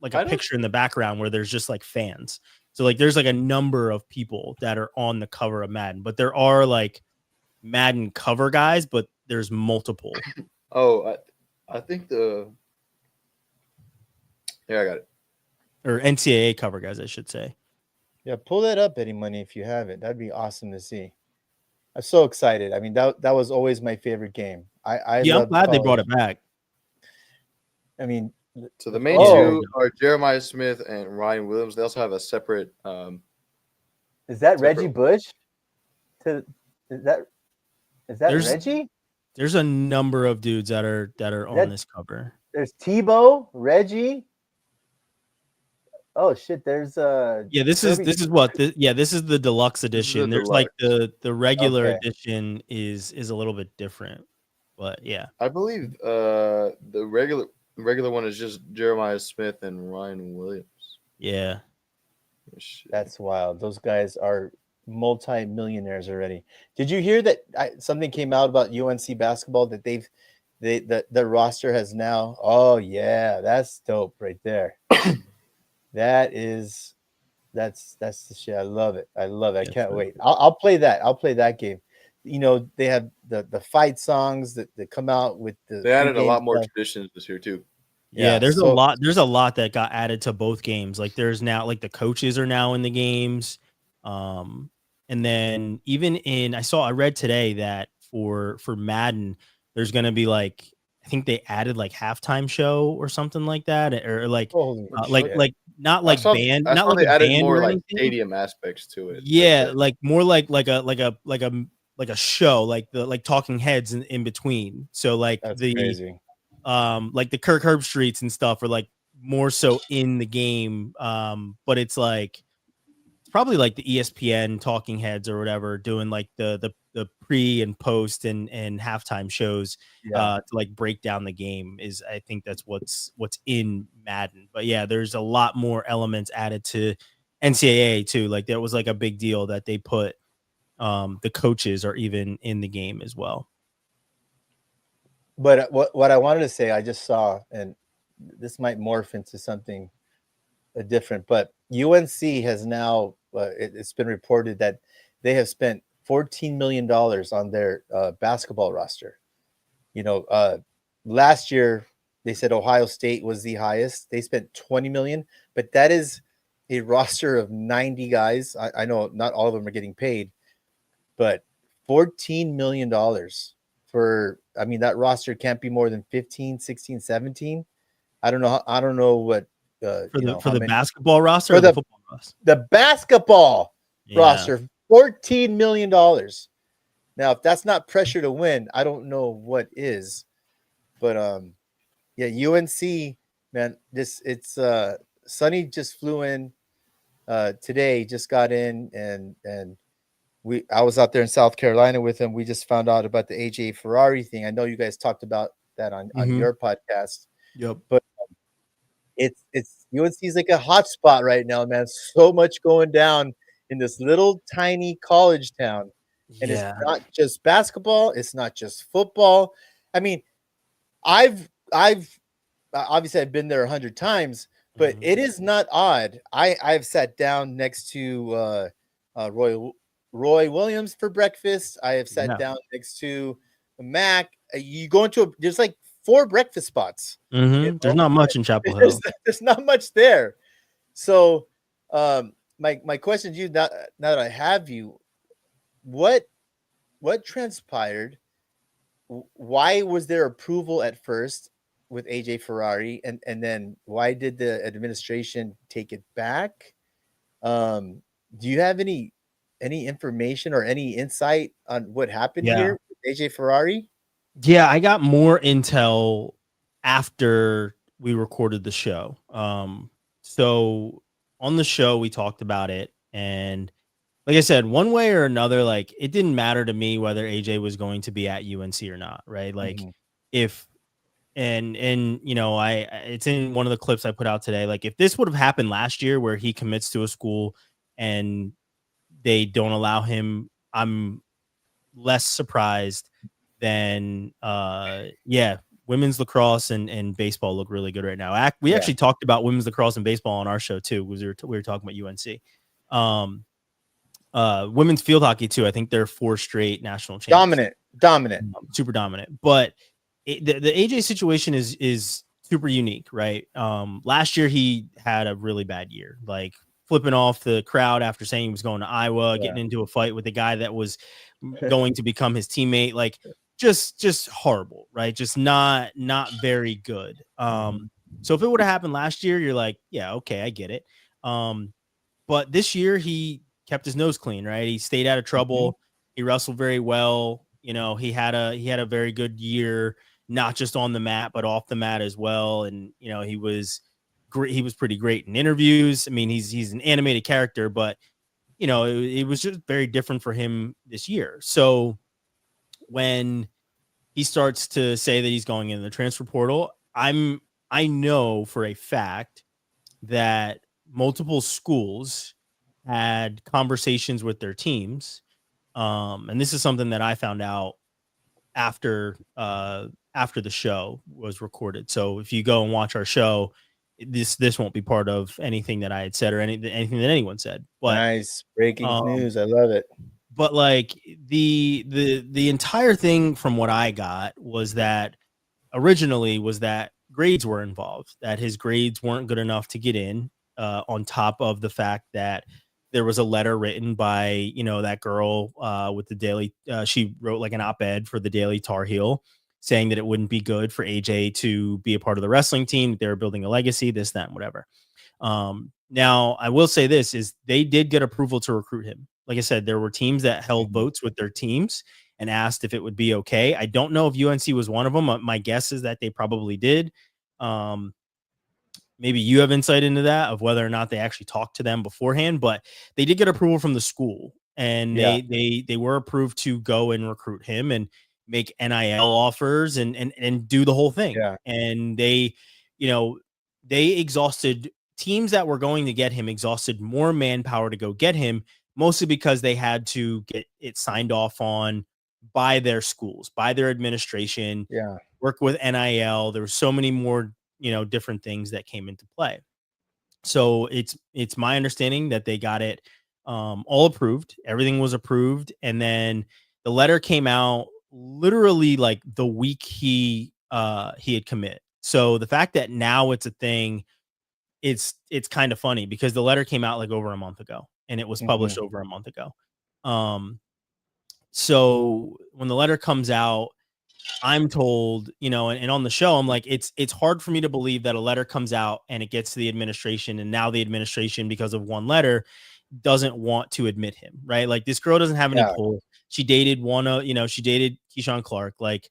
a picture in the background where there's just like fans. So like there's like a number of people that are on the cover of Madden, but there are like Madden cover guys, but there's multiple. Oh, I think I got it. Or NCAA cover guys, I should say. Yeah, pull that up, Eddie Money, if you have it. That'd be awesome to see. I'm so excited. I mean, that was always my favorite game. I'm glad they brought it back. I mean, so the main two are Jeremiah Smith and Ryan Williams. They also have a separate. Is that Reggie Bush? Is that Reggie? There's a number of dudes that are on this cover. There's Tebow, Reggie. Oh shit! There's this is the deluxe edition. There's like the regular edition is a little bit different, but yeah. I believe the regular one is just Jeremiah Smith and Ryan Williams. Yeah. That's wild. Those guys are multi-millionaires already. Did you hear that something came out about UNC basketball that the roster has now? Oh yeah, that's dope right there. that's the shit. I love it. I can't wait. I'll play that. I'll play that game. They have the fight songs that come out with the. They added a lot more traditions this year too. Yeah, there's a lot that got added to both games. Like there's now like the coaches are now in the games. And then even I read today that for Madden, there's going to be like, I I think they added like halftime show or something like that, or like shit. not like band, I not saw like they a added band more or like anything. stadium aspects to it. Yeah, like more like a show, like talking heads in between. So like That's the crazy. like the Kirk Herbstreits and stuff are like more so in the game. But it's like it's probably like the ESPN talking heads or whatever doing like the pre and post and halftime shows to like break down the game. Is I think that's what's in Madden. But yeah, there's a lot more elements added to NCAA too. Like that was like a big deal that they put the coaches are even in the game as well. But what I wanted to say, I just saw, and this might morph into something different, but UNC has now, it's been reported that they have spent $14 million on their basketball roster. You know, last year they said Ohio State was the highest. They spent 20 million, but that is a roster of 90 guys. I know not all of them are getting paid, but $14 million for, I mean, that roster can't be more than 15, 16, 17. I don't know what for the basketball roster for or the football roster. The basketball roster, $14 million. Now, if that's not pressure to win, I don't know what is. But yeah, UNC, man, it's Sonny just flew in today, just got in, and I was out there in South Carolina with him. We just found out about the AJ Ferrari thing. I know you guys talked about that on your podcast. Yep. But it's UNC is like a hot spot right now, man. So much going down in this little tiny college town. And it's not just basketball, it's not just football. I mean, I've obviously I've been there 100 times, but it is not odd. I've sat down next to Roy Williams for breakfast. I have sat down next to Mac. You go into there's like 4 breakfast spots. You know? There's not much in Chapel Hill. There's not much there. So my question to you now that I have you, what transpired? Why was there approval at first with AJ Ferrari, and then why did the administration take it back? Do you have any information or any insight on what happened here with AJ Ferrari? Yeah, I got more intel after we recorded the show. So on the show we talked about it, and like I said, one way or another, like it didn't matter to me whether AJ was going to be at UNC or not, right? Like if and you know, it's in one of the clips I put out today. Like if this would have happened last year where he commits to a school and they don't allow him, I'm less surprised than women's lacrosse and baseball look really good right now. We actually talked about women's lacrosse and baseball on our show too, because we were talking about UNC. Women's field hockey too. I think they're 4 straight national champions. Dominant, super dominant. But the AJ situation is super unique, right? Last year he had a really bad year, like flipping off the crowd after saying he was going to Iowa, getting into a fight with the guy that was going to become his teammate, like just horrible, right? Just not very good. So if it would have happened last year, you're like, yeah, okay, I get it. But this year he kept his nose clean, right? He stayed out of trouble. He wrestled very well. You know, he had a very good year, not just on the mat, but off the mat as well. And, you know, he was great. He was pretty great in interviews. I mean, he's an animated character, but you know, it was just very different for him this year. So when he starts to say that he's going in the transfer portal, I know for a fact that multiple schools had conversations with their teams. And this is something that I found out after the show was recorded. So if you go and watch our show, this won't be part of anything that I had said or anything that anyone said. But nice breaking news. I love it. But like the entire thing from what I got was that originally was that grades were involved, that his grades weren't good enough to get in, on top of the fact that there was a letter written by, you know, that girl with the Daily, she wrote like an op-ed for the Daily Tar Heel saying that it wouldn't be good for AJ to be a part of the wrestling team. They were building a legacy, this, that, and whatever. Now, I will say this is they did get approval to recruit him. Like I said, there were teams that held votes with their teams and asked if it would be okay. I don't know if UNC was one of them. My guess is that they probably did. Maybe you have insight into that of whether or not they actually talked to them beforehand, but they did get approval from the school, and they were approved to go and recruit him and make NIL offers and do the whole thing. Yeah. And they exhausted teams that were going to get him, exhausted more manpower to go get him, mostly because they had to get it signed off on by their schools, by their administration, work with NIL. There were so many more, different things that came into play. So it's my understanding that they got it all approved. Everything was approved. And then the letter came out literally like the week he had commit. So the fact that now it's a thing, it's kind of funny because the letter came out like over a month ago and it was published over a month ago. So when the letter comes out, I'm told, and on the show, I'm like, it's hard for me to believe that a letter comes out and it gets to the administration. And now the administration, because of one letter, doesn't want to admit him, right? Like this girl doesn't have any pull. She dated she dated Keyshawn Clark, like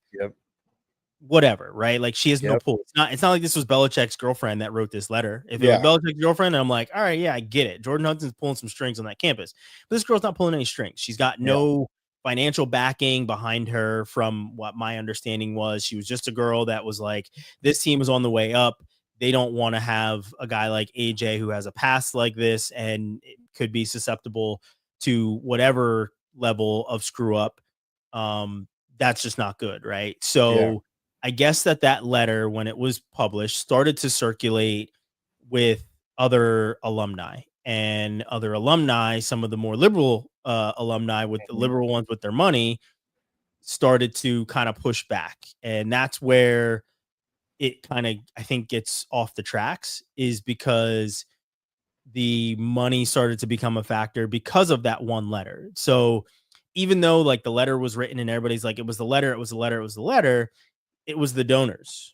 whatever, right? Like she has no pull. It's not like this was Belichick's girlfriend that wrote this letter. If it was Belichick's girlfriend, I'm like, all right, yeah, I get it. Jordan Hudson's pulling some strings on that campus, but this girl's not pulling any strings. She's got no financial backing behind her. From what my understanding was, she was just a girl that was like, this team is on the way up. They don't want to have a guy like AJ who has a past like this and it could be susceptible to whatever level of screw up. That's just not good, right? So I guess that letter, when it was published, started to circulate with other alumni, and other alumni, some of the more liberal alumni with the liberal ones with their money, started to kind of push back. And that's where it kind of, I think, gets off the tracks, is because the money started to become a factor because of that one letter. So even though like the letter was written and everybody's like, it was the letter, it was the letter, it was the letter, it was the donors.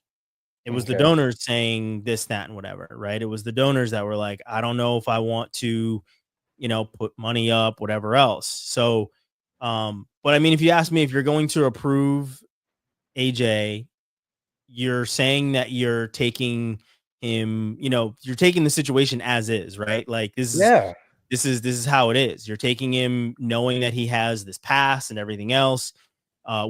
It was the donors saying this, that, and whatever, right? It was the donors that were like, I don't know if I want to, put money up, whatever else. So, but I mean, if you ask me, if you're going to approve AJ, you're saying that you're taking him, you're taking the situation as is, right? Like this is how it is. You're taking him knowing that he has this past and everything else,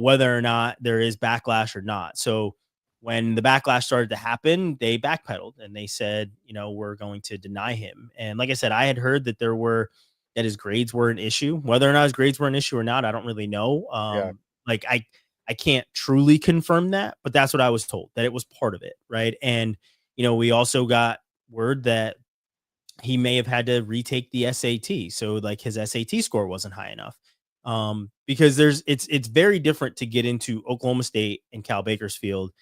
whether or not there is backlash or not. So when the backlash started to happen, they backpedaled and they said, we're going to deny him. And like I said, I had heard that that his grades were an issue. Whether or not his grades were an issue or not, I don't really know. Like I can't truly confirm that, but that's what I was told, that it was part of it, right? And we also got word that he may have had to retake the SAT. So like his SAT score wasn't high enough. Because it's very different to get into Oklahoma State and Cal Bakersfield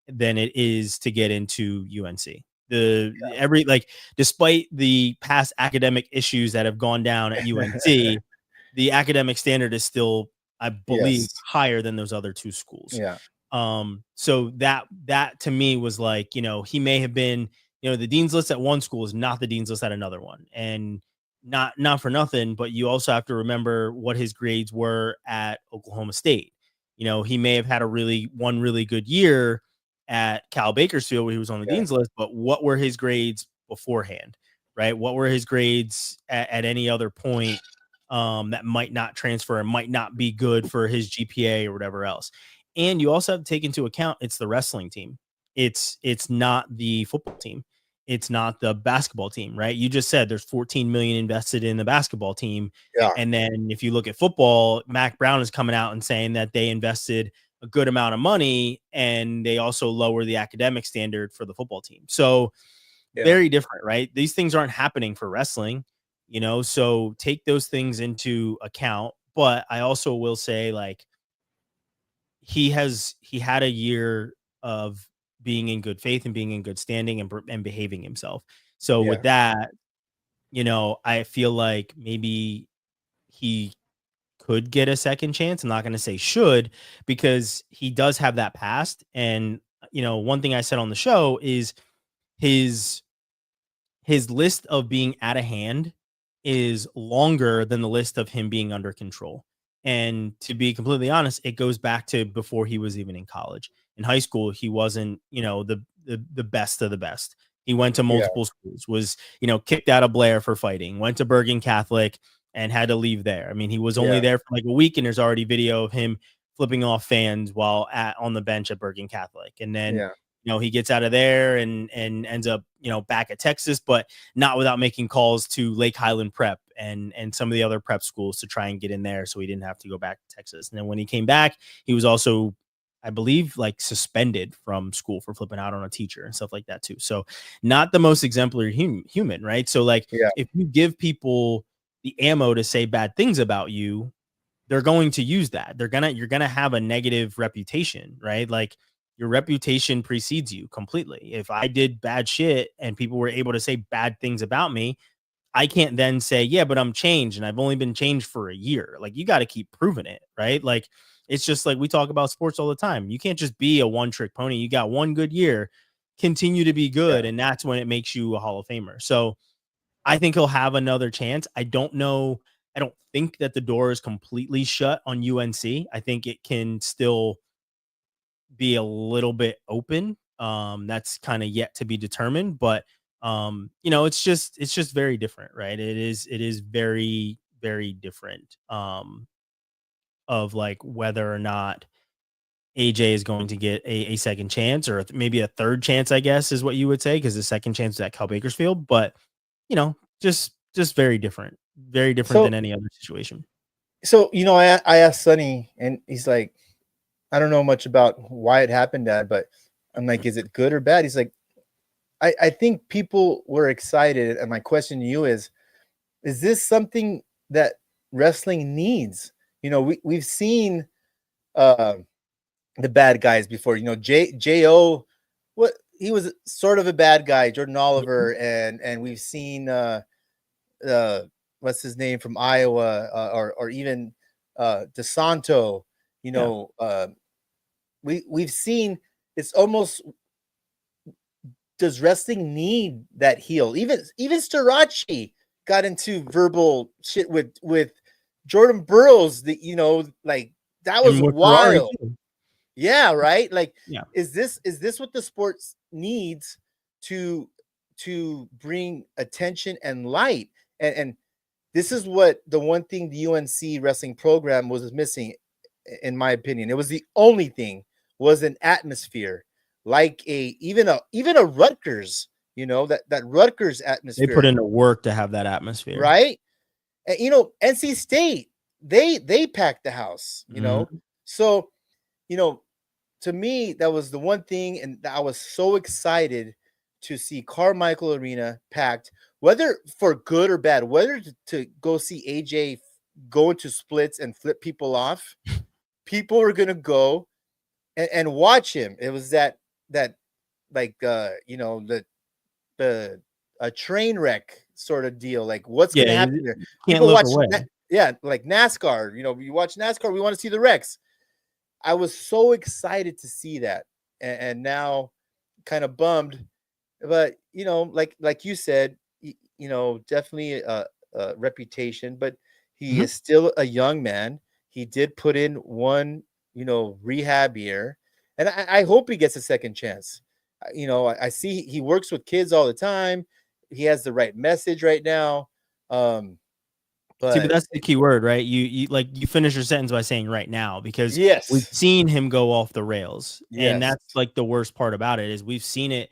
than it is to get into UNC. Despite the past academic issues that have gone down at UNC, the academic standard is still, I believe, higher than those other two schools. So that to me was like, he may have been, the dean's list at one school is not the dean's list at another one. And not for nothing, but you also have to remember what his grades were at Oklahoma State. He may have had one really good year at Cal Bakersfield where he was on the dean's list, but what were his grades beforehand, right? What were his grades at any other point that might not transfer and might not be good for his GPA or whatever else? And you also have to take into account it's the wrestling team. It's not the football team. It's not the basketball team, right? You just said there's 14 million invested in the basketball team. And then if you look at football, Mac Brown is coming out and saying that they invested a good amount of money and they also lower the academic standard for the football team. So very different, right? These things aren't happening for wrestling, so take those things into account. But I also will say, like, he had a year of being in good faith and being in good standing and behaving himself. So with that, I feel like maybe he could get a second chance. I'm not going to say should, because he does have that past. And, one thing I said on the show is his list of being out of hand is longer than the list of him being under control. And to be completely honest, it goes back to before he was even in college. In high school, he wasn't, the best of the best. He went to multiple schools, was, kicked out of Blair for fighting, went to Bergen Catholic and had to leave there. I mean, he was only there for like a week, and there's already video of him flipping off fans while on the bench at Bergen Catholic. And then, he gets out of there and ends up, back at Texas, but not without making calls to Lake Highland Prep and some of the other prep schools to try and get in there so he didn't have to go back to Texas. And then when he came back, he was also, I believe, like suspended from school for flipping out on a teacher and stuff like that too. So not the most exemplary human, right? So like if you give people the ammo to say bad things about you, they're going to use that. You're going to have a negative reputation, right? Like your reputation precedes you completely. If I did bad shit and people were able to say bad things about me, I can't then say, yeah, but I'm changed and I've only been changed for a year. Like you got to keep proving it, right? Like it's just like we talk about sports all the time. You can't just be a one-trick pony. You got one good year, continue to be good, and that's when it makes you a Hall of Famer. So I think he'll have another chance. I don't know. I don't think that the door is completely shut on UNC. I think it can still be a little bit open. That's kind of yet to be determined, but it's just very different, right? It is very, very different. Of like whether or not AJ is going to get a second chance or maybe a third chance, I guess is what you would say, because the second chance is at Cal Bakersfield, but just very different than any other situation. So, I asked Sonny and he's like, I don't know much about why it happened, Dad, but I'm like, is it good or bad? He's like, I think people were excited. And my question to you is this something that wrestling needs? We've seen the bad guys before. J.O., what he was sort of a bad guy, Jordan Oliver, and we've seen what's his name from Iowa, or even DeSanto. We've seen it's almost. Does wrestling need that heel? Even Starachi got into verbal shit with Jordan Burroughs, like that was wild. Yeah, right. Like, is this what the sports needs to bring attention and light? And this is what the one thing the UNC wrestling program was missing, in my opinion. It was the only thing was an atmosphere, like even a Rutgers, that Rutgers atmosphere. They put in the work to have that atmosphere, right? And, NC State, they packed the house, So, to me, that was the one thing, and I was so excited to see Carmichael Arena packed, whether for good or bad, whether to go see AJ go into splits and flip people off. People were gonna go and watch him. It was that like the a train wreck sort of deal. Like what's gonna happen there? People watch like NASCAR. You watch NASCAR, we want to see the wrecks. I was so excited to see that, and now kind of bummed. But like you said, definitely a reputation. But he is still a young man. He did put in one, rehab year, and I hope he gets a second chance. I see he works with kids all the time. He has the right message right now. But that's the key word, right? You finish your sentence by saying right now, because we've seen him go off the rails. And that's like the worst part about it is we've seen it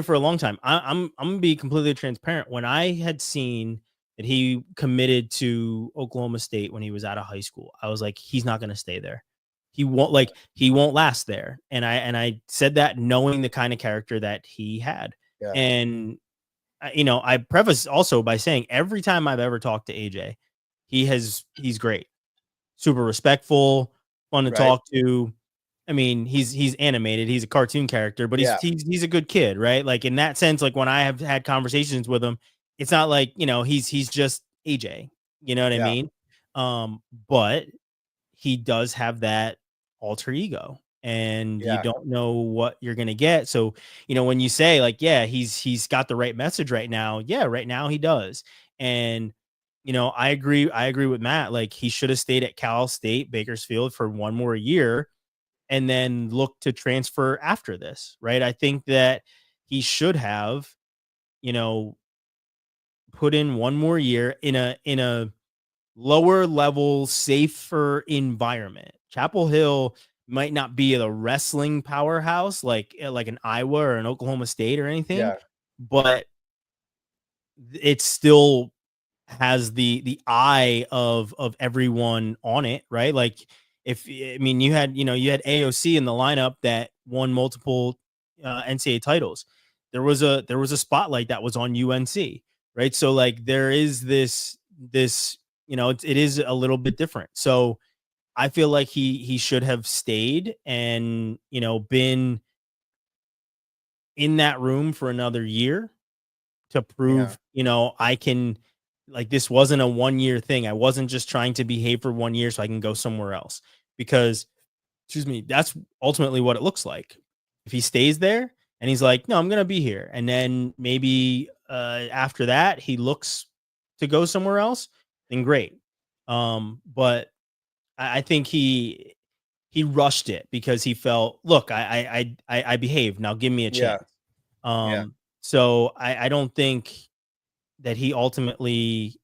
for a long time. I'm gonna be completely transparent. When I had seen that he committed to Oklahoma State when he was out of high school, I was like, he's not gonna stay there. He won't last there. And I said that knowing the kind of character that he had. Yeah. And I preface also by saying every time I've ever talked to AJ, he's great, super respectful, fun to talk to. I mean, he's animated, he's a cartoon character, but he's a good kid, right? Like in that sense, like when I have had conversations with him, it's not like he's just AJ. You know what I mean? But he does have that alter ego, and you don't know what you're gonna get. So, when you say like, yeah, he's got the right message right now. Yeah, right now he does. And I agree with Matt. Like, he should have stayed at Cal State Bakersfield for one more year and then look to transfer after this, right? I think that he should have, put in one more year in a lower level, safer environment. Chapel Hill might not be the wrestling powerhouse like an Iowa or an Oklahoma State or anything, but it still has the eye of everyone on it, right? Like, you had AOC in the lineup that won multiple NCAA titles. There was a spotlight that was on UNC, right? So like there is this it is a little bit different. So I feel like he should have stayed and been in that room for another year to prove I can, like, this wasn't a 1 year thing. I wasn't just trying to behave for 1 year so I can go somewhere else, because that's ultimately what it looks like. If he stays there and he's like, no, I'm going to be here. And then maybe after that, he looks to go somewhere else, then great. But I think he rushed it because he felt, look, I behaved. Now give me a chance. So I don't think that he ultimately,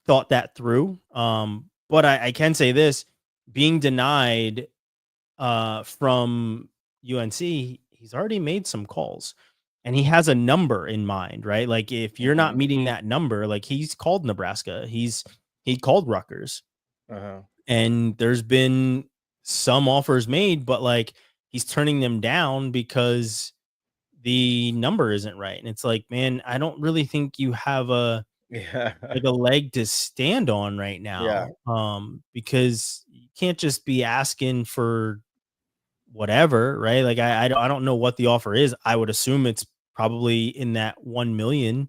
thought that through. But I can say this, being denied from UNC, he's already made some calls and he has a number in mind, right? Like, if you're not meeting that number, like, he's called Nebraska, he called Rutgers, and there's been some offers made, but like, he's turning them down because the number isn't right. And it's like, man, I don't really think you have like a leg to stand on right now. Because you can't just be asking for whatever, right? Like, I don't know what the offer is. I would assume it's probably in that 1 million.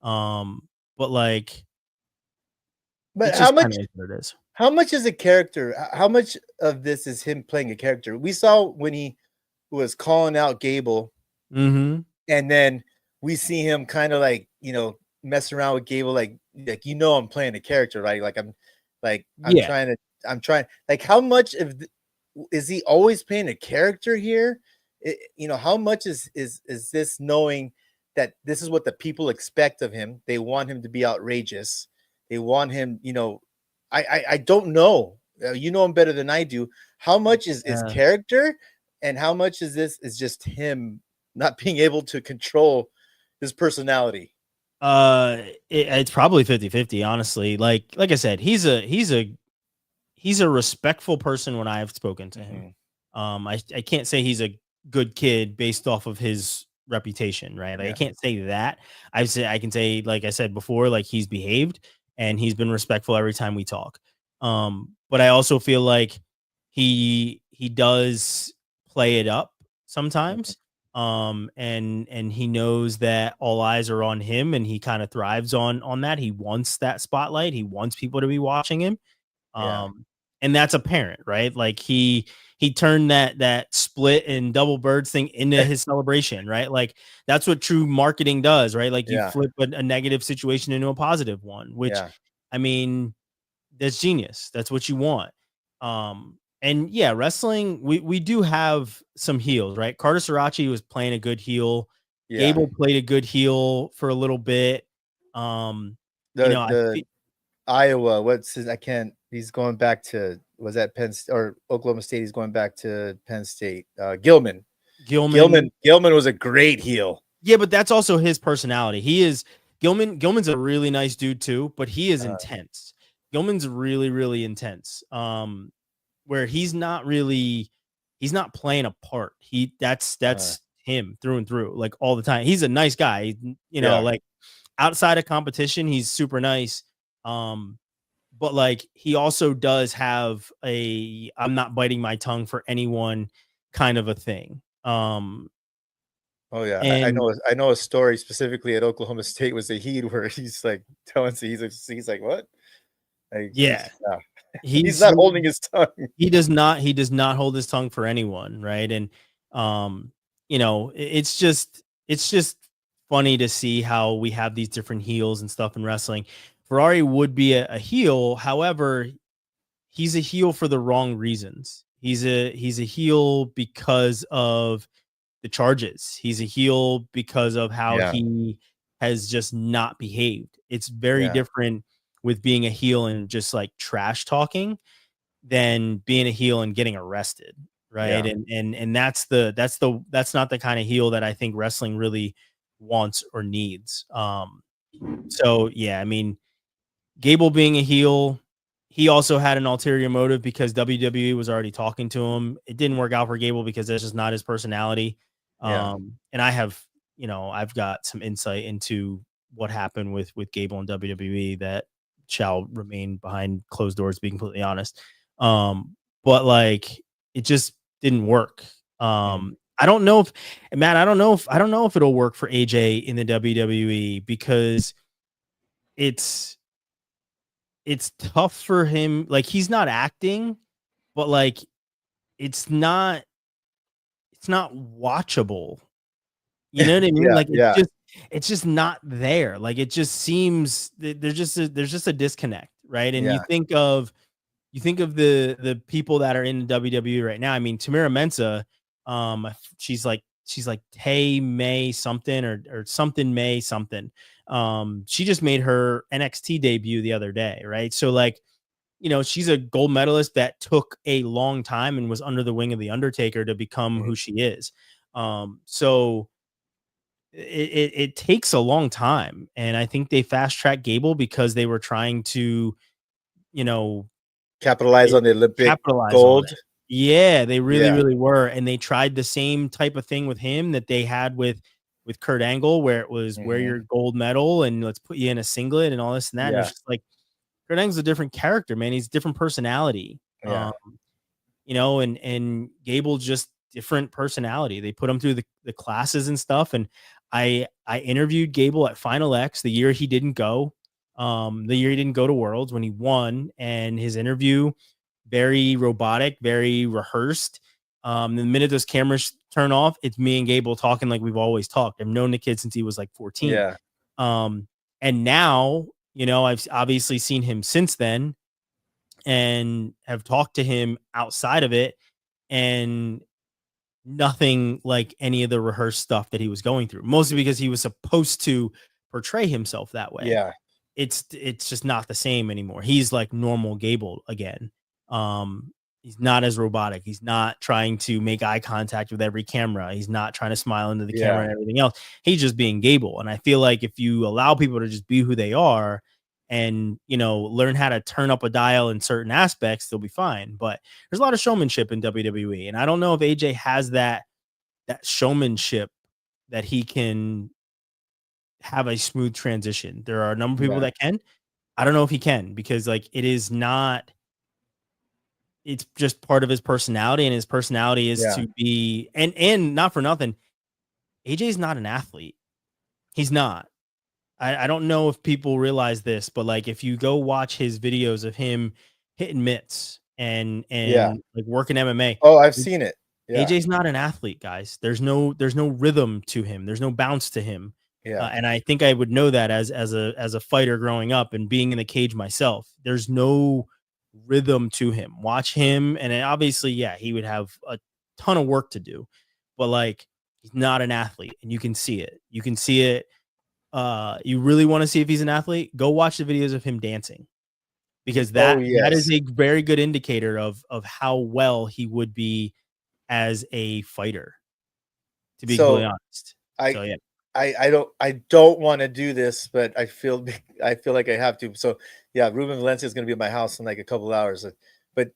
But like, but how much is a character? How much of this is him playing a character? We saw when he was calling out Gable, and then we see him kind of like, mess around with Gable, like I'm playing a character, right? Like I'm trying. Like, how much is he always playing a character here? How much is this knowing that this is what the people expect of him? They want him to be outrageous. They want him, I don't know. You know him better than I do. How much is character, and how much is this is just him not being able to control his personality? It's probably 50-50, honestly. Like I said, he's a respectful person when I have spoken to him. I can't say he's a good kid based off of his reputation, right? Like, I can't say that. I can say, like I said before, like, he's behaved and he's been respectful every time we talk. But I also feel like he does play it up sometimes. And he knows that all eyes are on him, and he kind of thrives on that. He wants that spotlight. He wants people to be watching him. And that's apparent, right? Like, he turned that split and double birds thing into his celebration, right? Like, that's what true marketing does, right? Like, you flip a negative situation into a positive one, which, I mean, that's genius. That's what you want. And wrestling, we do have some heels, right? Carter Sirachi was playing a good heel. Gable played a good heel for a little bit. Iowa, he's going back to, was that Penn or Oklahoma State? He's going back to Penn State. Gilman was a great heel. Yeah, but that's also his personality. Gilman's a really nice dude too, but he is intense. Gilman's really, really intense. Where he's not playing a part. That's him through and through, like, all the time. He's a nice guy, like, outside of competition, he's super nice. But like, he also does have I'm not biting my tongue for anyone kind of a thing. Oh yeah, I And know. I know a story specifically at Oklahoma State was a heat where he's like telling, he's like what? Like, yeah, he's not holding his tongue. He does not hold his tongue for anyone, right? And you know, it's just funny to see how we have these different heels and stuff in wrestling. Ferrari would be a heel, however, he's a heel for the wrong reasons. He's a heel because of the charges. He's a heel because of how he has just not behaved. It's very different with being a heel and just like trash talking than being a heel and getting arrested, right? And that's not the kind of heel that I think wrestling really wants or needs. So yeah, I mean, Gable being a heel, he also had an ulterior motive because WWE was already talking to him. It didn't work out for Gable because that's just not his personality. And I have, you know, I've got some insight into what happened with Gable and WWE that shall remain behind closed doors, to be completely honest. But like it just didn't work. I don't know if Matt, I don't know if it'll work for AJ in the WWE because it's tough for him. Like he's not acting, but like it's not watchable. You know what I mean? Like it's just not there. Like it just seems there's just a disconnect, right? And you think of the people that are in the WWE right now. I mean, Tamira Mensah, she's like Tay May something or something May something. She just made her NXT debut the other day, right? So like, you know, she's a gold medalist that took a long time and was under the wing of the Undertaker to become who she is. So it takes a long time, and I think they fast tracked Gable because they were trying to, you know, capitalize on the Olympic gold. Yeah, they really were, and they tried the same type of thing with him that they had with Kurt Angle, where it was wear your gold medal and let's put you in a singlet and all this and that. And it's just like Kurt Angle's a different character, man. He's a different personality. You know, and Gable just different personality. They put him through the classes and stuff. And I interviewed Gable at Final X the year he didn't go. The year he didn't go to Worlds when he won, and his interview very robotic, very rehearsed. The minute those cameras turn off, it's me and Gable talking like we've always talked. I've known the kid since he was like 14. And now, you know, I've obviously seen him since then and have talked to him outside of it, and nothing like any of the rehearsed stuff that he was going through, mostly because he was supposed to portray himself that way. It's just not the same anymore. He's like normal Gable again. He's not as robotic. He's not trying to make eye contact with every camera. He's not trying to smile into the camera and everything else. He's just being Gable. And I feel like if you allow people to just be who they are and, you know, learn how to turn up a dial in certain aspects, they'll be fine. But there's a lot of showmanship in WWE. And I don't know if AJ has that showmanship that he can have a smooth transition. There are a number of people that can. I don't know if he can, because like it is not, it's just part of his personality, and his personality is to be, and not for nothing, AJ's not an athlete. He's not. I don't know if people realize this, but like if you go watch his videos of him hitting mitts and like working MMA. Oh, I've seen it. AJ's not an athlete, guys. There's no rhythm to him. There's no bounce to him. And I think I would know that as a fighter growing up and being in the cage myself. There's no rhythm to him. Watch him, and obviously, he would have a ton of work to do, but like he's not an athlete, and you can see it. You can see it. You really want to see if he's an athlete? Go watch the videos of him dancing, because that is a very good indicator of how well he would be as a fighter. To be completely honest, I don't want to do this, but I feel like I have to. So Ruben Valencia is going to be at my house in like a couple of hours, but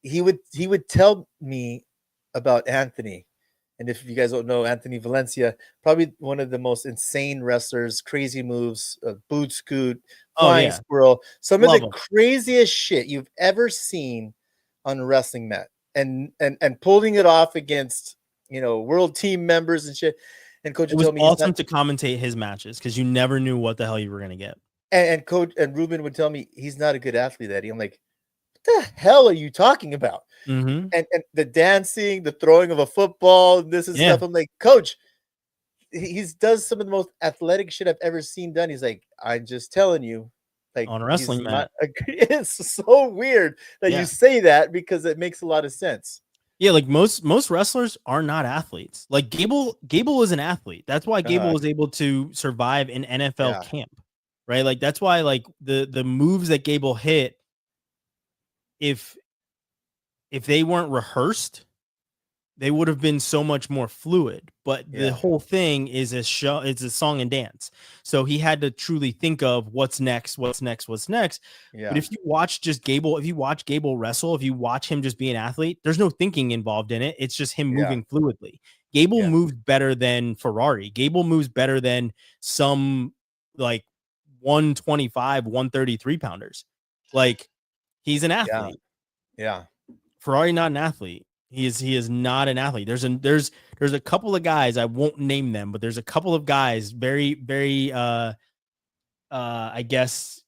he would tell me about Anthony. And if you guys don't know, Anthony Valencia, probably one of the most insane wrestlers, crazy moves, boot scoot, flying squirrel, some of the craziest shit you've ever seen on a wrestling mat, and pulling it off against, you know, world team members and shit. And coach It was told me awesome to commentate his matches because you never knew what the hell you were gonna get. and coach and Ruben would tell me he's not a good athlete, Eddie. I'm like, what the hell are you talking about? Mm-hmm. And the dancing, the throwing of a football, this and stuff. I'm like, coach, he's does some of the most athletic shit I've ever seen done. He's like, I'm just telling you, like On a wrestling mat. It's so weird that you say that because it makes a lot of sense. Yeah, like most wrestlers are not athletes. Like Gable is an athlete. That's why Gable was able to survive in NFL camp, right? Like that's why like the moves that Gable hit, if they weren't rehearsed, they would have been so much more fluid. But the whole thing is a show, it's a song and dance. So he had to truly think of what's next. Yeah. But if you watch Gable wrestle, if you watch him just be an athlete, there's no thinking involved in it. It's just him moving fluidly. Gable moved better than Ferrari. Gable moves better than some like 125, 133 pounders. Like he's an athlete. Yeah. Ferrari, not an athlete. He is not an athlete. There's a couple of guys, I won't name them, but there's a couple of guys, very, very I guess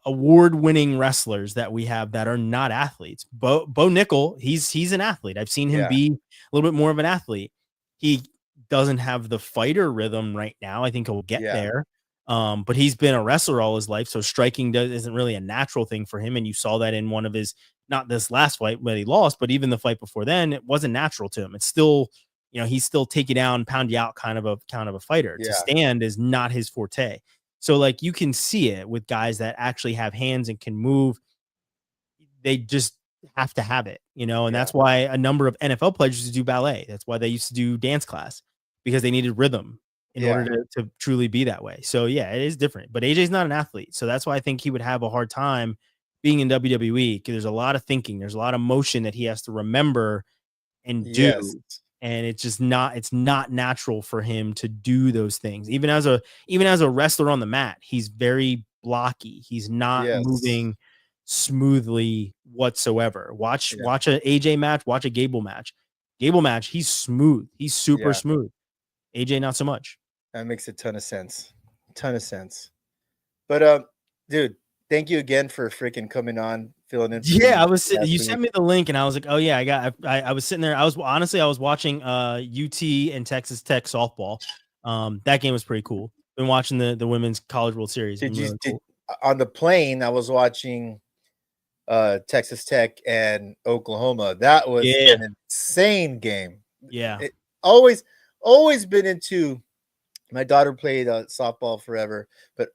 award-winning wrestlers that we have that are not athletes. Bo Nickel, he's an athlete. I've seen him be a little bit more of an athlete. He doesn't have the fighter rhythm right now. I think he'll get there. But he's been a wrestler all his life, so striking isn't really a natural thing for him. And you saw that in one of his, not this last fight where he lost, but even the fight before then, it wasn't natural to him. It's still, he's still take you down, pound you out kind of a fighter. To stand is not his forte. So like you can see it with guys that actually have hands and can move. They just have to have it, and that's why a number of NFL players used to do ballet. That's why they used to do dance class, because they needed rhythm in order to truly be that way. So yeah, it is different, but AJ's not an athlete. So that's why I think he would have a hard time being in WWE, because there's a lot of thinking, there's a lot of motion that he has to remember and do. And it's not natural for him to do those things. Even as a wrestler on the mat, he's very blocky. He's not moving smoothly whatsoever. Watch an AJ match, watch a Gable match. Gable match, he's smooth. He's super smooth. AJ, not so much. That makes a ton of sense. But dude, thank you again for freaking coming on, filling in. Yeah, you sent me the link and I was like, oh yeah, I was sitting there. I was watching UT and Texas Tech softball. That game was pretty cool. Been watching the Women's College World Series. On the plane, I was watching Texas Tech and Oklahoma. That was an insane game. Yeah. It always been into. My daughter played softball forever, but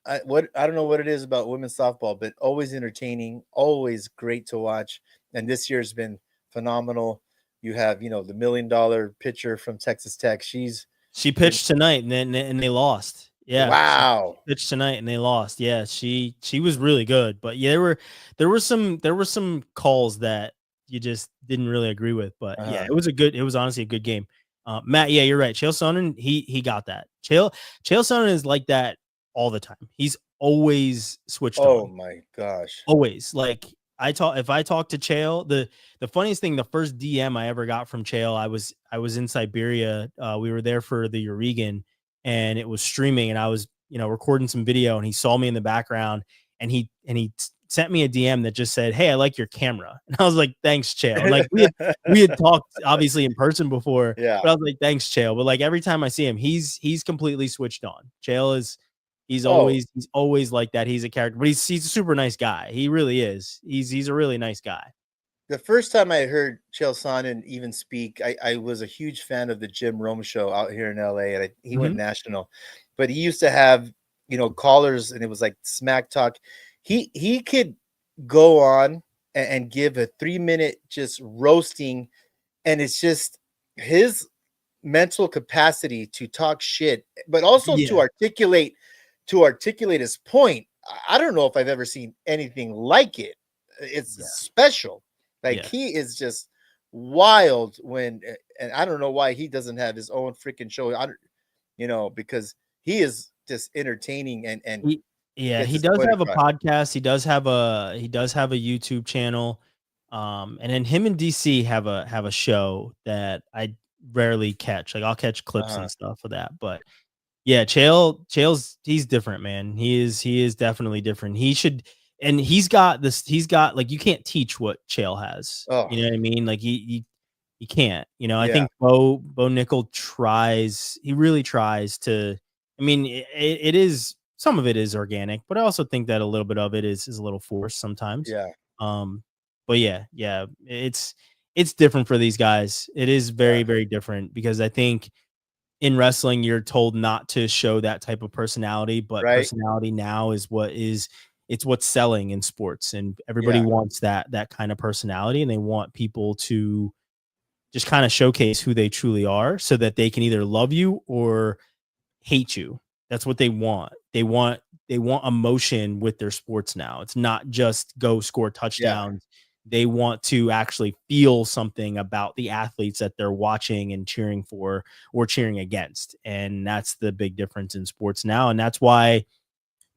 I don't know what it is about women's softball, but always entertaining, always great to watch. And this year's been phenomenal. You have, the $1 million pitcher from Texas Tech. She pitched tonight and they lost. Yeah. Wow. She pitched tonight and they lost. Yeah. She was really good, but yeah, there were some calls that you just didn't really agree with, but yeah, it was honestly a good game. Matt, yeah, you're right. Chael Sonnen, he got that. Chael Sonnen is like that all the time. He's always switched on. Oh my gosh. Always. Like if I talk to Chael, the funniest thing, the first DM I ever got from Chael, I was in Siberia. We were there for the Euregan and it was streaming and I was, recording some video and he saw me in the background and he sent me a DM that just said, "Hey, I like your camera." And I was like, "Thanks, Chael." Like we had talked obviously in person before, but I was like, "Thanks, Chael." But like every time I see him, he's completely switched on. Chael he's always like that. He's a character, but he's a super nice guy. He really is. He's a really nice guy. The first time I heard Chael Sonnen even speak, I was a huge fan of the Jim Rome show out here in LA, and he went national. But he used to have, callers, and it was like smack talk. He could go on and give a 3-minute just roasting, and it's just his mental capacity to talk shit, but also to articulate his point. I don't know if I've ever seen anything like it. It's special. Like he is just wild and I don't know why he doesn't have his own freaking show. Because he is just entertaining and he does have a podcast. He does have a YouTube channel. And then him and DC have a show that rarely catch. Like I'll catch clips and stuff of that, but yeah, Chael's he's different, man. He is definitely different. He's got like you can't teach what Chael has. Oh. You know what I mean? Like you can't. You know, I think Bo Nickel tries. He really tries to. I mean, it is some of it is organic, but I also think that a little bit of it is a little forced sometimes. Yeah. But yeah, it's different for these guys. It is very, very different because I think in wrestling, you're told not to show that type of personality, but personality now is what's selling in sports, and everybody wants that kind of personality, and they want people to just kind of showcase who they truly are so that they can either love you or hate you. That's what they want. They want emotion with their sports now. It's not just go score touchdowns. They want to actually feel something about the athletes that they're watching and cheering for or cheering against. And that's the big difference in sports now. And that's why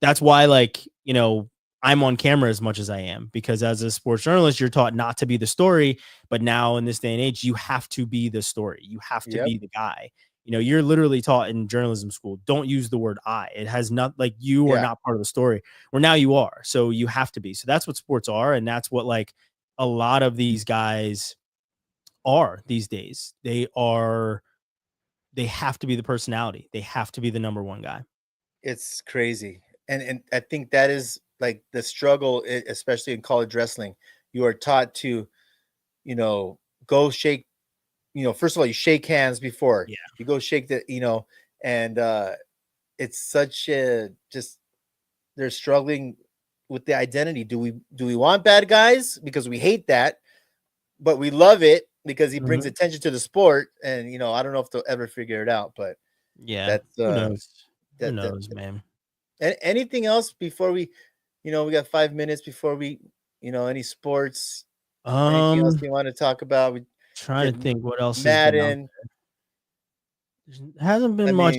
like, you know, I'm on camera as much as I am, because as a sports journalist, you're taught not to be the story. But now in this day and age, you have to be the story. You have to be the guy. You know, you're literally taught in journalism school, don't use the word I. It has not, like, you are not part of the story, where now you are. So you have to be. So that's what sports are. And that's what, like, a lot of these guys are these days. They have to be the personality. They have to be the number one guy. It's crazy. And I think that is like the struggle, especially in college wrestling. You are taught to, you know, go shake, you know, first of all, you shake hands before you go shake the, you know, and it's such a, just, they're struggling with the identity. Do we want bad guys because we hate that, but we love it because he brings attention to the sport? And, you know, I don't know if they'll ever figure it out, but that's who knows, man. Anything else before we, you know, we got 5 minutes before we, you know, any sports, anything else you want to talk about? We trying to think what else. Madden. Hasn't been much.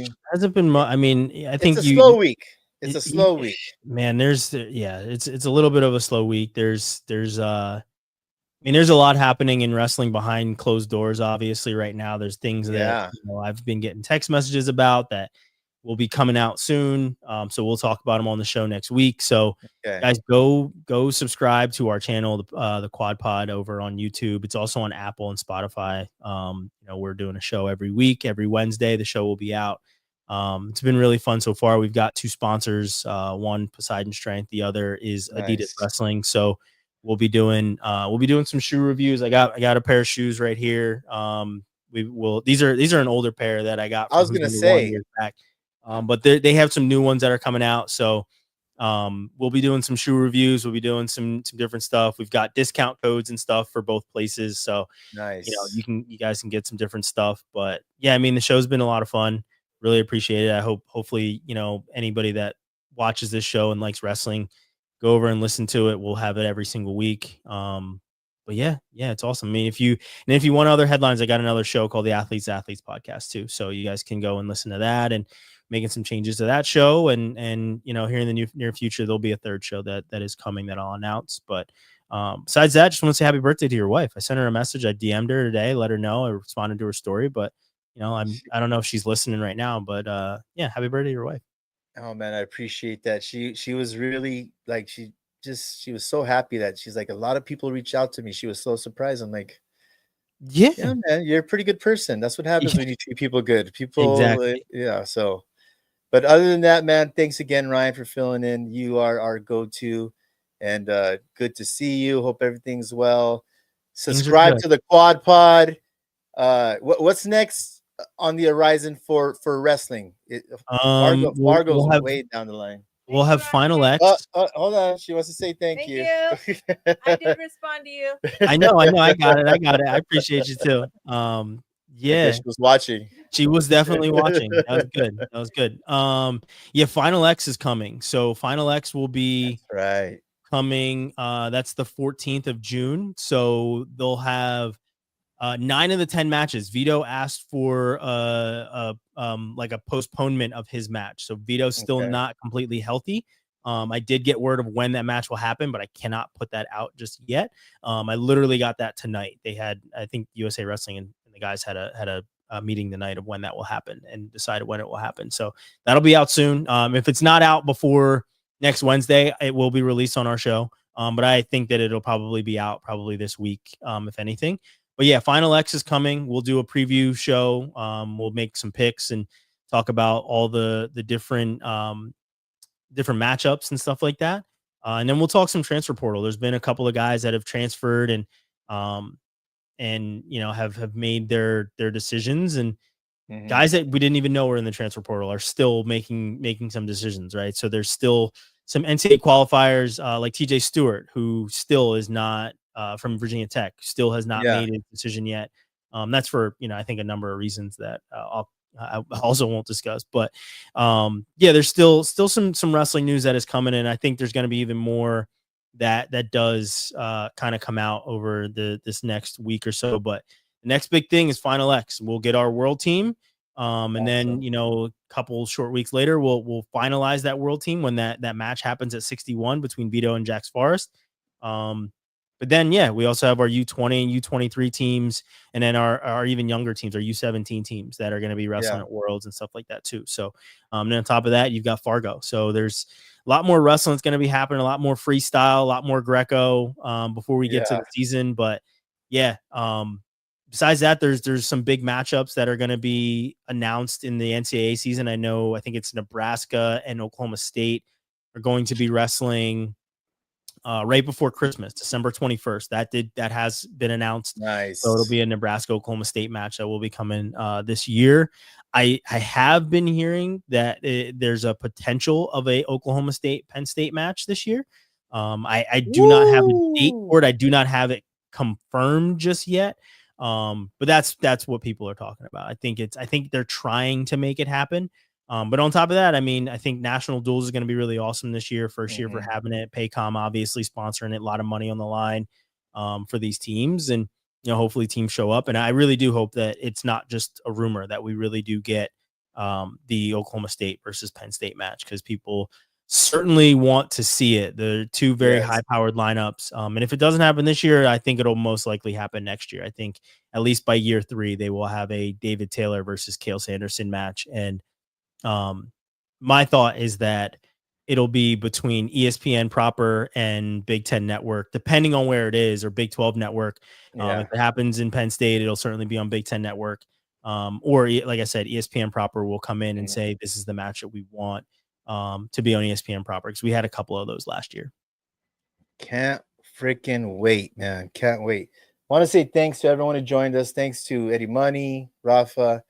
I mean, I think it's a slow week. It's a slow week, man. It's a little bit of a slow week. There's a lot happening in wrestling behind closed doors. Obviously, right now, there's things that you know, I've been getting text messages about that will be coming out soon. So we'll talk about them on the show next week. So guys, go subscribe to our channel, the Quad Pod, over on YouTube. It's also on Apple and Spotify. You know, we're doing a show every week, every Wednesday. The show will be out. It's been really fun so far. We've got 2 sponsors, one Poseidon Strength, the other is Adidas Wrestling. So we'll be doing some shoe reviews. I got a pair of shoes right here. These are an older pair that I got. I was going to say, years back. But they have some new ones that are coming out. So we'll be doing some shoe reviews. We'll be doing some different stuff. We've got discount codes and stuff for both places. So nice. You know, you guys can get some different stuff. But yeah, I mean, the show's been a lot of fun. Really appreciate it. Hopefully, you know, anybody that watches this show and likes wrestling, go over and listen to it. We'll have it every single week. But yeah, it's awesome. I mean, if you want other headlines, I got another show called the Athletes Podcast too. So you guys can go and listen to that, and making some changes to that show. And you know, here in the near future, there'll be a third show that is coming that I'll announce. But besides that, just want to say happy birthday to your wife. I sent her a message. I DM'd her today, let her know. I responded to her story, but you know, I don't know if she's listening right now, but yeah, happy birthday to your wife. Oh man, I appreciate that. She was really like, she was so happy that she's like, a lot of people reach out to me. She was so surprised. I'm like, yeah, man, you're a pretty good person. That's what happens when you treat people good. People, exactly. So, but other than that, man, thanks again, Ryan, for filling in. You are our go-to, and good to see you. Hope everything's well. Subscribe to the Quad Pod. What's next on the horizon for wrestling? Fargo's way down the line. We'll have Final X. Hold on. She wants to say thank you. I did respond to you. I know. I got it. I appreciate you too. Yeah. She was watching. She was definitely watching. That was good. Yeah, Final X is coming. So Final X will be coming. That's the 14th of June. So they'll have 9 of the 10 matches. Vito asked for like a postponement of his match. So Vito's still not completely healthy. I did get word of when that match will happen, but I cannot put that out just yet. I literally got that tonight. They had, I think USA Wrestling and the guys had a meeting the night of when that will happen and decide when it will happen. So that'll be out soon. If it's not out before next Wednesday, it will be released on our show. But I think that it'll probably be out probably this week, if anything. But yeah, Final X is coming. We'll do a preview show. We'll make some picks and talk about all the different different matchups and stuff like that. And then we'll talk some transfer portal. There's been a couple of guys that have transferred and you know have made their decisions, and guys that we didn't even know were in the transfer portal are still making some decisions, right? So there's still some NCAA qualifiers like TJ Stewart, who still is not from Virginia Tech, still has not made a decision yet. That's for, you know, I think a number of reasons that I also won't discuss, but yeah, there's still some wrestling news that is coming in. I think there's going to be even more that does kind of come out over this next week or so. But the next big thing is Final X. We'll get our world team. And then, you know, a couple short weeks later, we'll finalize that world team when that match happens at 61 between Vito and Jax Forrest. But then, yeah, we also have our U20 and U23 teams, and then our even younger teams, our U17 teams that are going to be wrestling at Worlds and stuff like that too. So, then on top of that, you've got Fargo. So there's a lot more wrestling that's going to be happening, a lot more freestyle, a lot more Greco before we get to the season. But yeah, besides that, there's some big matchups that are going to be announced in the NCAA season. I think it's Nebraska and Oklahoma State are going to be wrestling right before Christmas, December 21st. That has been announced. Nice. So it'll be a Nebraska Oklahoma State match that will be coming this year. I have been hearing that there's a potential of a Oklahoma State Penn State match this year. I do not have a date for it. I do not have it confirmed just yet. But that's what people are talking about. I think they're trying to make it happen. But on top of that, I mean, I think National Duels is going to be really awesome this year. First year for having it. Paycom obviously sponsoring it. A lot of money on the line for these teams, and you know, hopefully teams show up. And I really do hope that it's not just a rumor, that we really do get the Oklahoma State versus Penn State match, because people certainly want to see it. The two very high-powered lineups. And if it doesn't happen this year, I think it'll most likely happen next year. I think at least by year 3, they will have a David Taylor versus Cale Sanderson match. And my thought is that it'll be between ESPN proper and Big Ten Network, depending on where it is, or Big 12 Network. If it happens in Penn State, it'll certainly be on Big Ten Network. Or like I said, ESPN proper will come in and say, this is the match that we want to be on ESPN proper, because we had a couple of those last year. Can't freaking wait, man. Can't wait. Want to say thanks to everyone who joined us. Thanks to Eddie Money, Rafa,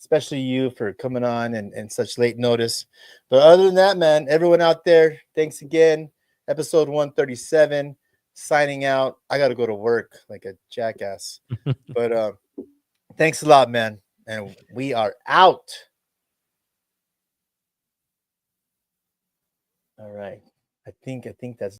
especially you for coming on and such late notice. But other than that, man, everyone out there, thanks again. Episode 137, signing out. I got to go to work like a jackass. But thanks a lot, man. And we are out. All right. I think that's